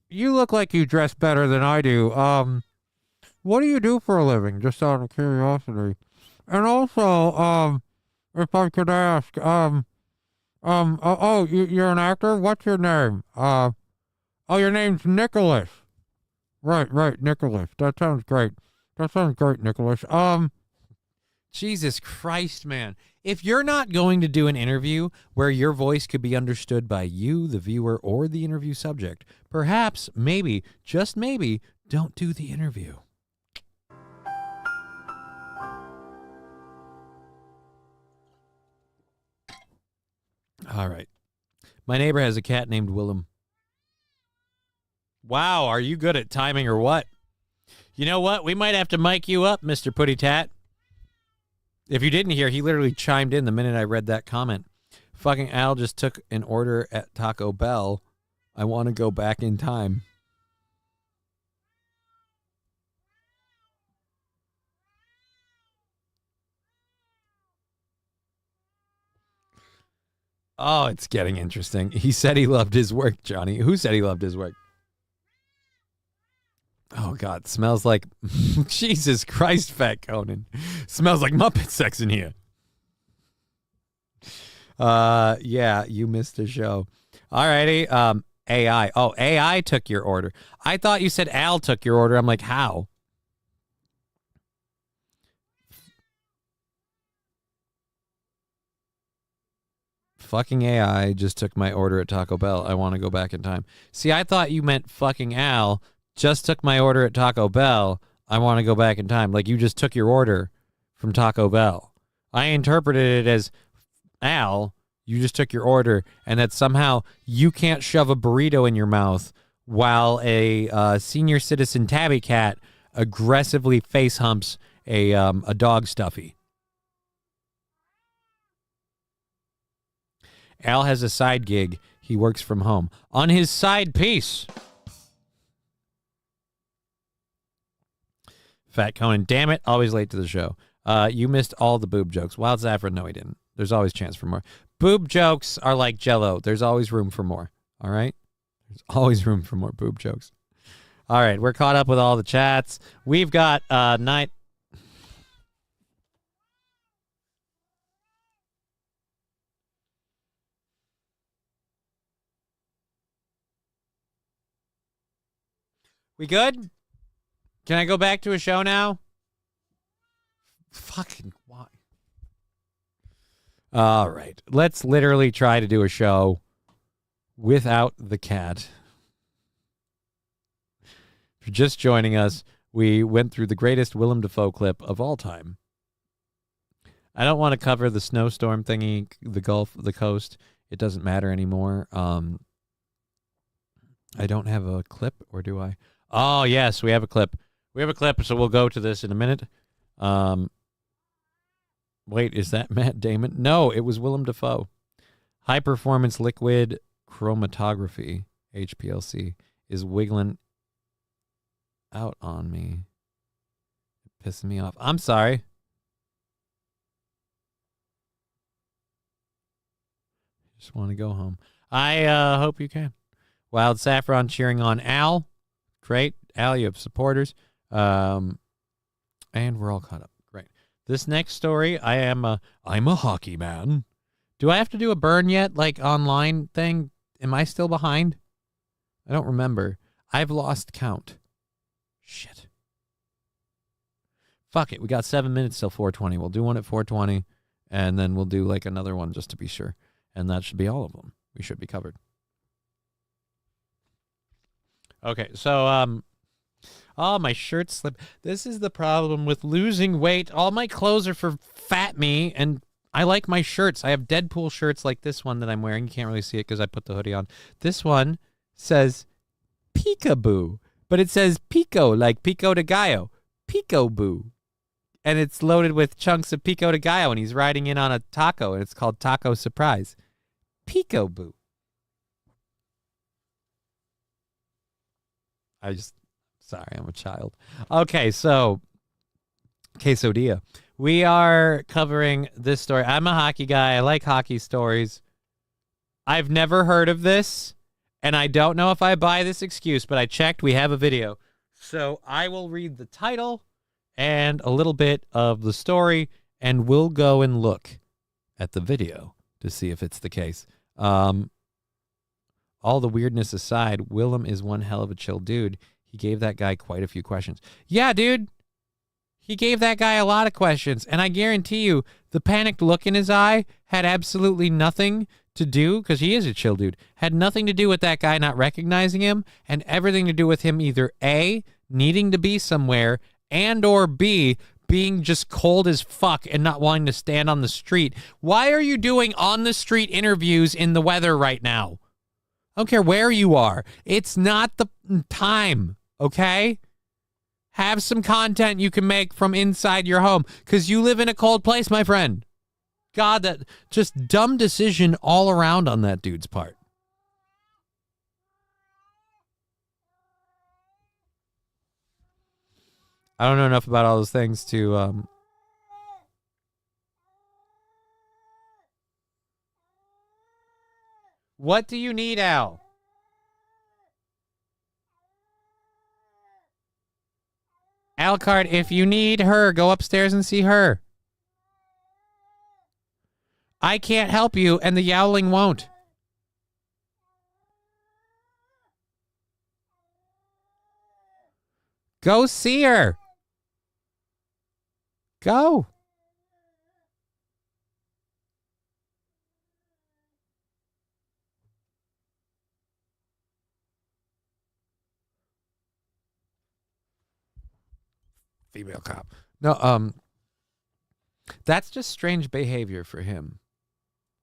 you look like you dress better than I do. What do you do for a living, just out of curiosity? And also, if I could ask, you're an actor? What's your name? Oh, your name's Nicholas. Right, Nicholas. That sounds great. Nicholas. Jesus Christ, man. If you're not going to do an interview where your voice could be understood by you, the viewer, or the interview subject, perhaps, maybe, just maybe, don't do the interview. All right. My neighbor has a cat named Willem. Wow, are you good at timing or what? You know what? We might have to mic you up, Mr. Putty Tat. If you didn't hear, he literally chimed in the minute I read that comment. Fucking Al just took an order at Taco Bell. I want to go back in time. Oh, it's getting interesting. He said he loved his work, Johnny. Who said he loved his work? Oh, God. Smells like... Jesus Christ, Fat Conan. Smells like Muppet sex in here. Yeah, you missed the show. All righty. AI. Oh, AI took your order. I thought you said Al took your order. I'm like, how? Fucking AI just took my order at Taco Bell. I want to go back in time. See, I thought you meant fucking Al just took my order at Taco Bell. I want to go back in time. Like you just took your order from Taco Bell. I interpreted it as Al, you just took your order, and that somehow you can't shove a burrito in your mouth while a senior citizen tabby cat aggressively face humps a dog stuffy. Al has a side gig. He works from home. On his side piece. Fat Conan, damn it, always late to the show. You missed all the boob jokes. Wild Saffron, no, he didn't. There's always chance for more. Boob jokes are like Jell-O. There's always room for more, all right? There's always room for more boob jokes. All right, we're caught up with all the chats. We've got night... We good? Can I go back to a show now? Fucking why? All right. Let's literally try to do a show without the cat. If you're just joining us, we went through the greatest Willem Dafoe clip of all time. I don't want to cover the snowstorm thingy, the Gulf, the coast. It doesn't matter anymore. I don't have a clip, or do I? Oh, yes, we have a clip. We have a clip, so we'll go to this in a minute. Wait, is that Matt Damon? No, it was Willem Dafoe. High Performance Liquid Chromatography, HPLC, is wiggling out on me. Pissing me off. I'm sorry. Just want to go home. I hope you can. Wild Saffron cheering on Al. Great. Al, you have supporters. And we're all caught up. Great. This next story, I'm a hockey man. Do I have to do a burn yet? Like online thing? Am I still behind? I don't remember. I've lost count. Shit. Fuck it. We got 7 minutes till 4:20. We'll do one at 4:20, and then we'll do like another one just to be sure. And that should be all of them. We should be covered. Okay, so oh, my shirt slipped. This is the problem with losing weight. All my clothes are for fat me, and I like my shirts. I have Deadpool shirts like this one that I'm wearing. You can't really see it because I put the hoodie on. This one says Peekaboo, but it says Pico, like Pico de Gallo. Peekaboo. And it's loaded with chunks of Pico de Gallo, and he's riding in on a taco, and it's called Taco Surprise. Peekaboo. Sorry, I'm a child. Okay, so, quesadilla. We are covering this story. I'm a hockey guy. I like hockey stories. I've never heard of this, and I don't know if I buy this excuse, but I checked. We have a video. So I will read the title and a little bit of the story, and we'll go and look at the video to see if it's the case. All the weirdness aside, Willem is one hell of a chill dude. He gave that guy quite a few questions. Yeah, dude. He gave that guy a lot of questions, and I guarantee you the panicked look in his eye had absolutely nothing to do, because he is a chill dude, had nothing to do with that guy not recognizing him, and everything to do with him either A, needing to be somewhere, and or B, being just cold as fuck and not wanting to stand on the street. Why are you doing on-the-street interviews in the weather right now? I don't care where you are. It's not the time, okay? Have some content you can make from inside your home, because you live in a cold place, my friend. God, that just dumb decision all around on that dude's part. I don't know enough about all those things to What do you need, Al? Alcard, if you need her, go upstairs and see her. I can't help you, and the yowling won't. Go see her. Go. Female cop. No, that's just strange behavior for him.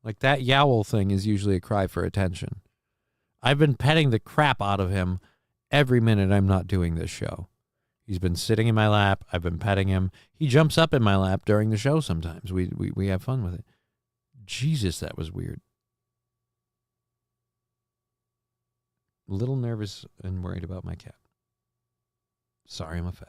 Like, that yowl thing is usually a cry for attention. I've been petting the crap out of him every minute I'm not doing this show. He's been sitting in my lap. I've been petting him. He jumps up in my lap during the show sometimes. We have fun with it. Jesus, that was weird. A little nervous and worried about my cat. Sorry, I'm a fag.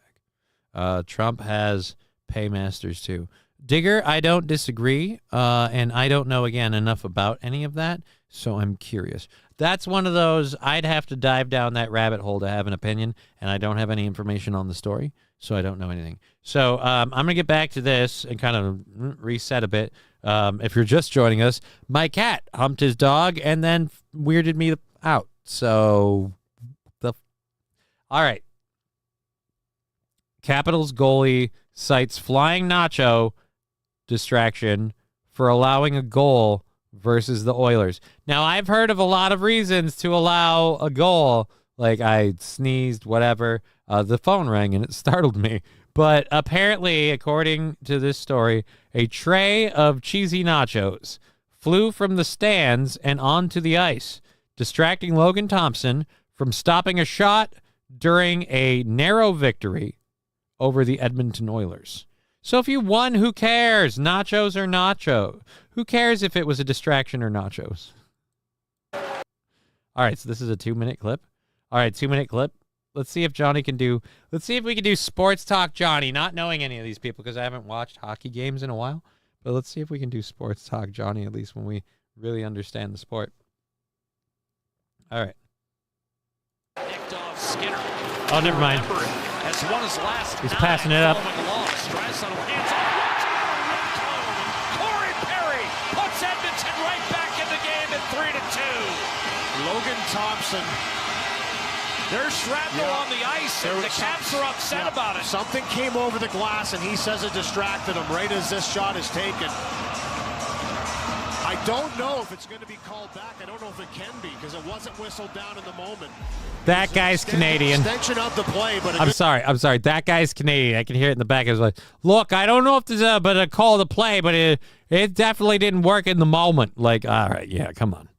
Trump has paymasters too. Digger, I don't disagree, and I don't know, again, enough about any of that, so I'm curious. That's one of those, I'd have to dive down that rabbit hole to have an opinion, and I don't have any information on the story, so I don't know anything. So I'm going to get back to this and kind of reset a bit. If you're just joining us, my cat humped his dog and then weirded me out. So, all right. Capitals goalie cites flying nacho distraction for allowing a goal versus the Oilers. Now, I've heard of a lot of reasons to allow a goal, like I sneezed, whatever. The phone rang and it startled me. But apparently, according to this story, a tray of cheesy nachos flew from the stands and onto the ice, distracting Logan Thompson from stopping a shot during a narrow victory over the Edmonton Oilers. So if you won, who cares? Nachos or nacho? Who cares if it was a distraction or nachos? All right, so this is a 2-minute clip. All right, 2-minute clip. Let's see if Johnny can do, let's see if we can do Sports Talk Johnny, not knowing any of these people because I haven't watched hockey games in a while. But let's see if we can do Sports Talk Johnny, at least when we really understand the sport. All right. Oh, never mind. He's passing it up. Corey Perry puts Edmonton right back in the game at 3-2. Logan Thompson. There's shrapnel on the ice, and the Caps are upset about it. Something came over the glass, and he says it distracted him right as this shot is taken. I don't know if it's going to be called back. I don't know if it can be because it wasn't whistled down in the moment. That guy's Canadian. Extension of the play, but I'm sorry. That guy's Canadian. I can hear it in the back. I was like, look, I don't know if there's a call to play, but it definitely didn't work in the moment. Like, all right, yeah, come on.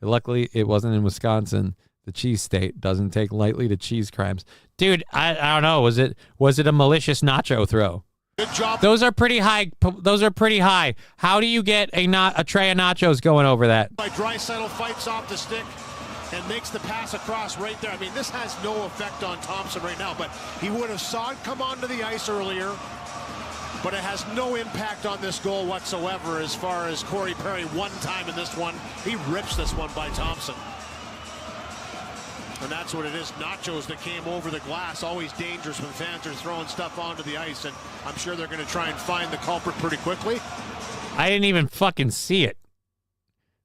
Luckily, it wasn't in Wisconsin. The cheese state doesn't take lightly to cheese crimes. Dude, I don't know. Was it a malicious nacho throw? Good job. Those are pretty high. How do you get a tray of nachos going over that? Draisaitl fights off the stick and makes the pass across right there. I mean, this has no effect on Thompson right now, but he would have saw it come onto the ice earlier, but it has no impact on this goal whatsoever as far as Corey Perry one time in this one. He rips this one by Thompson. And that's what it is. Nachos that came over the glass. Always dangerous when fans are throwing stuff onto the ice. And I'm sure they're going to try and find the culprit pretty quickly. I didn't even fucking see it.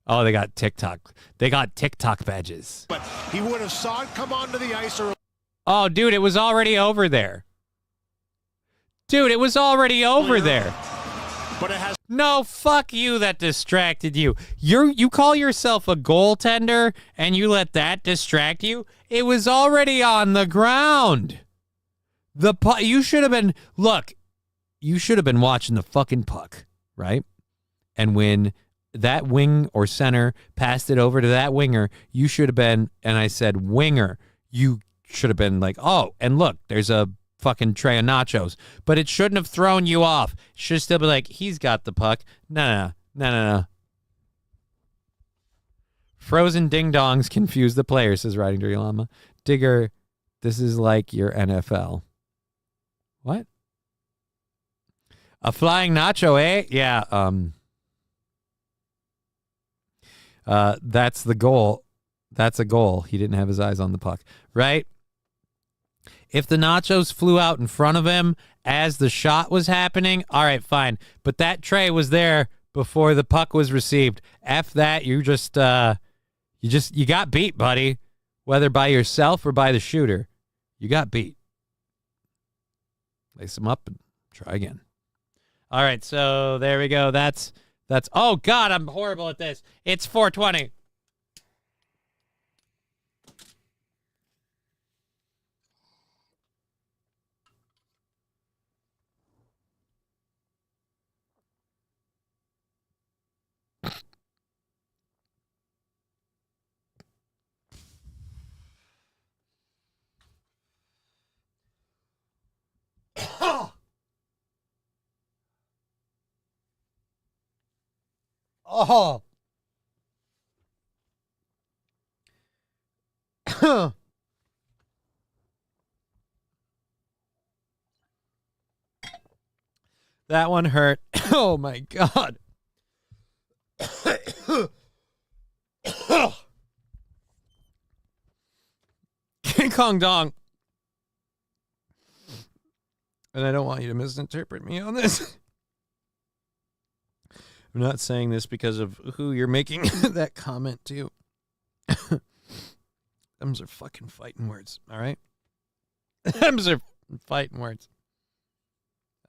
Oh, they got TikTok. They got TikTok badges. But he would have saw it come onto the ice. Oh, dude, it was already over there. Dude, it was already over there. But it has No, fuck you, that distracted you. You call yourself a goaltender and you let that distract you? It was already on the ground. The puck, you should have been, look, you should have been watching the fucking puck, right? And when that wing or center passed it over to that winger, you should have been, and I said winger, you should have been like, oh, and look, there's a fucking tray of nachos. But it shouldn't have thrown you off. It should still be like, he's got the puck. No. Frozen ding-dongs confuse the players, says Riding Dirty Llama. Digger, this is like your NFL. What? A flying nacho, eh? Yeah, that's the goal. That's a goal. He didn't have his eyes on the puck, right? If the nachos flew out in front of him as the shot was happening, all right, fine. But that tray was there before the puck was received. F that. You got beat, buddy. Whether by yourself or by the shooter, you got beat. Lace them up and try again. All right, so there we go. That's. Oh God, I'm horrible at this. It's 4:20. Oh. That one hurt. Oh my God. King Kong Dong. And I don't want you to misinterpret me on this. I'm not saying this because of who you're making that comment to. Them's are fucking fighting words, all right? Them's are fighting words.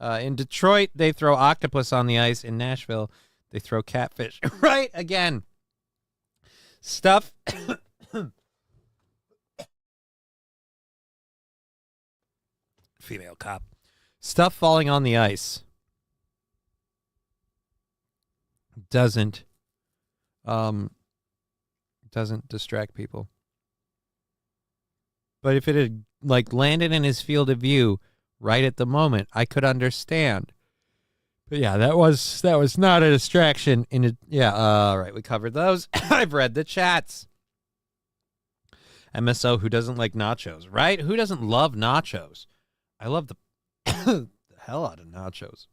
In Detroit, they throw octopus on the ice. In Nashville, they throw catfish. Right? Again. Stuff. Female cop. Stuff falling on the ice doesn't distract people. But if it had like landed in his field of view right at the moment, I could understand. But yeah, that was not a distraction. All right, we covered those. I've read the chats. MSO, who doesn't like nachos, right? Who doesn't love nachos? I love the hell out of nachos.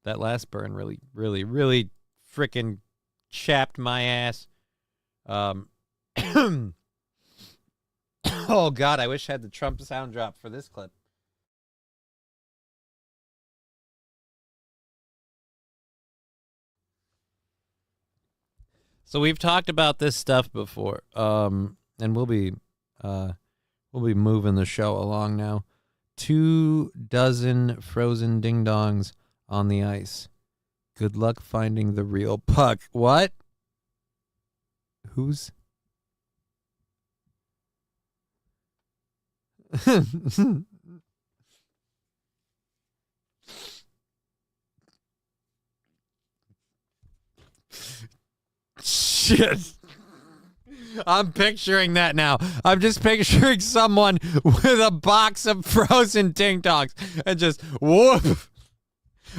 That last burn really, really, really freaking chapped my ass. Oh, God, I wish I had the Trump sound drop for this clip. So we've talked about this stuff before, and we'll be moving the show along now. 24 frozen ding-dongs on the ice. Good luck finding the real puck. What? Who's? Shit. I'm picturing that now. I'm just picturing someone with a box of frozen ding-dongs and just whoop.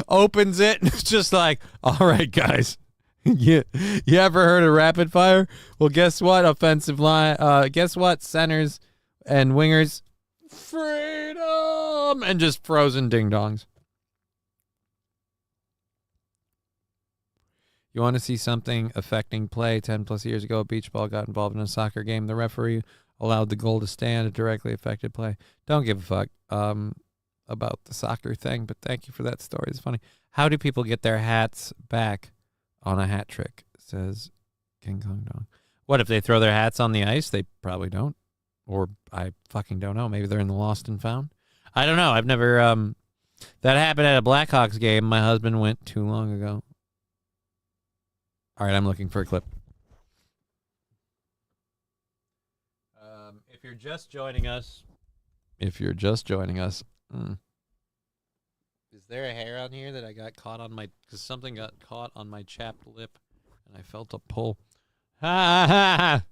Opens it and it's just like, all right, guys. You ever heard of rapid fire? Well, guess what? Offensive line. Guess what? Centers and wingers. Freedom! And just frozen ding-dongs. You want to see something affecting play? 10 plus years ago, a beach ball got involved in a soccer game. The referee allowed the goal to stand. It directly affected play. Don't give a fuck about the soccer thing, but thank you for that story. It's funny. How do people get their hats back on a hat trick? Says King Kong Dong. What if they throw their hats on the ice? They probably don't. Or I fucking don't know. Maybe they're in the lost and found. I don't know. I've never that happened at a Blackhawks game my husband went too long ago. All right, I'm looking for a clip. If you're just joining us, is there a hair on here that I got caught on my, because something got caught on my chapped lip and I felt a pull. Ha ha ha.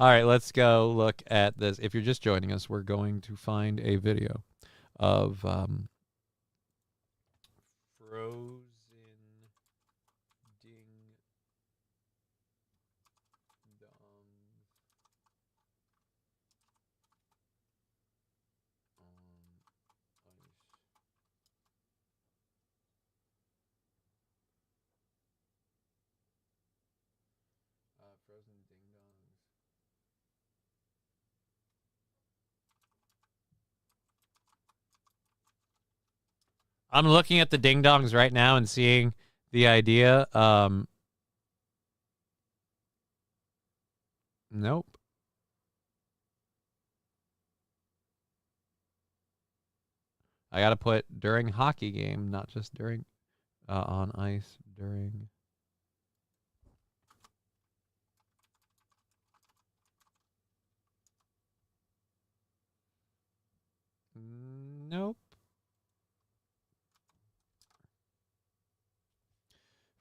All right, let's go look at this. If you're just joining us, we're going to find a video of frozen ding dong. Frozen ding dongs. I'm looking at the ding dongs right now and seeing the idea. Nope. I gotta put during hockey game, not just during on ice during. Nope.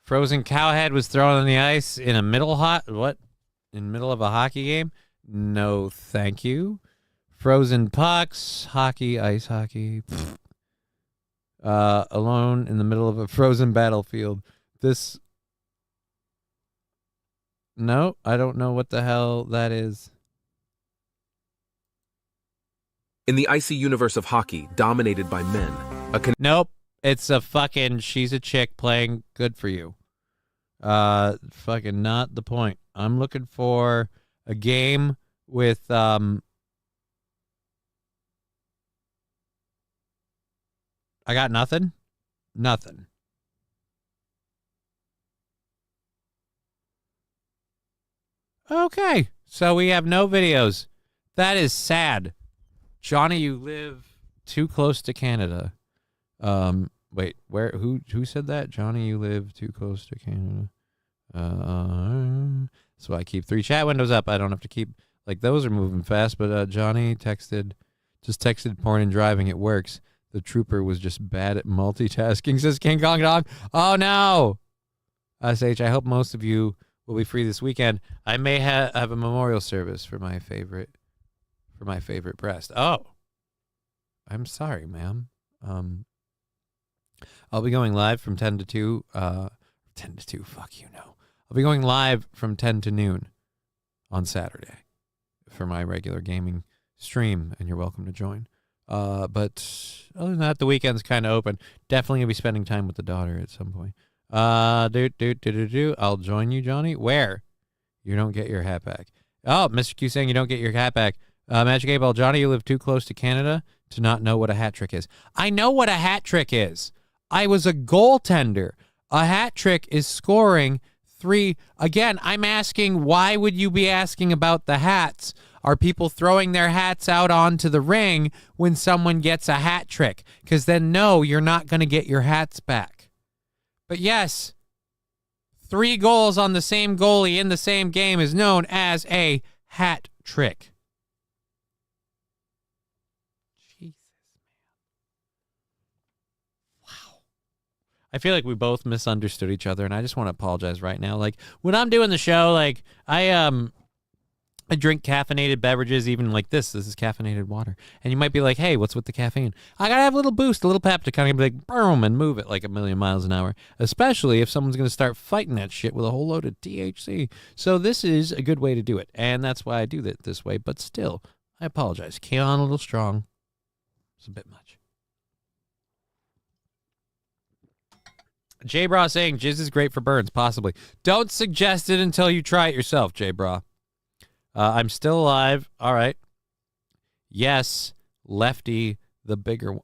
Frozen cowhead was thrown on the ice in a middle of a hockey game? No, thank you. Frozen pucks, hockey, ice hockey. Alone in the middle of a frozen battlefield. No, I don't know what the hell that is. In the icy universe of hockey, dominated by men, nope, it's a fucking, she's a chick playing Good For You. Fucking not the point. I'm looking for a game with, I got nothing. Nothing. Okay, so we have no videos. That is sad. Johnny, you live too close to Canada. Wait, who said that? Johnny, you live too close to Canada. So I keep 3 chat windows up. I don't have to keep, like, those are moving fast, but Johnny texted porn and driving. It works. The trooper was just bad at multitasking, says King Kong Dog. Oh, no. SH, I hope most of you will be free this weekend. I may have a memorial service for my favorite breast. Oh, I'm sorry, ma'am. I'll be going live from 10 to 2. 10 to 2, fuck you, no. I'll be going live from 10 to noon on Saturday for my regular gaming stream, and you're welcome to join. But other than that, the weekend's kind of open. Definitely going to be spending time with the daughter at some point. I'll join you, Johnny. Where? You don't get your hat back. Oh, Mr. Q saying you don't get your hat back. Magic 8 Ball, Johnny, you live too close to Canada to not know what a hat trick is. I know what a hat trick is. I was a goaltender. A hat trick is scoring 3. Again, I'm asking, why would you be asking about the hats? Are people throwing their hats out onto the ring when someone gets a hat trick? Because then, no, you're not going to get your hats back. But yes, 3 goals on the same goalie in the same game is known as a hat trick. I feel like we both misunderstood each other, and I just want to apologize right now. Like, when I'm doing the show, like, I drink caffeinated beverages, even like this. This is caffeinated water. And you might be like, hey, what's with the caffeine? I got to have a little boost, a little pep to kind of be like, boom, and move it like 1,000,000 miles an hour, especially if someone's going to start fighting that shit with a whole load of THC. So this is a good way to do it, and that's why I do it this way. But still, I apologize. Came on a little strong. It's a bit much. J-Bra saying jizz is great for burns, possibly. Don't suggest it until you try it yourself, J-Bra. I'm still alive. All right. Yes, Lefty, the bigger one.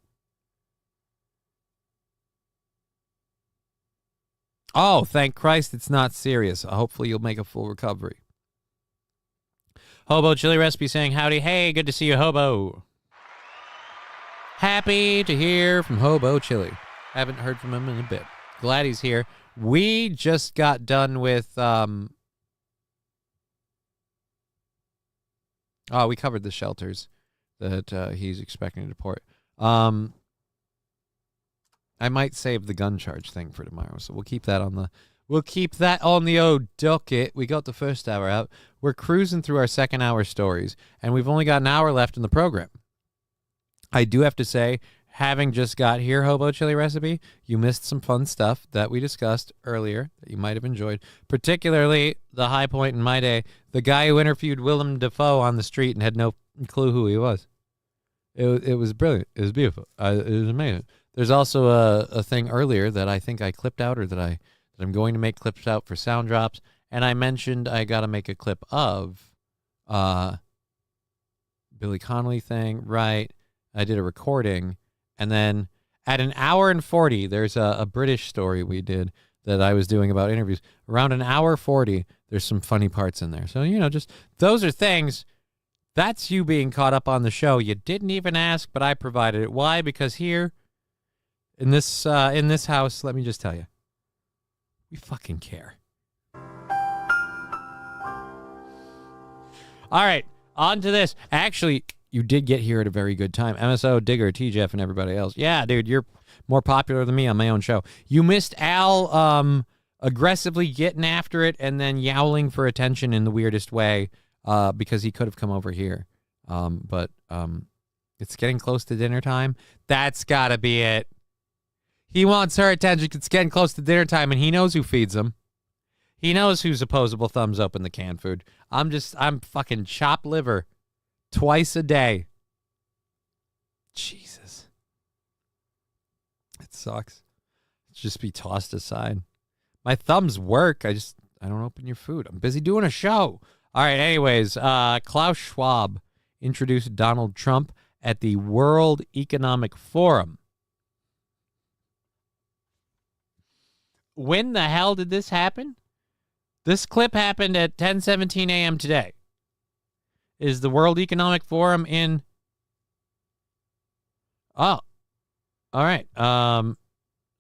Oh, thank Christ it's not serious. Hopefully you'll make a full recovery. Hobo Chili Recipe saying howdy. Hey, good to see you, Hobo. Happy to hear from Hobo Chili. Haven't heard from him in a bit. Glad he's here. We just got done with we covered the shelters that he's expecting to deport. I might save the gun charge thing for tomorrow, so we'll keep that on the old docket. We got the first hour out. We're cruising through our second hour stories, and we've only got an hour left in the program. I do have to say, having just got here, Hobo Chili Recipe, you missed some fun stuff that we discussed earlier that you might have enjoyed, particularly the high point in my day, the guy who interviewed Willem Dafoe on the street and had no clue who he was. It was brilliant. It was beautiful. It was amazing. There's also a thing earlier that I think I clipped out, or that I'm going to make clips out for sound drops, and I mentioned I got to make a clip of Billy Connolly thing, right? I did a recording, and then at an hour and 40, there's a British story we did that I was doing about interviews. Around an hour 40, there's some funny parts in there. So, just those are things. That's you being caught up on the show. You didn't even ask, but I provided it. Why? Because here in this house, let me just tell you, we fucking care. All right, on to this. Actually, you did get here at a very good time. MSO, Digger, TJF, and everybody else. Yeah, dude, you're more popular than me on my own show. You missed Al aggressively getting after it and then yowling for attention in the weirdest way because he could have come over here. But it's getting close to dinner time. That's got to be it. He wants her attention. It's getting close to dinner time, and he knows who feeds him. He knows who's opposable thumbs up in the canned food. I'm fucking chopped liver twice a day. Jesus. It sucks. Just be tossed aside. My thumbs work. I don't open your food. I'm busy doing a show. All right, anyways, Klaus Schwab introduced Donald Trump at the World Economic Forum. When the hell did this happen? This clip happened at 10:17 a.m. today. Is the World Economic Forum in? Oh, all right.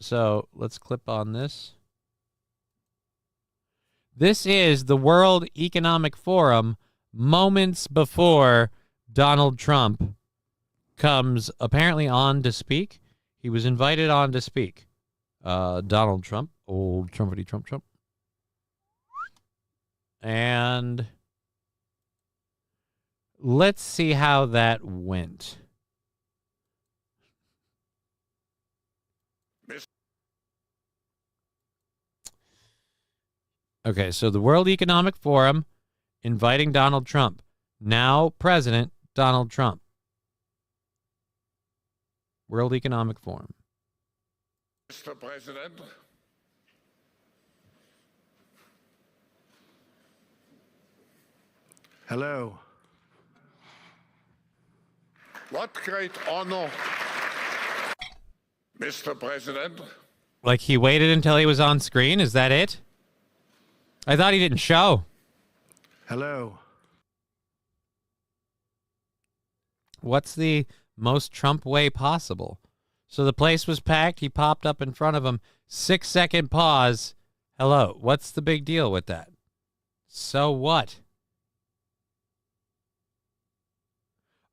So let's clip on this. This is the World Economic Forum moments before Donald Trump comes apparently on to speak. He was invited on to speak. Donald Trump, old Trumpity Trump. And let's see how that went. Okay, so the World Economic Forum inviting Donald Trump. Now President Donald Trump. World Economic Forum. Mr. President, Hello. what great honor, Mr. President. Like he waited until he was on screen? Is that it? I thought he didn't show. Hello. What's the most Trump way possible? So the place was packed. He popped up in front of him. 6-second pause. Hello. What's the big deal with that? So what?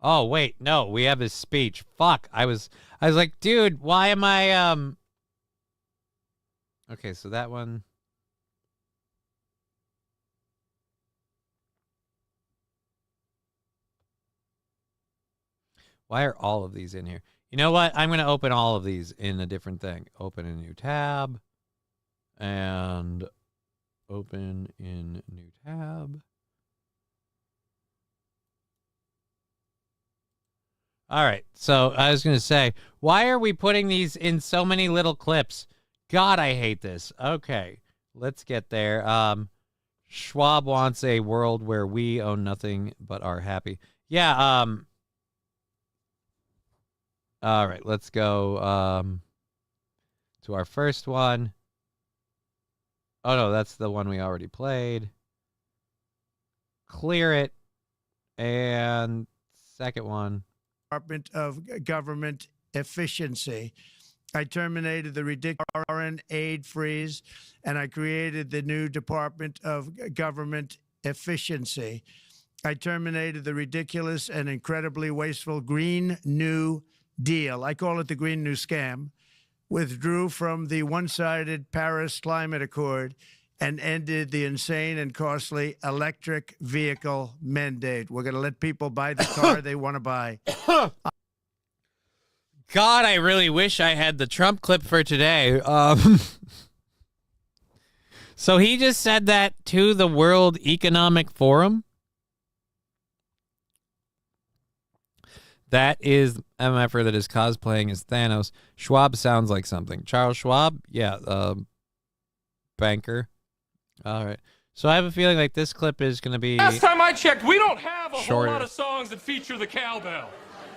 Oh, wait. No, we have his speech. Fuck. I was like, dude, why am I, Okay, so that one. Why are all of these in here? You know what? I'm going to open all of these in a different thing. Open a new tab. And open in new tab. All right. So I was going to say, why are we putting these in so many little clips? God, I hate this. Okay. Let's get there. Schwab wants a world where we own nothing but are happy. Yeah. All right, let's go to our first one. Oh, no, that's the one we already played. Clear it. And second one. Department of Government efficiency. I terminated the ridiculous foreign aid freeze, and I created the new Department of Government Efficiency. I terminated the ridiculous and incredibly wasteful Green New Deal. I call it the Green New Scam. Withdrew from the one-sided Paris Climate Accord and ended the insane and costly electric vehicle mandate. We're going to let people buy the car they want to buy. God, I really wish I had the Trump clip for today. So he just said that to the World Economic Forum. That is MFer that is cosplaying as Thanos. Schwab sounds like something. Charles Schwab? Yeah, banker. All right. So I have a feeling like this clip is going to be... Last time I checked, we don't have a shorter. whole lot of songs that feature the cowbell.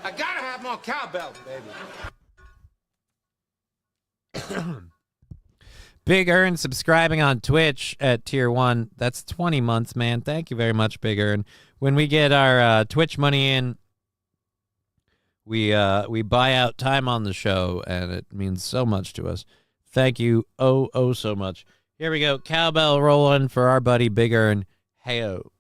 I gotta have more cowbell, baby. Big Earn subscribing on Twitch at tier 1. That's 20 months, man. Thank you very much, Big Earn. When we get our Twitch money in, we buy out time on the show, and it means so much to us. Thank you oh so much. Here we go. Cowbell rolling for our buddy Big Earn. Hey-o.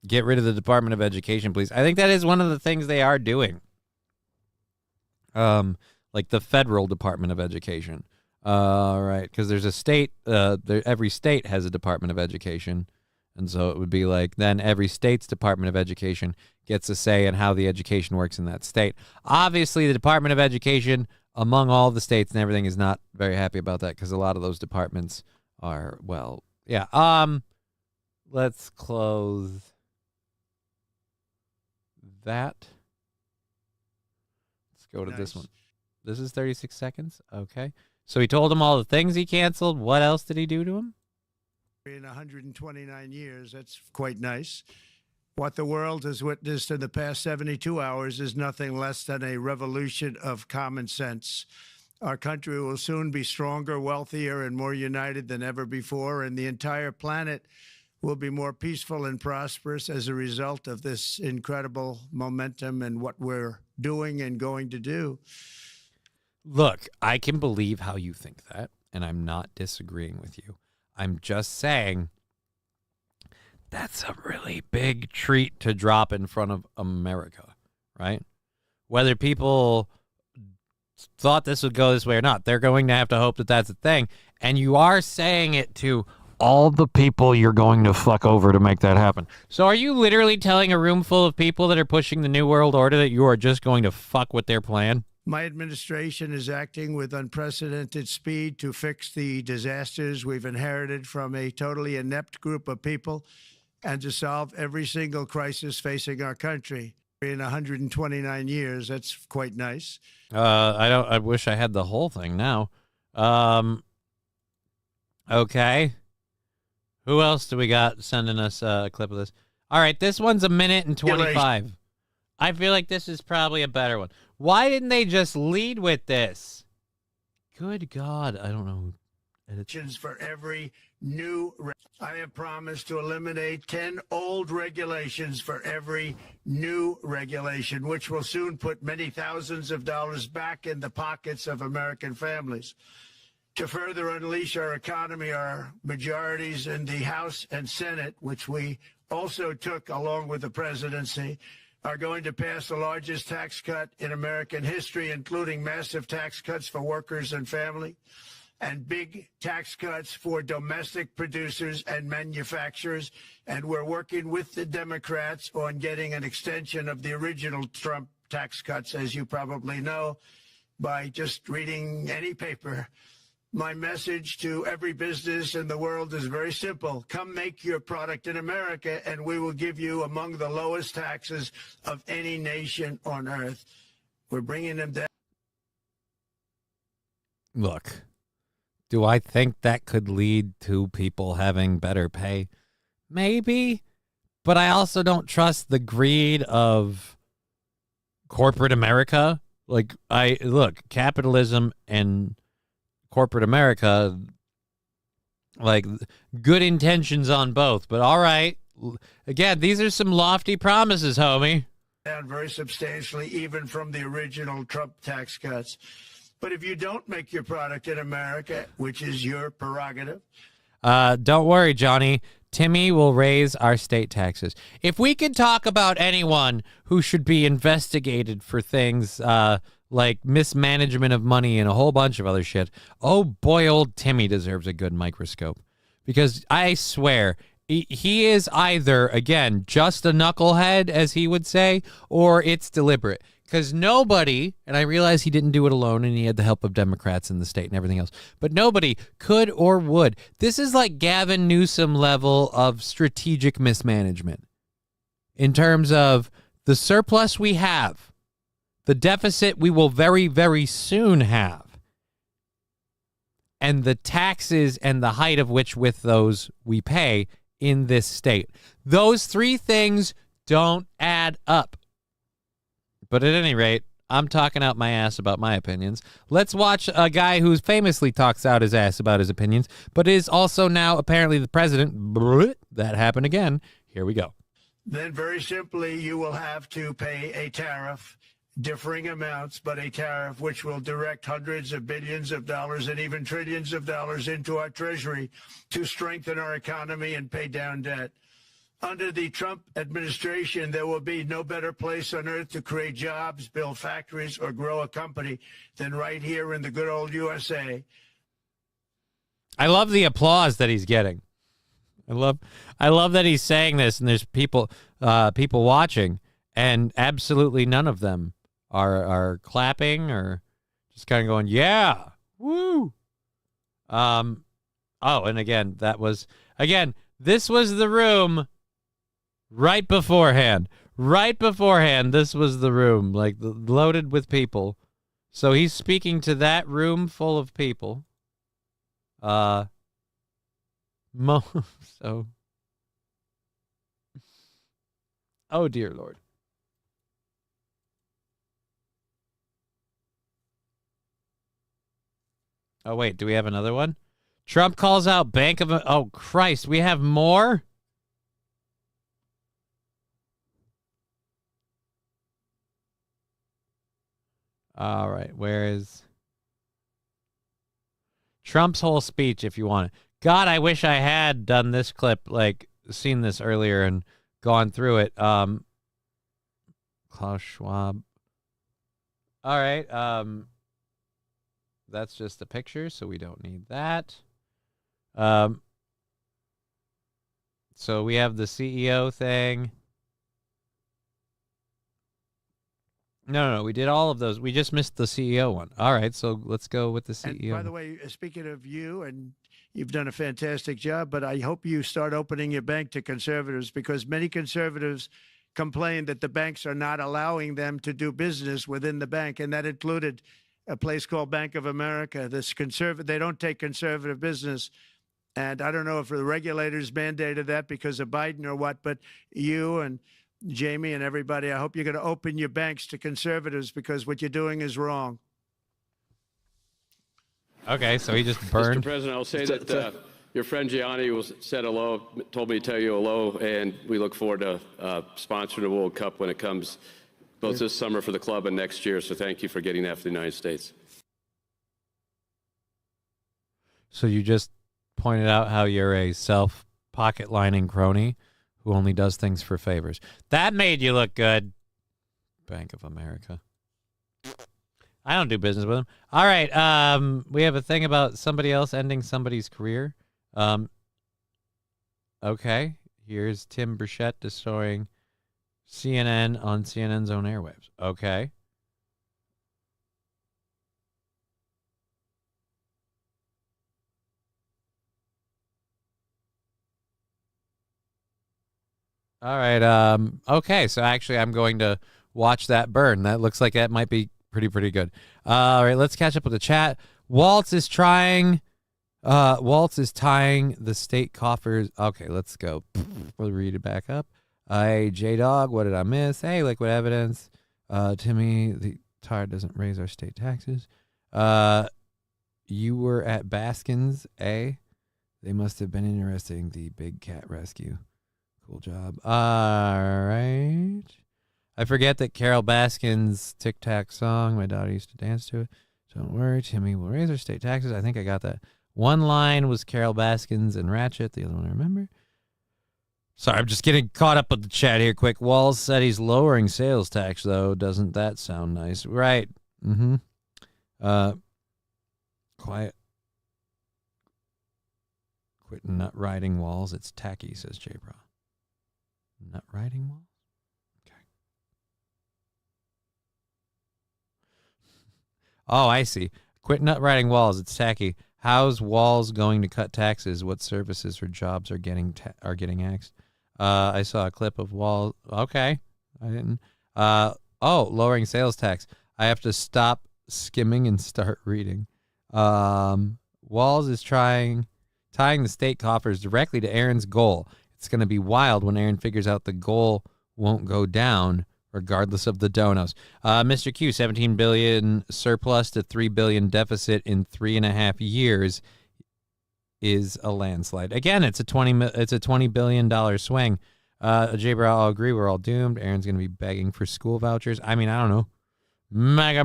Get rid of the Department of Education, please. I think that is one of the things they are doing. Like the federal Department of Education. Right, because there's a state, every state has a Department of Education. And so it would be like, then every state's Department of Education gets a say in how the education works in that state. Obviously, the Department of Education, among all the states and everything, is not very happy about that because a lot of those departments are, well, yeah. Let's close that. Let's go to this one. This is 36 seconds. Okay. So he told him all the things he canceled. What else did he do to him? In 129 years, that's quite nice. What the world has witnessed in the past 72 hours is nothing less than a revolution of common sense. Our country will soon be stronger, wealthier, and more united than ever before, and the entire planet will be more peaceful and prosperous as a result of this incredible momentum and what we're doing and going to do. Look, I can believe how you think that, and I'm not disagreeing with you. I'm just saying that's a really big treat to drop in front of America, right? Whether people thought this would go this way or not, they're going to have to hope that that's a thing. And you are saying it to all the people you're going to fuck over to make that happen. So are you literally telling a room full of people that are pushing the New World Order that you are just going to fuck with their plan? My administration is acting with unprecedented speed to fix the disasters we've inherited from a totally inept group of people and to solve every single crisis facing our country. In 129 years, that's quite nice. I wish I had the whole thing now. Okay. Who else do we got sending us a clip of this? All right, this one's 1 minute and 25. I feel like this is probably a better one. Why didn't they just lead with this? Good God, I don't know. For every new, I have promised to eliminate 10 old regulations for every new regulation, which will soon put many thousands of dollars back in the pockets of American families. To further unleash our economy, our majorities in the House and Senate, which we also took along with the presidency, are going to pass the largest tax cut in American history, including massive tax cuts for workers and family, and big tax cuts for domestic producers and manufacturers. And we're working with the Democrats on getting an extension of the original Trump tax cuts, as you probably know, by just reading any paper. My message to every business in the world is very simple. Come make your product in America, and we will give you among the lowest taxes of any nation on earth. We're bringing them down. Look, do I think that could lead to people having better pay? Maybe. But I also don't trust the greed of corporate America. Like, look, capitalism and corporate America, Like, good intentions on both, but all right. Again, these are some lofty promises, homie. Down very substantially, even from the original Trump tax cuts. But if you don't make your product in America, which is your prerogative. Don't worry, Johnny. Timmy will raise our state taxes. If we could talk about anyone who should be investigated for things like mismanagement of money and a whole bunch of other shit, oh boy, old Timmy deserves a good microscope. Because I swear, he is either, again, just a knucklehead, as he would say, or it's deliberate. Because nobody, and I realize he didn't do it alone and he had the help of Democrats in the state and everything else, but nobody could or would. This is like Gavin Newsom level of strategic mismanagement in terms of the surplus we have, the deficit we will very, very soon have, and the taxes and the height of which with those we pay in this state. Those three things don't add up. But at any rate, I'm talking out my ass about my opinions. Let's watch a guy who famously talks out his ass about his opinions, but is also now apparently the president. That happened again. Here we go. Then very simply, you will have to pay a tariff, differing amounts, but a tariff which will direct hundreds of billions of dollars and even trillions of dollars into our treasury to strengthen our economy and pay down debt. Under the Trump administration, there will be no better place on earth to create jobs, build factories, or grow a company than right here in the good old USA. I love the applause that he's getting. I love that he's saying this, and there's people watching, and absolutely none of them are clapping or just kind of going, yeah, woo. Oh, and again, this was the room. Right beforehand, this was the room, like loaded with people. So he's speaking to that room full of people. Oh dear Lord. Oh wait, do we have another one? Trump calls out Bank of. Oh Christ, we have more. All right, where is Trump's whole speech, if you want it? God, I wish I had done this clip, like, seen this earlier and gone through it. Klaus Schwab. All right, that's just a picture, so we don't need that. So we have the CEO thing. No, we did all of those. We just missed the CEO one. All right, so let's go with the CEO. And by the way, speaking of you, and you've done a fantastic job, but I hope you start opening your bank to conservatives, because many conservatives complain that the banks are not allowing them to do business within the bank, and that included a place called Bank of America. They don't take conservative business. And I don't know if the regulators mandated that because of Biden or what, but you and Jamie and everybody, I hope you're going to open your banks to conservatives, because what you're doing is wrong. Okay, so he just burned. Mr. President, I'll say that your friend Gianni said hello, told me to tell you hello, and we look forward to sponsoring the World Cup when it comes both this summer for the club and next year. So thank you for getting that for the United States. So you just pointed out how you're a self-pocket-lining crony who only does things for favors. That made you look good. Bank of America. I don't do business with them. All right, we have a thing about somebody else ending somebody's career. Okay, here's Tim Burchett destroying CNN on CNN's own airwaves. Okay. All right. Okay, so actually I'm going to watch that burn. That looks like that might be pretty good. All right, let's catch up with the chat. Waltz is tying the state coffers. Okay, let's go. We'll read it back up. Hey, J-Dog, what did I miss? Hey, liquid evidence. Timmy, the tire doesn't raise our state taxes. You were at Baskin's, eh? They must have been interesting, the big cat rescue. Cool job. All right. I forget that Carol Baskin's Tic Tac song, my daughter used to dance to it. Don't worry, Timmy will raise her state taxes. I think I got that. One line was Carol Baskin's and Ratchet. The other one I remember. Sorry, I'm just getting caught up with the chat here quick. Walls said he's lowering sales tax, though. Doesn't that sound nice? Right. Mm-hmm. Quiet. Quit nut riding walls. It's tacky, says J-Bra. Nut riding walls? Okay. Oh, I see. Quit nut riding walls. It's tacky. How's Walls going to cut taxes? What services or jobs are getting axed? I saw a clip of Walls. Okay. I didn't. Lowering sales tax. I have to stop skimming and start reading. Walls is tying the state coffers directly to Aaron's goal. It's going to be wild when Aaron figures out the goal won't go down regardless of the donos. Mr. Q, 17 billion surplus to 3 billion deficit in 3.5 years is a landslide. Again, it's a $20 billion swing. J-Bro, I'll agree. We're all doomed. Aaron's going to be begging for school vouchers. I mean, I don't know. Mega.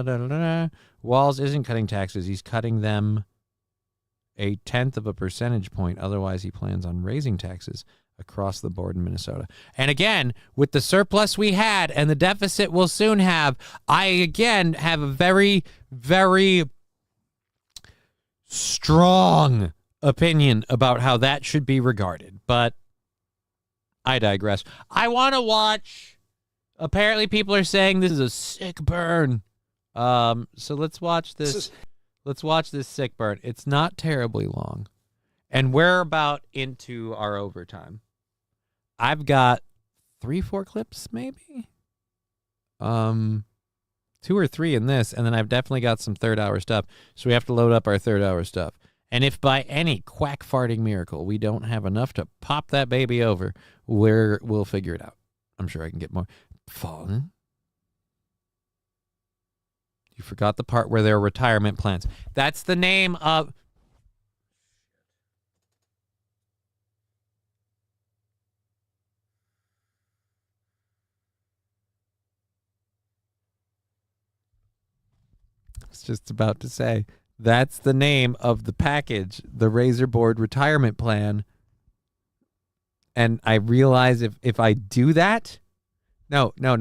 Da, da, da. Walls isn't cutting taxes. He's cutting them 0.1 of a percentage point. Otherwise, he plans on raising taxes across the board in Minnesota. And again, with the surplus we had and the deficit we'll soon have, I again have a very, very strong opinion about how that should be regarded. But I digress. I want to watch. Apparently, people are saying this is a sick burn. So let's watch this. Let's watch this sick burn. It's not terribly long. And we're about into our overtime. I've got 3-4 clips, maybe? 2 or 3 in this, and then I've definitely got some third-hour stuff. So we have to load up our third-hour stuff. And if by any quack-farting miracle we don't have enough to pop that baby over, we'll figure it out. I'm sure I can get more. Fallen. You forgot the part where there are retirement plans. That's the name of... I was just about to say, that's the name of the package, the Razor Board retirement plan. And I realize if I do that... No. I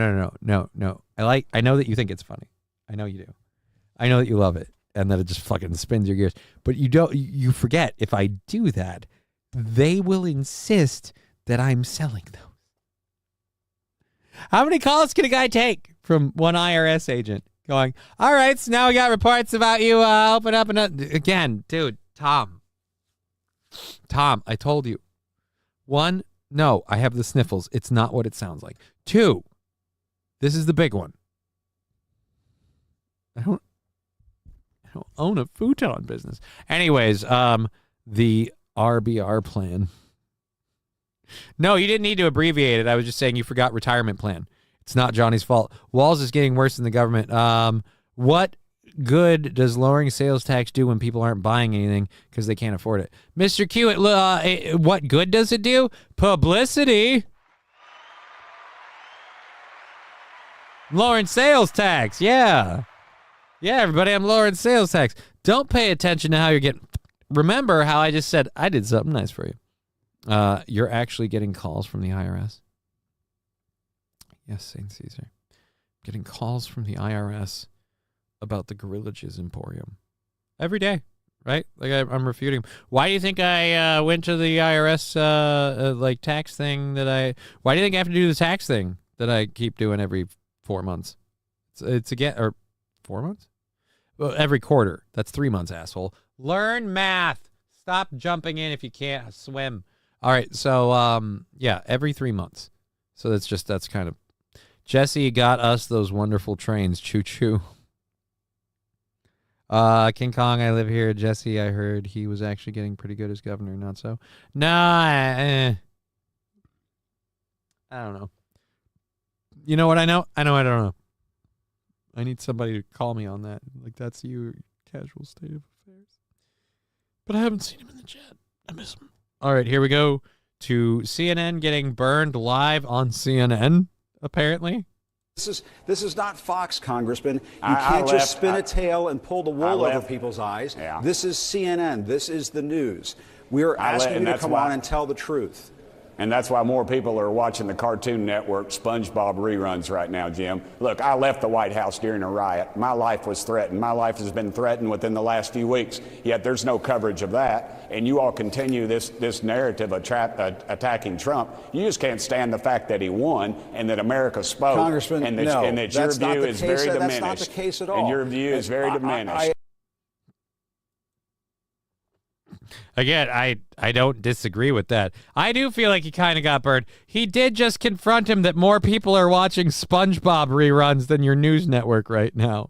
know that you think it's funny. I know you do. I know that you love it and that it just fucking spins your gears. But you forget, if I do that, they will insist that I'm selling those. How many calls can a guy take from one IRS agent going, all right, so now we got reports about you open up again, dude, Tom, I told you. 1, no, I have the sniffles. It's not what it sounds like. 2, this is the big one. I don't own a futon business. Anyways, the RBR plan. No, you didn't need to abbreviate it. I was just saying you forgot retirement plan. It's not Johnny's fault. Walls is getting worse than the government. What good does lowering sales tax do when people aren't buying anything because they can't afford it? Mr. Q, what good does it do? Publicity. Lowering sales tax. Yeah, everybody, I'm lowering sales tax. Don't pay attention to how you're getting... Remember how I just said I did something nice for you. You're actually getting calls from the IRS. Yes, St. Caesar. Getting calls from the IRS about the Gorilla-Jizz Emporium. Every day, right? Like I'm refuting. Why do you think I went to the IRS tax thing why do you think I have to do the tax thing that I keep doing every 4 months? It's again, or 4 months? Well, every quarter. That's 3 months, asshole. Learn math. Stop jumping in if you can't swim. All right, so every 3 months. So that's kind of... Jesse got us those wonderful trains. Choo-choo. King Kong, I live here. Jesse, I heard he was actually getting pretty good as governor. Not so? Nah. I don't know. You know what I know? I don't know. I need somebody to call me on that. Like, that's you, casual state of affairs. But I haven't seen him in the chat. I miss him. All right, here we go to CNN getting burned live on CNN, apparently. This is not Fox, Congressman. You can't just spin a tail and pull the wool over people's eyes. Yeah. This is CNN. This is the news. We're asking you to come on and tell the truth. And that's why more people are watching the Cartoon Network SpongeBob reruns right now, Jim. Look, I left the White House during a riot. My life was threatened. My life has been threatened within the last few weeks, yet there's no coverage of that. And you all continue this narrative of attacking Trump. You just can't stand the fact that he won and that America spoke. Congressman, and that your view is very diminished. That's not the case at all. And your view is very diminished. Again, I don't disagree with that. I do feel like he kind of got burned. He did just confront him that more people are watching SpongeBob reruns than your news network right now.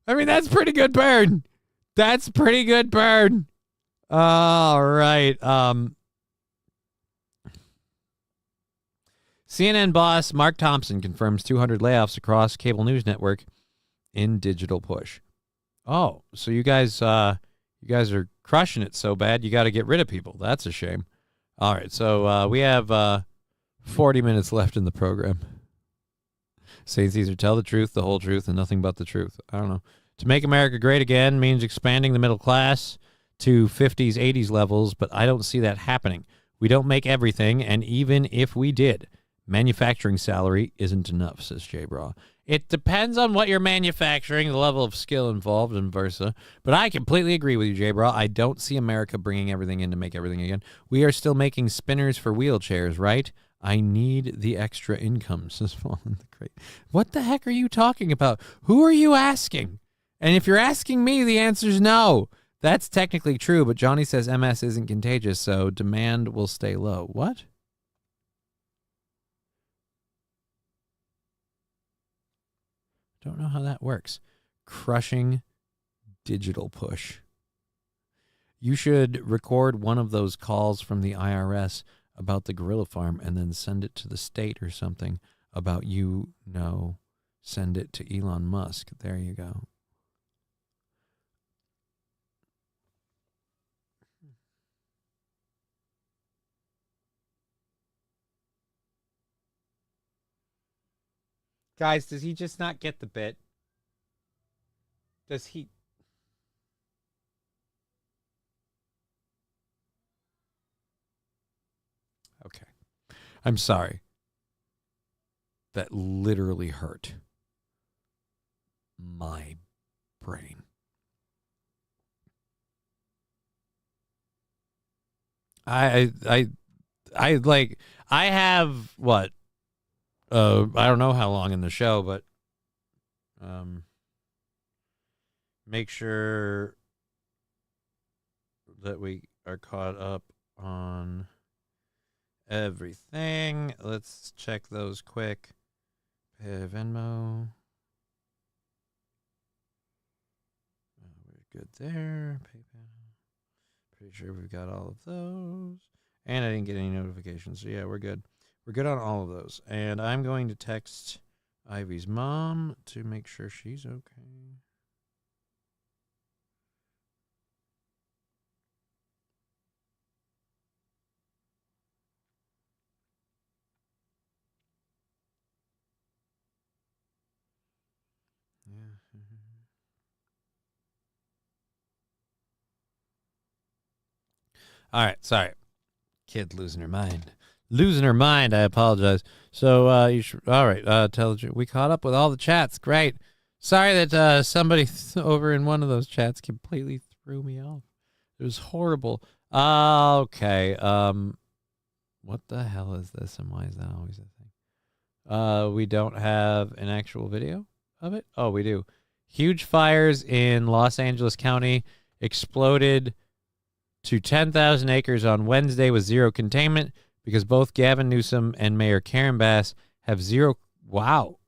I mean, that's pretty good burn. That's pretty good burn. All right. CNN boss Mark Thompson confirms 200 layoffs across cable news network in digital push. Oh, so you guys are crushing it so bad you got to get rid of people. That's a shame. All right, so we have 40 minutes left in the program. St. Caesar, tell the truth, the whole truth, and nothing but the truth. I don't know. To make America great again means expanding the middle class to 50s, 80s levels, but I don't see that happening. We don't make everything, and even if we did, manufacturing salary isn't enough, says Jay Bra. It depends on what you're manufacturing, the level of skill involved, and versa. But I completely agree with you, Jay Bra. I don't see America bringing everything in to make everything again. We are still making spinners for wheelchairs, right? I need the extra income, says Fallen the Crate. What the heck are you talking about? Who are you asking? And if you're asking me, the answer's no. That's technically true, but Johnny says MS isn't contagious, so demand will stay low. What? Don't know how that works. Crushing digital push. You should record one of those calls from the IRS about the gorilla farm and then send it to the state or something about send it to Elon Musk. There you go. Guys, does he just not get the bit? Does he? Okay. I'm sorry. That literally hurt my brain. I have what? I don't know how long in the show, but make sure that we are caught up on everything. Let's check those quick. Venmo. We're good there. PayPal. Pretty sure we've got all of those. And I didn't get any notifications, so yeah, we're good. We're good on all of those. And I'm going to text Ivy's mom to make sure she's okay. Yeah. All right, sorry. Kid losing her mind. Losing her mind, I apologize. So, you should, all right, we caught up with all the chats. Great. Sorry that somebody over in one of those chats completely threw me off. It was horrible. Okay. What the hell is this, and why is that always a thing? We don't have an actual video of it? Oh, we do. Huge fires in Los Angeles County exploded to 10,000 acres on Wednesday with zero containment, because both Gavin Newsom and Mayor Karen Bass have zero. Wow.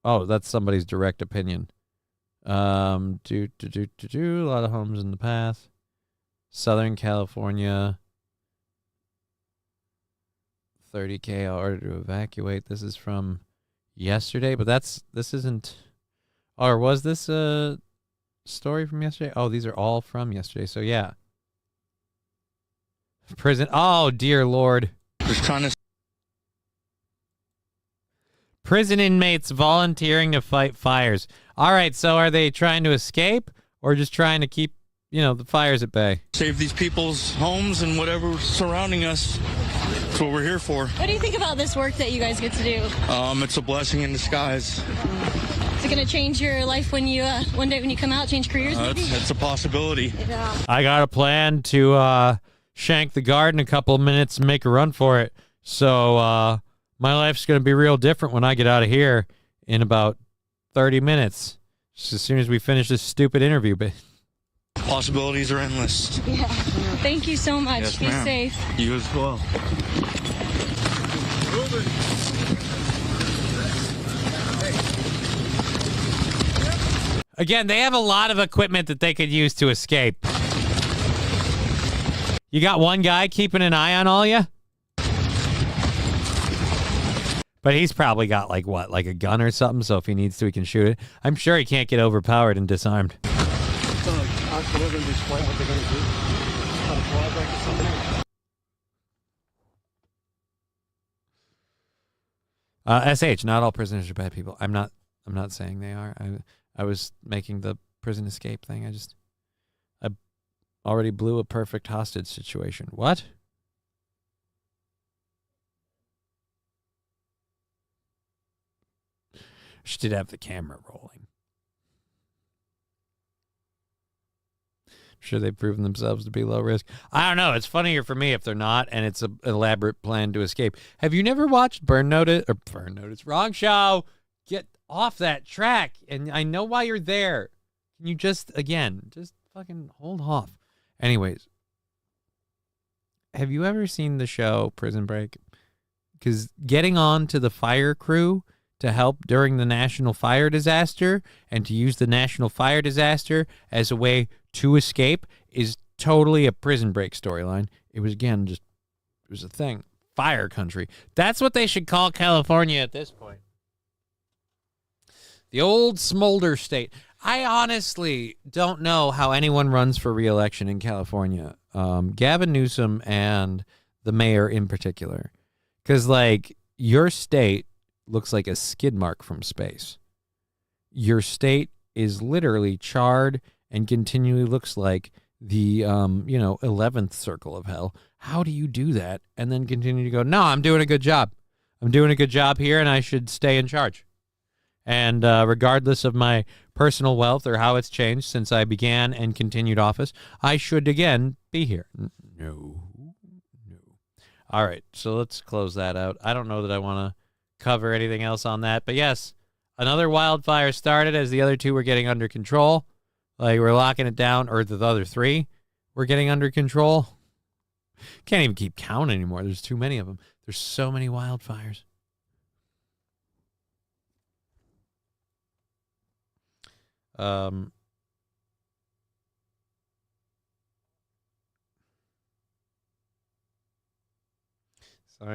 Oh, that's somebody's direct opinion. A lot of homes in the path. Southern California. 30K order to evacuate. This is from yesterday, but this isn't. Or was this a story from yesterday? Oh, these are all from yesterday. So, yeah. Prison. Oh, dear Lord. Just trying to... Prison inmates volunteering to fight fires. All right, so are they trying to escape or just trying to keep, the fires at bay? Save these people's homes and whatever's surrounding us. That's what we're here for. What do you think about this work that you guys get to do? It's a blessing in disguise. Is it going to change your life when you one day when you come out, change careers? Maybe? It's a possibility. Yeah. I got a plan to shank the guard in a couple of minutes and make a run for it. So my life's going to be real different when I get out of here in about 30 minutes. Just as soon as we finish this stupid interview. But possibilities are endless. Yeah. Thank you so much. Yes, Be ma'am. safe. You as well. Again, they have a lot of equipment that they could use to escape. You got one guy keeping an eye on all you? But he's probably got, like a gun or something, so if he needs to, he can shoot it. I'm sure he can't get overpowered and disarmed. SH, not all prisoners are bad people. I'm not saying they are. I was making the prison escape thing. I already blew a perfect hostage situation. What? Should have the camera rolling. Sure, they've proven themselves to be low risk. I don't know. It's funnier for me if they're not, and it's an elaborate plan to escape. Have you never watched Burn Notice? Wrong show. Get off that track. And I know why you're there. Can you just fucking hold off? Anyways, have you ever seen the show Prison Break? Because getting on to the fire crew to help during the national fire disaster and to use the national fire disaster as a way to escape is totally a Prison Break storyline. It was, again, it was a thing. Fire country. That's what they should call California at this point. The old smolder state. I honestly don't know how anyone runs for re-election in California. Gavin Newsom and the mayor in particular. Because, your state looks like a skid mark from space. Your state is literally charred and continually looks like the 11th circle of hell. How do you do that and then continue to go, no, I'm doing a good job. I'm doing a good job here and I should stay in charge. And regardless of my personal wealth or how it's changed since I began and continued office, I should again be here. No. All right, so let's close that out. I don't know that I want to cover anything else on that. But yes, another wildfire started as the other two were getting under control. We're locking it down, or the other three were getting under control. Can't even keep count anymore. There's too many of them. There's so many wildfires. Sorry,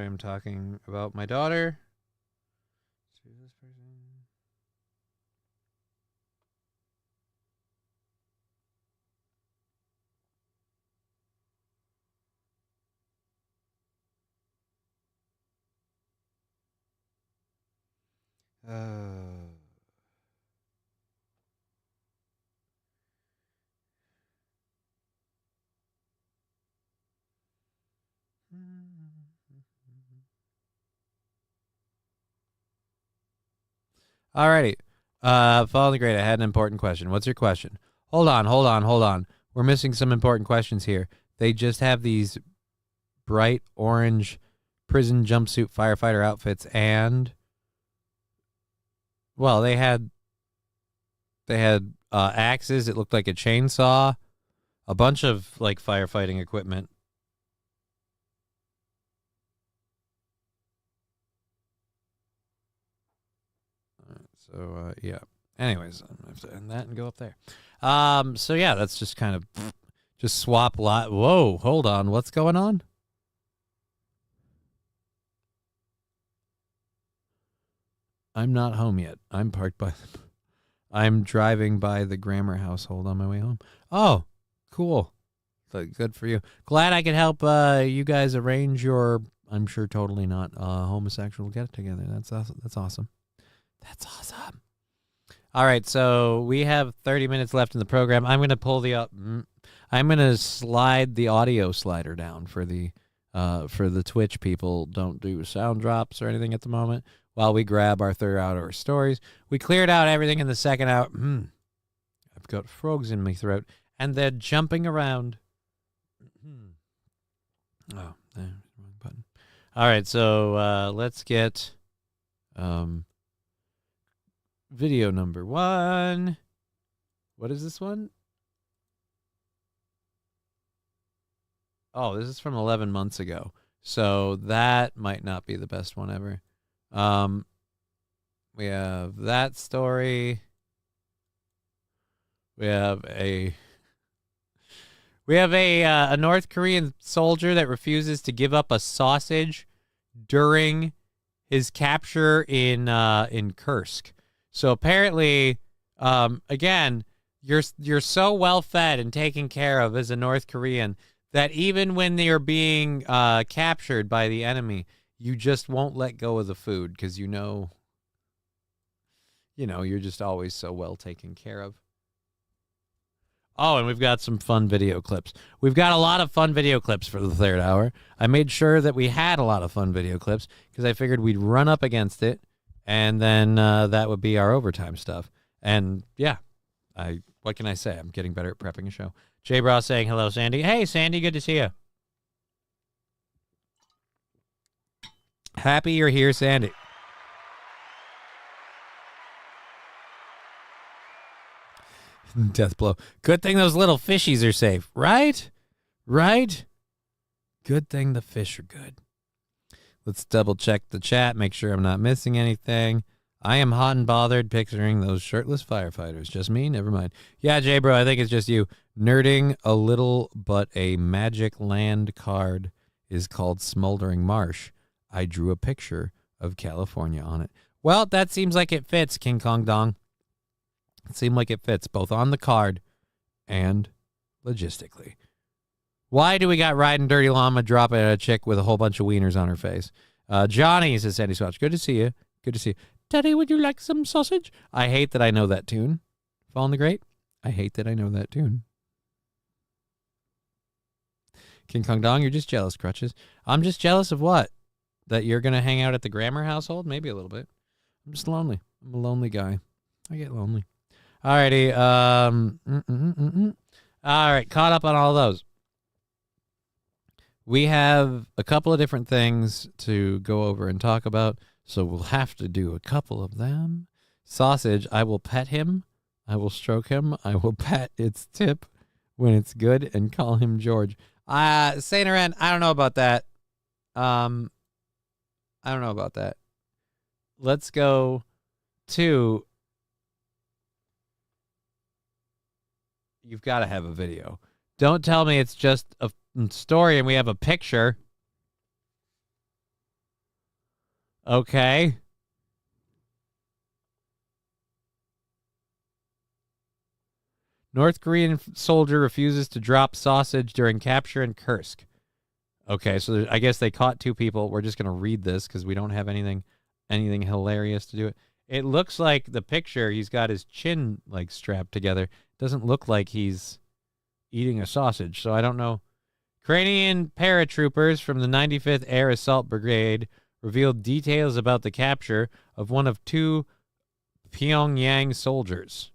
I'm talking about my daughter. Alrighty. Follow the grade. I had an important question. What's your question? Hold on. We're missing some important questions here. They just have these bright orange prison jumpsuit firefighter outfits and, well, they had axes. It looked like a chainsaw, a bunch of firefighting equipment. So, yeah. Anyways, I'm going to have to end that and go up there. So, yeah, that's just kind of just swap lot. Whoa, hold on. What's going on? I'm not home yet. I'm parked by I'm driving by the Grammer household on my way home. Oh, cool. Good for you. Glad I could help you guys arrange your, I'm sure totally not homosexual get-together. That's awesome. That's awesome. That's awesome. All right, so we have 30 minutes left in the program. I'm going to I'm going to slide the audio slider down for the Twitch people. Don't do sound drops or anything at the moment while we grab our third hour stories. We cleared out everything in the second hour. I've got frogs in my throat, and they're jumping around. Oh, wrong button. All right, so let's get video number 1. What is this one? Oh, this is from 11 months ago. So that might not be the best one ever. We have that story. We have a North Korean soldier that refuses to give up a sausage during his capture in Kursk. So apparently, again, you're so well fed and taken care of as a North Korean that even when they're being captured by the enemy, you just won't let go of the food because you know you're just always so well taken care of. Oh, and we've got some fun video clips. We've got a lot of fun video clips for the third hour. I made sure that we had a lot of fun video clips because I figured we'd run up against it, and then that would be our overtime stuff. And yeah, what can I say? I'm getting better at prepping a show. Jay Bra saying hello, Sandy. Hey, Sandy, good to see you. Happy you're here, Sandy. Death blow. Good thing those little fishies are safe, right? Right? Good thing the fish are good. Let's double check the chat, make sure I'm not missing anything. I am hot and bothered picturing those shirtless firefighters. Just me? Never mind. Yeah, Jay Bro, I think it's just you. Nerding a little, but a Magic Land card is called Smoldering Marsh. I drew a picture of California on it. Well, that seems like it fits, King Kong Dong. It seemed like it fits both on the card and logistically. Why do we got Riding Dirty Llama dropping a chick with a whole bunch of wieners on her face? Johnny says, Sandy Swatch, good to see you. Good to see you. Daddy, would you like some sausage? I hate that I know that tune. Fall in the Great? I hate that I know that tune. King Kong Dong, you're just jealous, Crutches. I'm just jealous of what? That you're going to hang out at the Grammer household? Maybe a little bit. I'm just lonely. I'm a lonely guy. I get lonely. Alrighty. All right, caught up on all those. We have a couple of different things to go over and talk about, so we'll have to do a couple of them. Sausage, I will pet him. I will stroke him. I will pat its tip when it's good and call him George. Saint Aren, I don't know about that. I don't know about that. Let's go to... You've got to have a video. Don't tell me it's just a story and we have a picture. Okay. North Korean soldier refuses to drop sausage during capture in Kursk. Okay, so I guess they caught 2 people. We're just going to read this because we don't have anything hilarious to do it. It looks like the picture, he's got his chin like strapped together. Doesn't look like he's eating a sausage, so I don't know. Ukrainian paratroopers from the 95th Air Assault Brigade revealed details about the capture of one of 2 Pyongyang soldiers.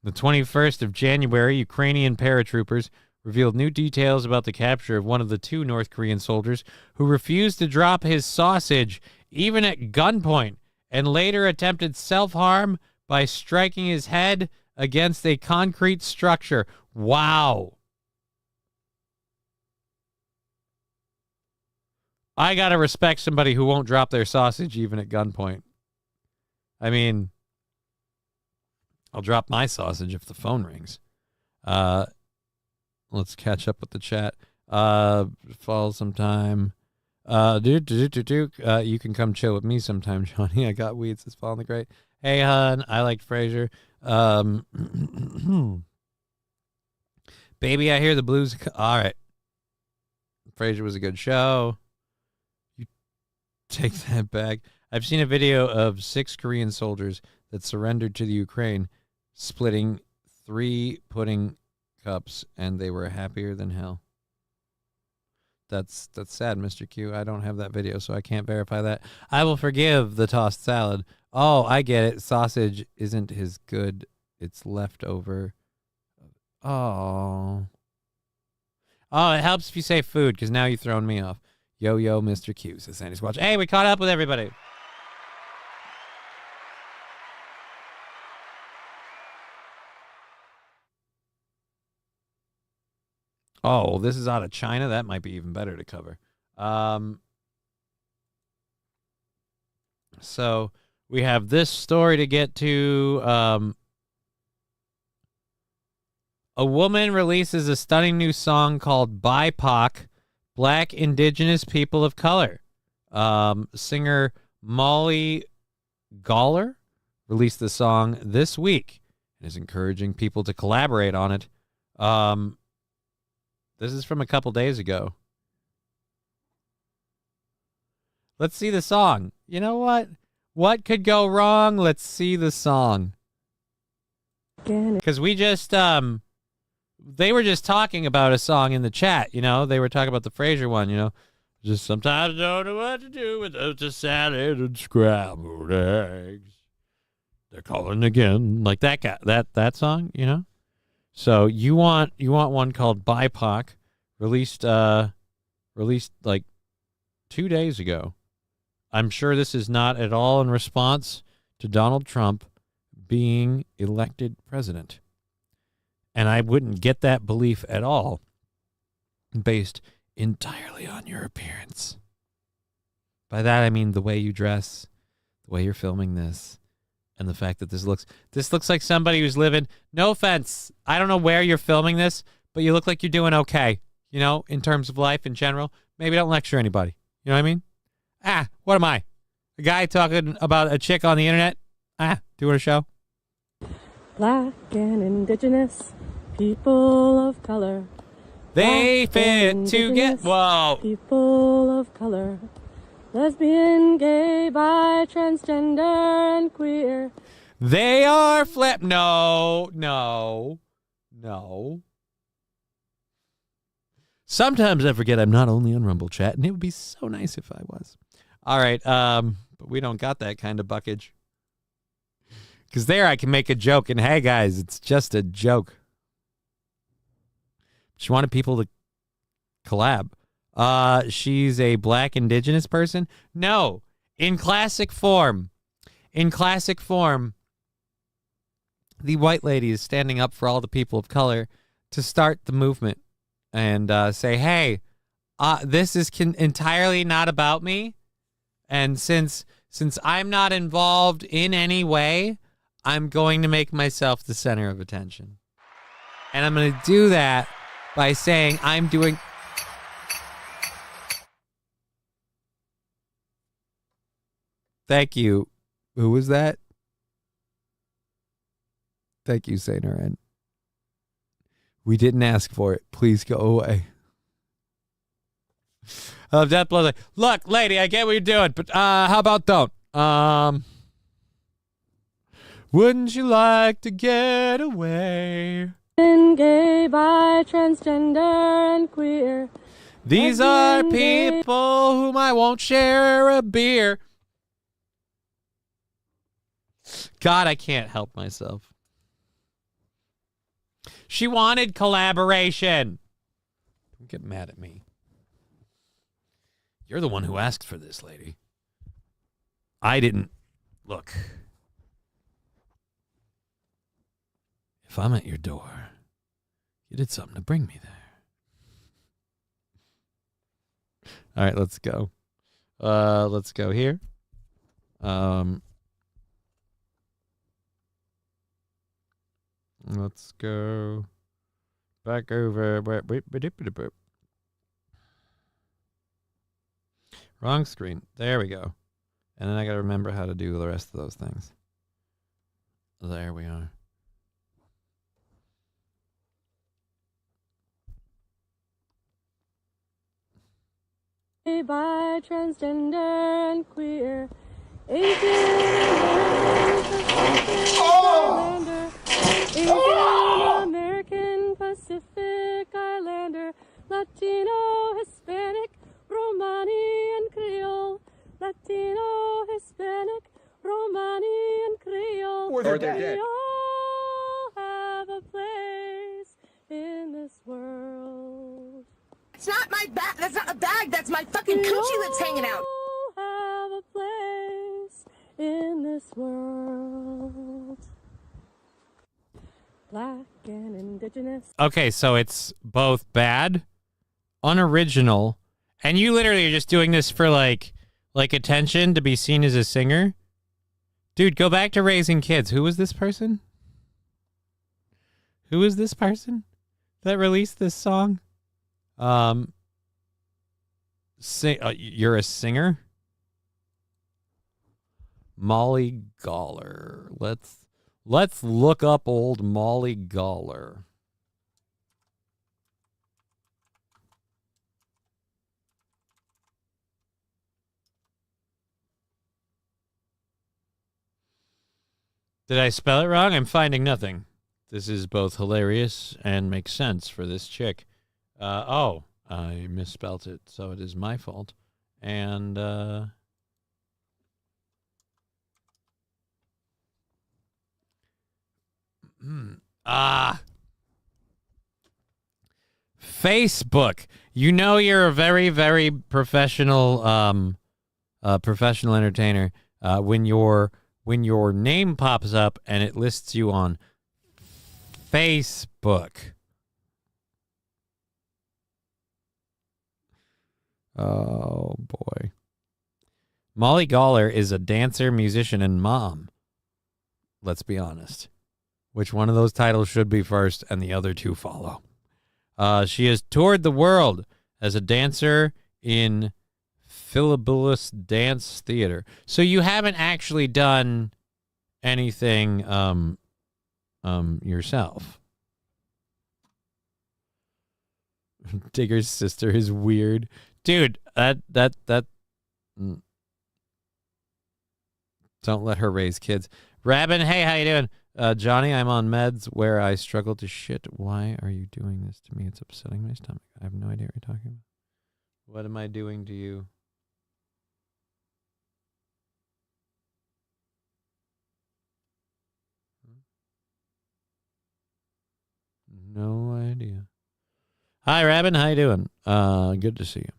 The 21st of January, Ukrainian paratroopers revealed new details about the capture of one of the 2 North Korean soldiers who refused to drop his sausage, even at gunpoint, and later attempted self-harm by striking his head against a concrete structure. Wow. I got to respect somebody who won't drop their sausage even at gunpoint. I mean, I'll drop my sausage if the phone rings. Let's catch up with the chat. Fall sometime. You can come chill with me sometime, Johnny. I got weeds. It's falling the great. Hey, hun, I liked Frasier. Baby, I hear the blues. All right. Frasier was a good show. You take that back. I've seen a video of 6 Korean soldiers that surrendered to the Ukraine splitting 3 pudding cups, and they were happier than hell. That's sad, Mr. Q. I don't have that video, so I can't verify that. I will forgive the tossed salad. Oh, I get it. Sausage isn't as good. It's leftover. Oh. Oh, it helps if you say food, because now you've thrown me off. Yo, Mr. Q, says Sandy Squatch. Hey, we caught up with everybody. Oh, this is out of China. That might be even better to cover. So we have this story to get to. A woman releases a stunning new song called BIPOC, Black Indigenous People of Color. Singer Molly Galler released the song this week and is encouraging people to collaborate on it. This is from a couple days ago. Let's see the song. You know what? What could go wrong? Let's see the song. Because we just, they were just talking about a song in the chat, you know? They were talking about the Frasier one, you know? Just sometimes I don't know what to do without the salad and scrambled eggs. They're calling again. Like that guy, that song, you know? So you want one called BIPOC, released like 2 days ago. I'm sure this is not at all in response to Donald Trump being elected president. And I wouldn't get that belief at all based entirely on your appearance. By that I mean the way you dress, the way you're filming this, and the fact that this looks like somebody who's living, no offense, I don't know where you're filming this, but you look like you're doing okay, you know, in terms of life in general. Maybe don't lecture anybody. You know what I mean? What am I? A guy talking about a chick on the internet? Doing a show? Black and indigenous people of color. They fit to get, whoa. People of color. Lesbian, gay, bi, transgender, and queer. They are flip. No. Sometimes I forget I'm not only on Rumble Chat, and it would be so nice if I was. All right, but we don't got that kind of buckage. Because there I can make a joke, and hey, guys, it's just a joke. She wanted people to collab. She's a black indigenous person? No. In classic form, the white lady is standing up for all the people of color to start the movement and say, hey, this is entirely not about me. And since I'm not involved in any way, I'm going to make myself the center of attention. And I'm going to do that by saying I'm doing... Thank you. Who was that? Thank you, Saint Laurent. We didn't ask for it. Please go away. Death Blows. Look, lady, I get what you're doing, but how about don't? Wouldn't you like to get away? Gay, bi, transgender, and queer. These are people whom I won't share a beer. God, I can't help myself. She wanted collaboration. Don't get mad at me. You're the one who asked for this, lady. I didn't. Look. If I'm at your door, you did something to bring me there. All right, let's go. Let's go here. Let's go back over. Wrong screen. There we go. And then I got to remember how to do the rest of those things. There we are. By transgender and queer, Asian American, Asian American, Pacific Islander, Latino, Hispanic, Romani, and Creole. Latino, Hispanic, Romani, and Creole. Or they're dead. We all have a place in this world. It's not my bag. That's not a bag. That's my fucking coochie that's hanging out. We all have a place in this world. Black and indigenous. Okay, so it's both bad, unoriginal, and you literally are just doing this for like attention to be seen as a singer. Dude, go back to raising kids. Who was this person? Who is this person that released this song? You're a singer? Molly Goller. Let's look up old Molly Goller. Did I spell it wrong? I'm finding nothing. This is both hilarious and makes sense for this chick. I misspelt it, so it is my fault. And, Facebook. You know you're a very, very professional, professional entertainer when your name pops up and it lists you on Facebook. Oh, boy. Molly Goller is a dancer, musician, and mom. Let's be honest. Which one of those titles should be first and the other two follow? She has toured the world as a dancer in Philibulus Dance Theater. So you haven't actually done anything yourself. Digger's sister is weird. Dude, that don't let her raise kids. Rabin, hey, how you doing? Johnny, I'm on meds where I struggle to shit. Why are you doing this to me? It's upsetting my stomach. I have no idea what you're talking about. What am I doing to you? No idea. Hi, Rabin. How you doing? Good to see you.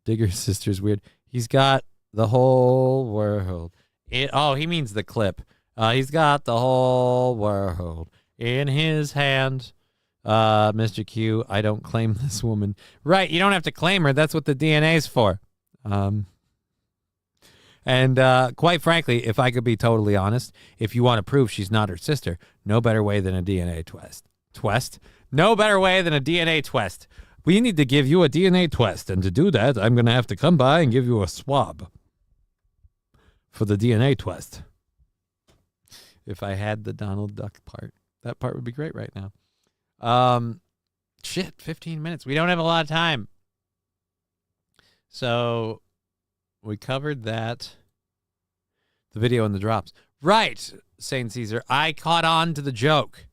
Digger's sister's weird. He's got the whole world. He means the clip. He's got the whole world in his hands. Mr. Q, I don't claim this woman. Right, you don't have to claim her. That's what the DNA's for. And quite frankly, if I could be totally honest, if you want to prove she's not her sister, no better way than a DNA test. No better way than a DNA test. We need to give you a DNA test, and to do that, I'm going to have to come by and give you a swab for the DNA test. If I had the Donald Duck part, that part would be great right now. 15 minutes. We don't have a lot of time. So we covered that. The video and the drops. Right, Saint Caesar. I caught on to the joke.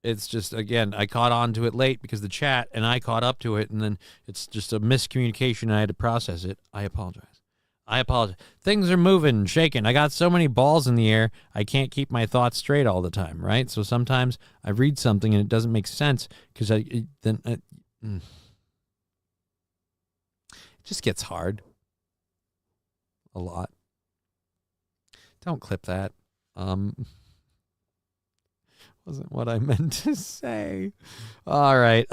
It's just, again, I caught on to it late because the chat, and I caught up to it, and then it's just a miscommunication, and I had to process it. I apologize. Things are moving, shaking. I got so many balls in the air, I can't keep my thoughts straight all the time, right? So sometimes I read something, and it doesn't make sense because it just gets hard. A lot. Don't clip that. Wasn't what I meant to say. All right.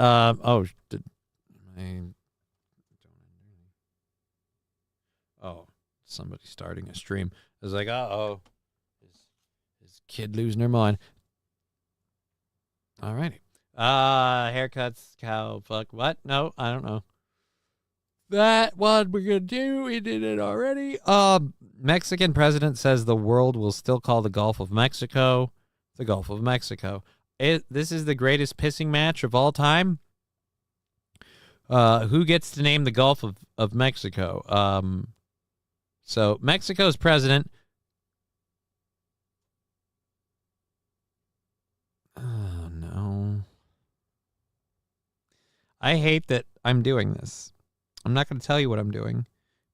Somebody starting a stream. I was like, is kid losing her mind? All righty. Haircuts, cow, fuck, what? No, I don't know. That one we're going to do. We did it already. Mexican president says the world will still call the Gulf of Mexico the Gulf of Mexico. This is the greatest pissing match of all time. Who gets to name the Gulf of Mexico? So Mexico's president. Oh, no. I hate that I'm doing this. I'm not going to tell you what I'm doing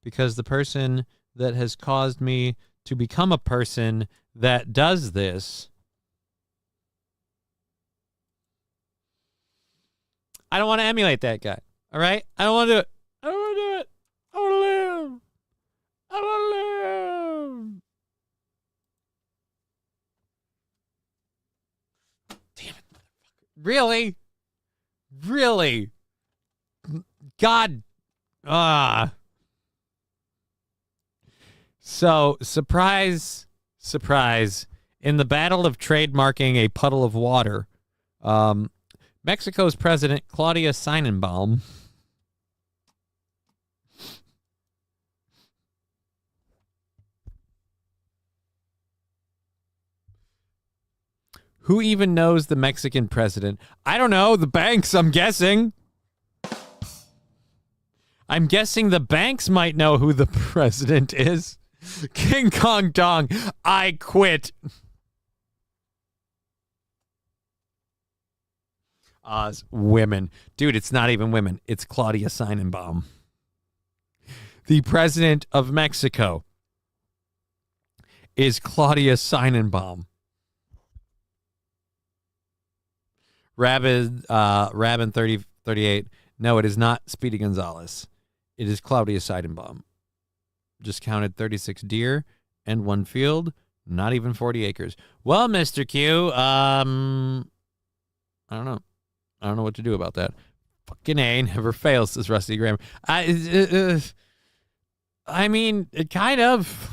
because the person that has caused me to become a person that does this, I don't want to emulate that guy. All right? I don't want to do it. I don't want to do it. I want to live. I want to live. Damn it, motherfucker. Really? Really? God. So, surprise, surprise. In the battle of trademarking a puddle of water, Mexico's president, Claudia Sheinbaum, who even knows the Mexican president? I don't know. The banks, I'm guessing. I'm guessing the banks might know who the president is. King Kong Dong, I quit. Women. Dude, it's not even women. It's Claudia Sheinbaum. The president of Mexico is Claudia Sheinbaum. Rabin 3038. No, it is not Speedy Gonzalez. It is Claudia Sheinbaum. Just counted 36 deer and 1 field, not even 40 acres. Well, Mr. Q, I don't know. I don't know what to do about that. Fucking A never fails, says Rusty Graham. I mean, it kind of.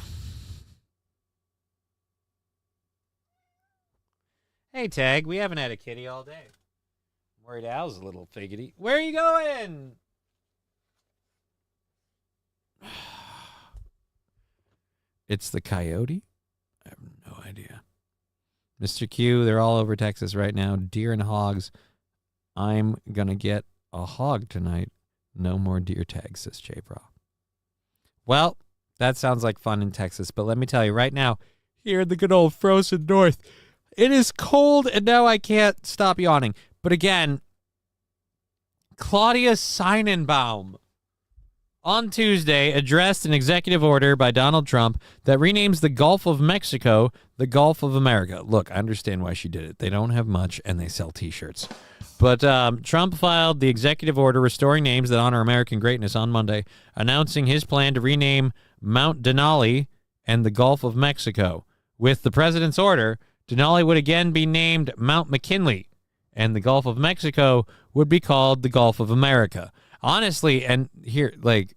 Hey, Tag, we haven't had a kitty all day. I'm worried Al's a little fidgety. Where are you going? It's the coyote? I have no idea. Mr. Q, they're all over Texas right now. Deer and hogs. I'm going to get a hog tonight. No more deer tags, says J-Bra. Well, that sounds like fun in Texas, but let me tell you right now, here in the good old frozen north, it is cold, and now I can't stop yawning. But again, Claudia Sheinbaum on Tuesday addressed an executive order by Donald Trump that renames the Gulf of Mexico the Gulf of America. Look, I understand why she did it. They don't have much, and they sell T-shirts. But Trump filed the executive order restoring names that honor American greatness on Monday, announcing his plan to rename Mount Denali and the Gulf of Mexico. With the president's order, Denali would again be named Mount McKinley, and the Gulf of Mexico would be called the Gulf of America. Honestly, and here, like,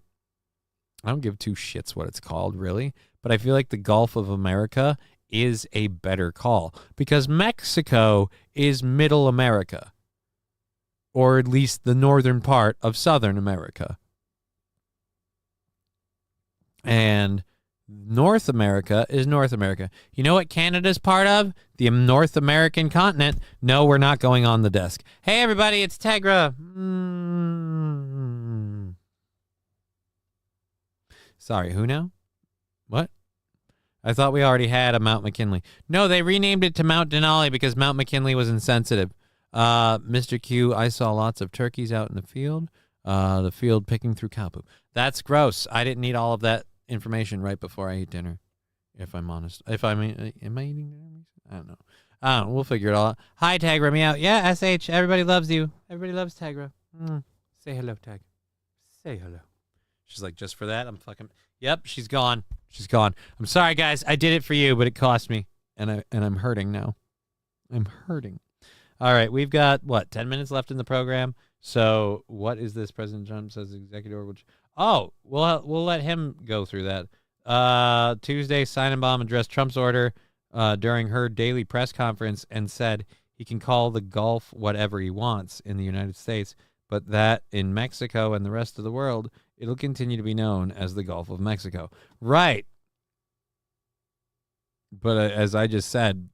I don't give two shits what it's called, really, but I feel like the Gulf of America is a better call because Mexico is Middle America, or at least the northern part of Southern America. And North America is North America. You know what Canada's part of? The North American continent. No, we're not going on the desk. Hey, everybody, it's Tegra. Sorry, who now? What? I thought we already had a Mount McKinley. No, they renamed it to Mount Denali because Mount McKinley was insensitive. Mr. Q, I saw lots of turkeys out in the field picking through cow poop. That's gross. I didn't need all of that information right before I eat dinner, if I'm honest. Am I eating dinner? I don't know. We'll figure it all out. Hi, Tagra, me out. Yeah, SH, everybody loves you. Everybody loves Tagra. Say hello, Tag. Say hello. She's like, just for that, I'm fucking... Yep, she's gone. She's gone. I'm sorry, guys. I did it for you, but it cost me, and I'm hurting now. I'm hurting. All right, we've got, 10 minutes left in the program. So what is this? President Trump says executive order. Oh, we'll let him go through that. Tuesday, Sheinbaum addressed Trump's order during her daily press conference and said he can call the Gulf whatever he wants in the United States, but that in Mexico and the rest of the world, It'll continue to be known as the Gulf of Mexico. Right. But as I just said,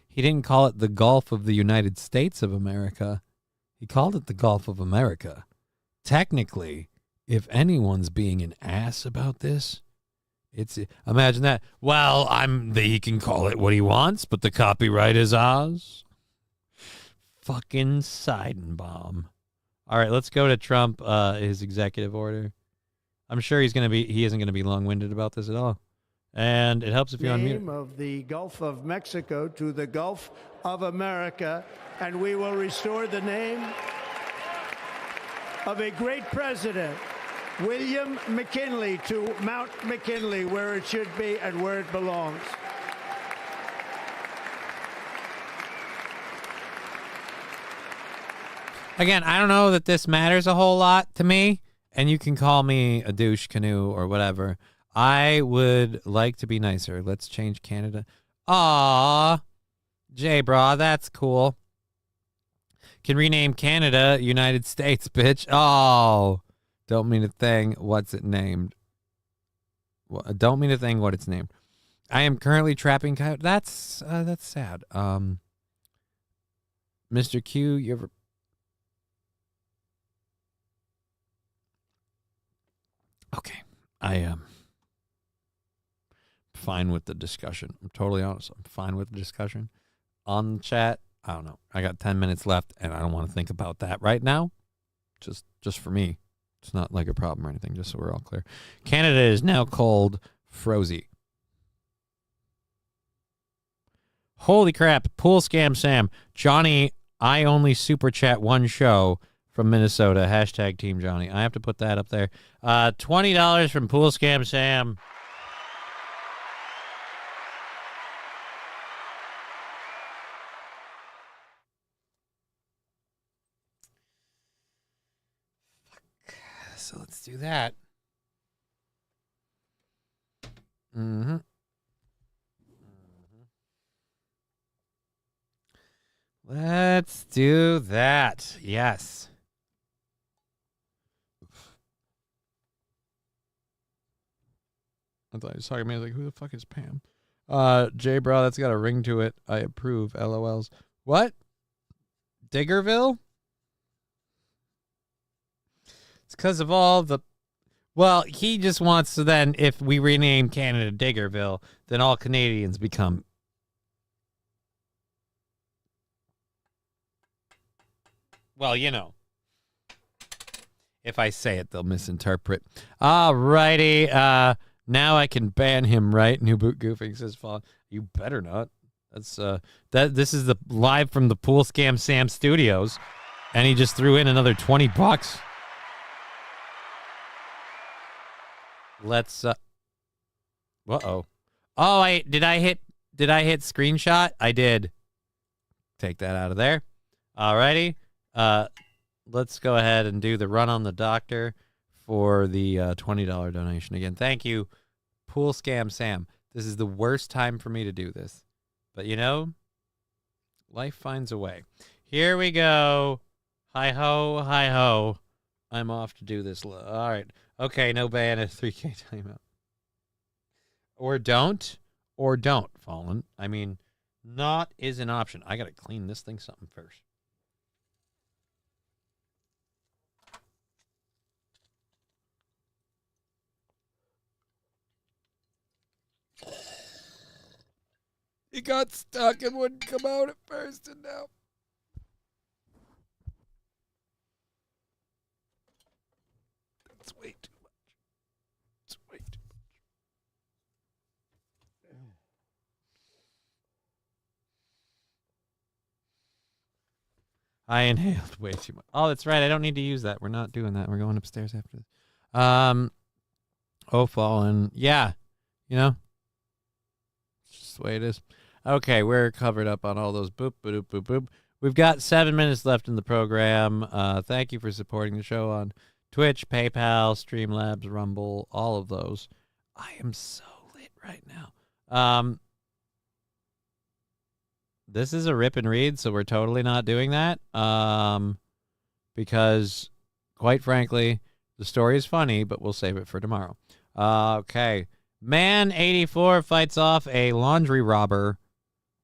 he didn't call it the Gulf of the United States of America. He called it the Gulf of America. Technically, if anyone's being an ass about this, imagine that. Well, he can call it what he wants, but the copyright is ours. Fucking Seidenbaum. All right, let's go to Trump, his executive order. I'm sure he isn't going to be long-winded about this at all. And it helps if you're on mute. Name of the Gulf of Mexico to the Gulf of America, and we will restore the name of a great president, William McKinley, to Mount McKinley, where it should be and where it belongs. Again, I don't know that this matters a whole lot to me, and you can call me a douche canoe or whatever. I would like to be nicer. Let's change Canada. Aw, J-Bra, that's cool. Can rename Canada United States, bitch. Oh, don't mean a thing. What's it named? Don't mean a thing. What it's named. I am currently trapping coyote. That's sad. Mr. Q, you ever? Okay, I am fine with the discussion. I'm totally honest. I'm fine with the discussion on the chat. I don't know. I got 10 minutes left, and I don't want to think about that right now. Just for me. It's not like a problem or anything, just so we're all clear. Canada is now called Frozy. Holy crap. Pool Scam Sam. Johnny, I only super chat one show from Minnesota. Hashtag Team Johnny. I have to put that up there. $20 from Pool Scam Sam. So let's do that. Mm-hmm. Let's do that. Yes. I thought he was talking to me. I was like, who the fuck is Pam? J-Bro, that's got a ring to it. I approve. LOLs. What? Diggerville? It's because of all the... Well, he just wants to then, if we rename Canada Diggerville, then all Canadians become... Well, you know. If I say it, they'll misinterpret. All righty. Now I can ban him, right? New boot goofing says fall. You better not. That's this is the live from the Pool Scam Sam Studios, and he just threw in another $20. Let's uh-oh. Oh, did I hit screenshot? I did. Take that out of there. Alrighty. Let's go ahead and do the run on the doctor for the $20 donation. Again, thank you, Pool Scam Sam. This is the worst time for me to do this. But you know, life finds a way. Here we go. Hi-ho, hi-ho. I'm off to do this. All right. Okay, no ban at 3K timeout. Or don't, Fallen. I mean, not is an option. I got to clean this thing something first. He got stuck and wouldn't come out at first, and now... That's way too much. It's way too much. I inhaled way too much. Oh, that's right. I don't need to use that. We're not doing that. We're going upstairs after this. Oh, Fallen. Yeah. You know? It's just the way it is. Okay, we're covered up on all those boop, boop, boop, boop. We've got 7 minutes left in the program. Thank you for supporting the show on Twitch, PayPal, Streamlabs, Rumble, all of those. I am so lit right now. This is a rip and read, so we're totally not doing that. Because, quite frankly, The story is funny, but we'll save it for tomorrow. Okay. Man 84 fights off a laundry robber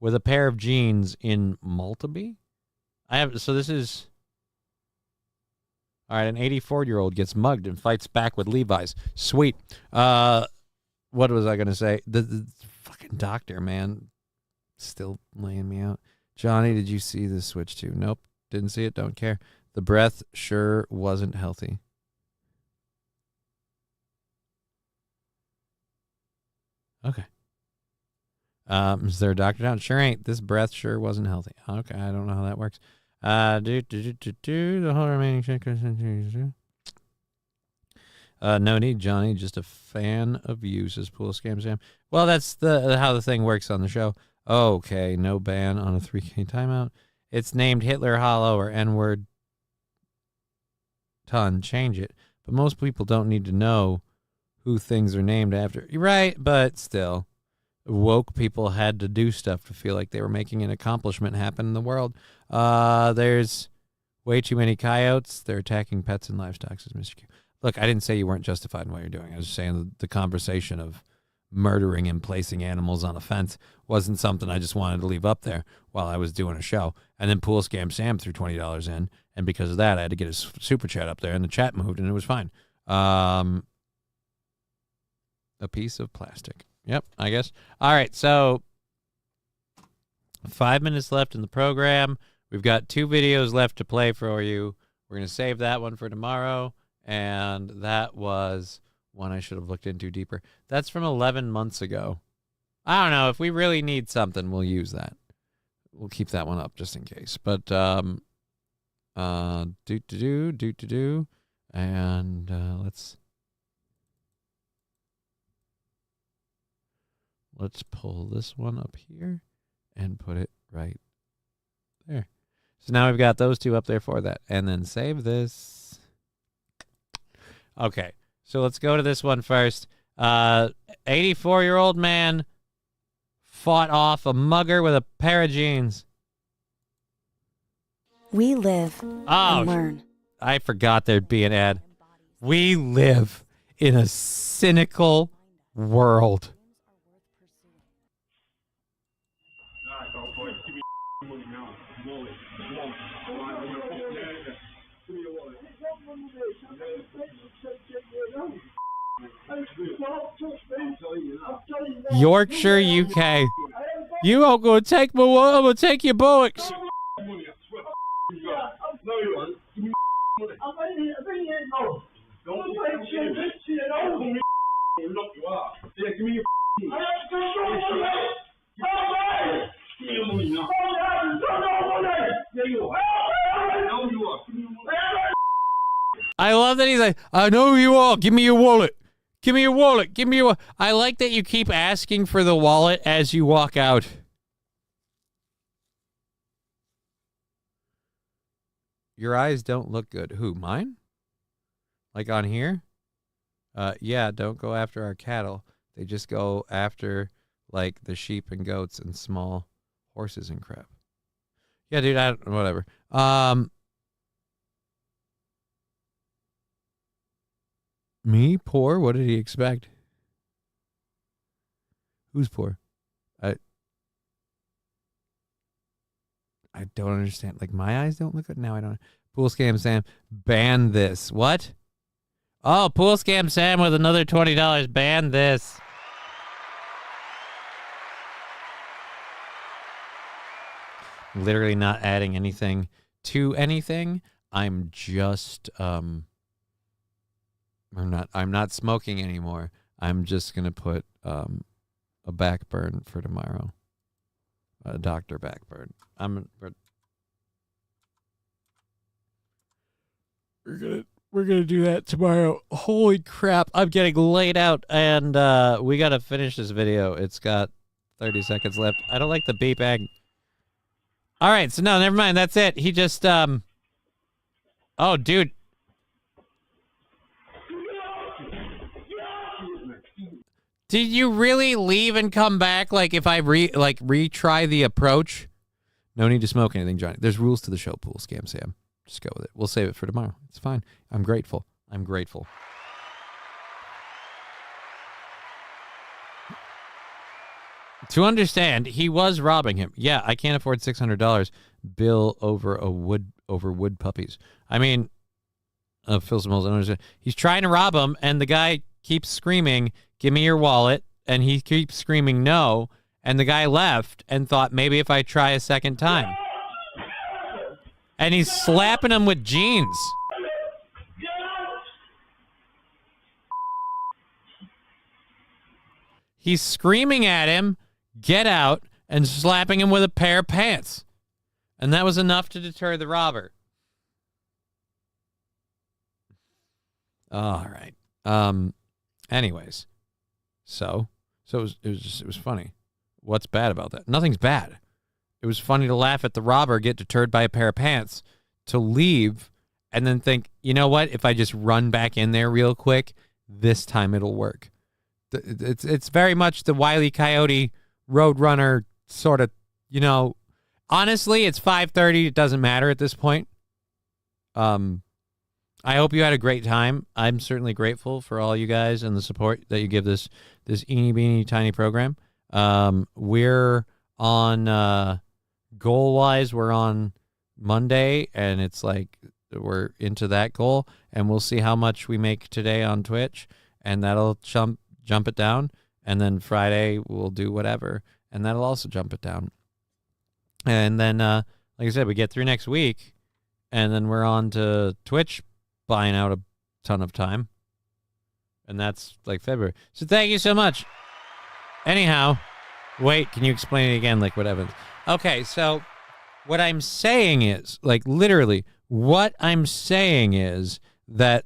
with a pair of jeans in Maltaby. So this is... All right, an 84-year-old gets mugged and fights back with Levi's. Sweet. What was I going to say? The fucking doctor, man, still laying me out. Johnny, did you see the switch too? Nope, didn't see it, don't care. The breath sure wasn't healthy. Okay. Is there a doctor down? Sure ain't. This breath sure wasn't healthy. Okay, I don't know how that works. The whole remaining shit. No need, Johnny. Just a fan of you, says Pool Scam Sam. Well, that's how the thing works on the show. Okay, no ban on a 3K timeout. It's named Hitler Hollow or N-word ton. Change it. But most people don't need to know who things are named after. You're right, but still. Woke people had to do stuff to feel like they were making an accomplishment happen in the world. There's way too many coyotes. They're attacking pets and livestock, says Mr. Q. Look, I didn't say you weren't justified in what you're doing. I was just saying the conversation of murdering and placing animals on a fence wasn't something I just wanted to leave up there while I was doing a show. And then Pool Scam Sam threw $20 in, and because of that, I had to get his super chat up there, and the chat moved, and it was fine. A piece of plastic. Yep, I guess. All right, so 5 minutes left in the program. We've got 2 videos left to play for you. We're going to save that one for tomorrow, and that was one I should have looked into deeper. That's from 11 months ago. I don't know. If we really need something, we'll use that. We'll keep that one up just in case. But, and let's pull this one up here and put it right there. So now we've got those 2 up there for that. And then save this. Okay, so let's go to this one first. 84-year-old man fought off a mugger with a pair of jeans. We live and learn. I forgot there'd be an ad. We live in a cynical world. Yorkshire, UK. You aren't going to take my wallet. I'm going to take your bullocks. I love that he's like, I know who you are. Give me your wallet. Give me your wallet. Give me your wallet. I like that you keep asking for the wallet as you walk out. Your eyes don't look good. Who, mine? Like on here? Yeah, don't go after our cattle. They just go after, like, the sheep and goats and small horses and crap. Yeah, dude, whatever. Me? Poor? What did he expect? Who's poor? I don't understand. Like, my eyes don't look good? Now I don't. Pool Scam Sam, ban this. What? Oh, Pool Scam Sam with another $20. Ban this. Literally not adding anything to anything. I'm just, I'm not smoking anymore. I'm just going to put a backburn for tomorrow. A doctor backburn. We're gonna do that tomorrow. Holy crap! I'm getting laid out, and we gotta finish this video. It's got 30 seconds left. I don't like the beep bag. All right, so no, never mind. That's it. He just oh, dude. Did you really leave and come back? Like, if I retry the approach? No need to smoke anything, Johnny. There's rules to the show, Pool Scam Sam. Just go with it. We'll save it for tomorrow. It's fine. I'm grateful. I'm grateful. To understand, he was robbing him. Yeah, I can't afford $600 bill over wood puppies. I mean, Phil Smalls, I don't understand. He's trying to rob him, and the guy keeps screaming, "Give me your wallet," and he keeps screaming, "No," and the guy left and thought maybe if I try a second time. And he's slapping him with jeans. He's screaming at him, "Get out," and slapping him with a pair of pants. And that was enough to deter the robber. All right. Anyways. So it was funny. What's bad about that? Nothing's bad. It was funny to laugh at the robber get deterred by a pair of pants, to leave, and then think, you know what? If I just run back in there real quick, this time it'll work. It's very much the Wile E. Coyote Roadrunner sort of, you know. Honestly, it's 5:30. It doesn't matter at this point. I hope you had a great time. I'm certainly grateful for all you guys and the support that you give this eeny beeny tiny program. We're on goal-wise, we're on Monday, and it's like we're into that goal, and we'll see how much we make today on Twitch, and that'll jump it down, and then Friday we'll do whatever, and that'll also jump it down. And then, like I said, we get through next week, and then we're on to Twitch buying out a ton of time, and that's like February. So thank you so much. Anyhow, wait, can you explain it again, like what Evans? Okay, so what I'm saying is, like literally, what I'm saying is that,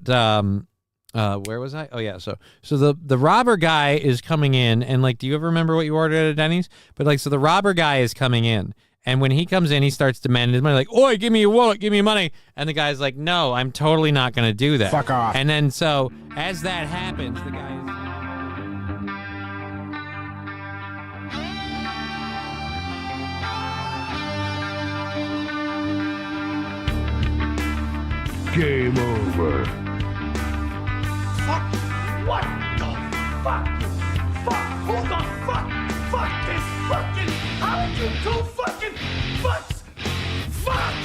where was I? Oh yeah, so the robber guy is coming in, and like, do you ever remember what you ordered at Denny's? But like, so the robber guy is coming in, and when he comes in, he starts demanding his money, like, "Oi, give me your wallet, give me your money." And the guy's like, "No, I'm totally not going to do that. Fuck off." And then so as that happens, the guy is... Game over. Fuck! What the fuck? Fuck! Who the fuck? Fuck this fucking... How did you two fucking fucks? Fuck!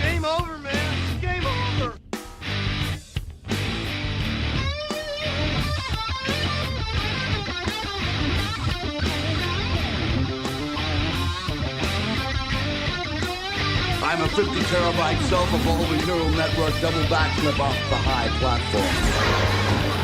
Game over, man. Game over. I'm a 50 terabyte self-evolving neural network double backflip off the high platform.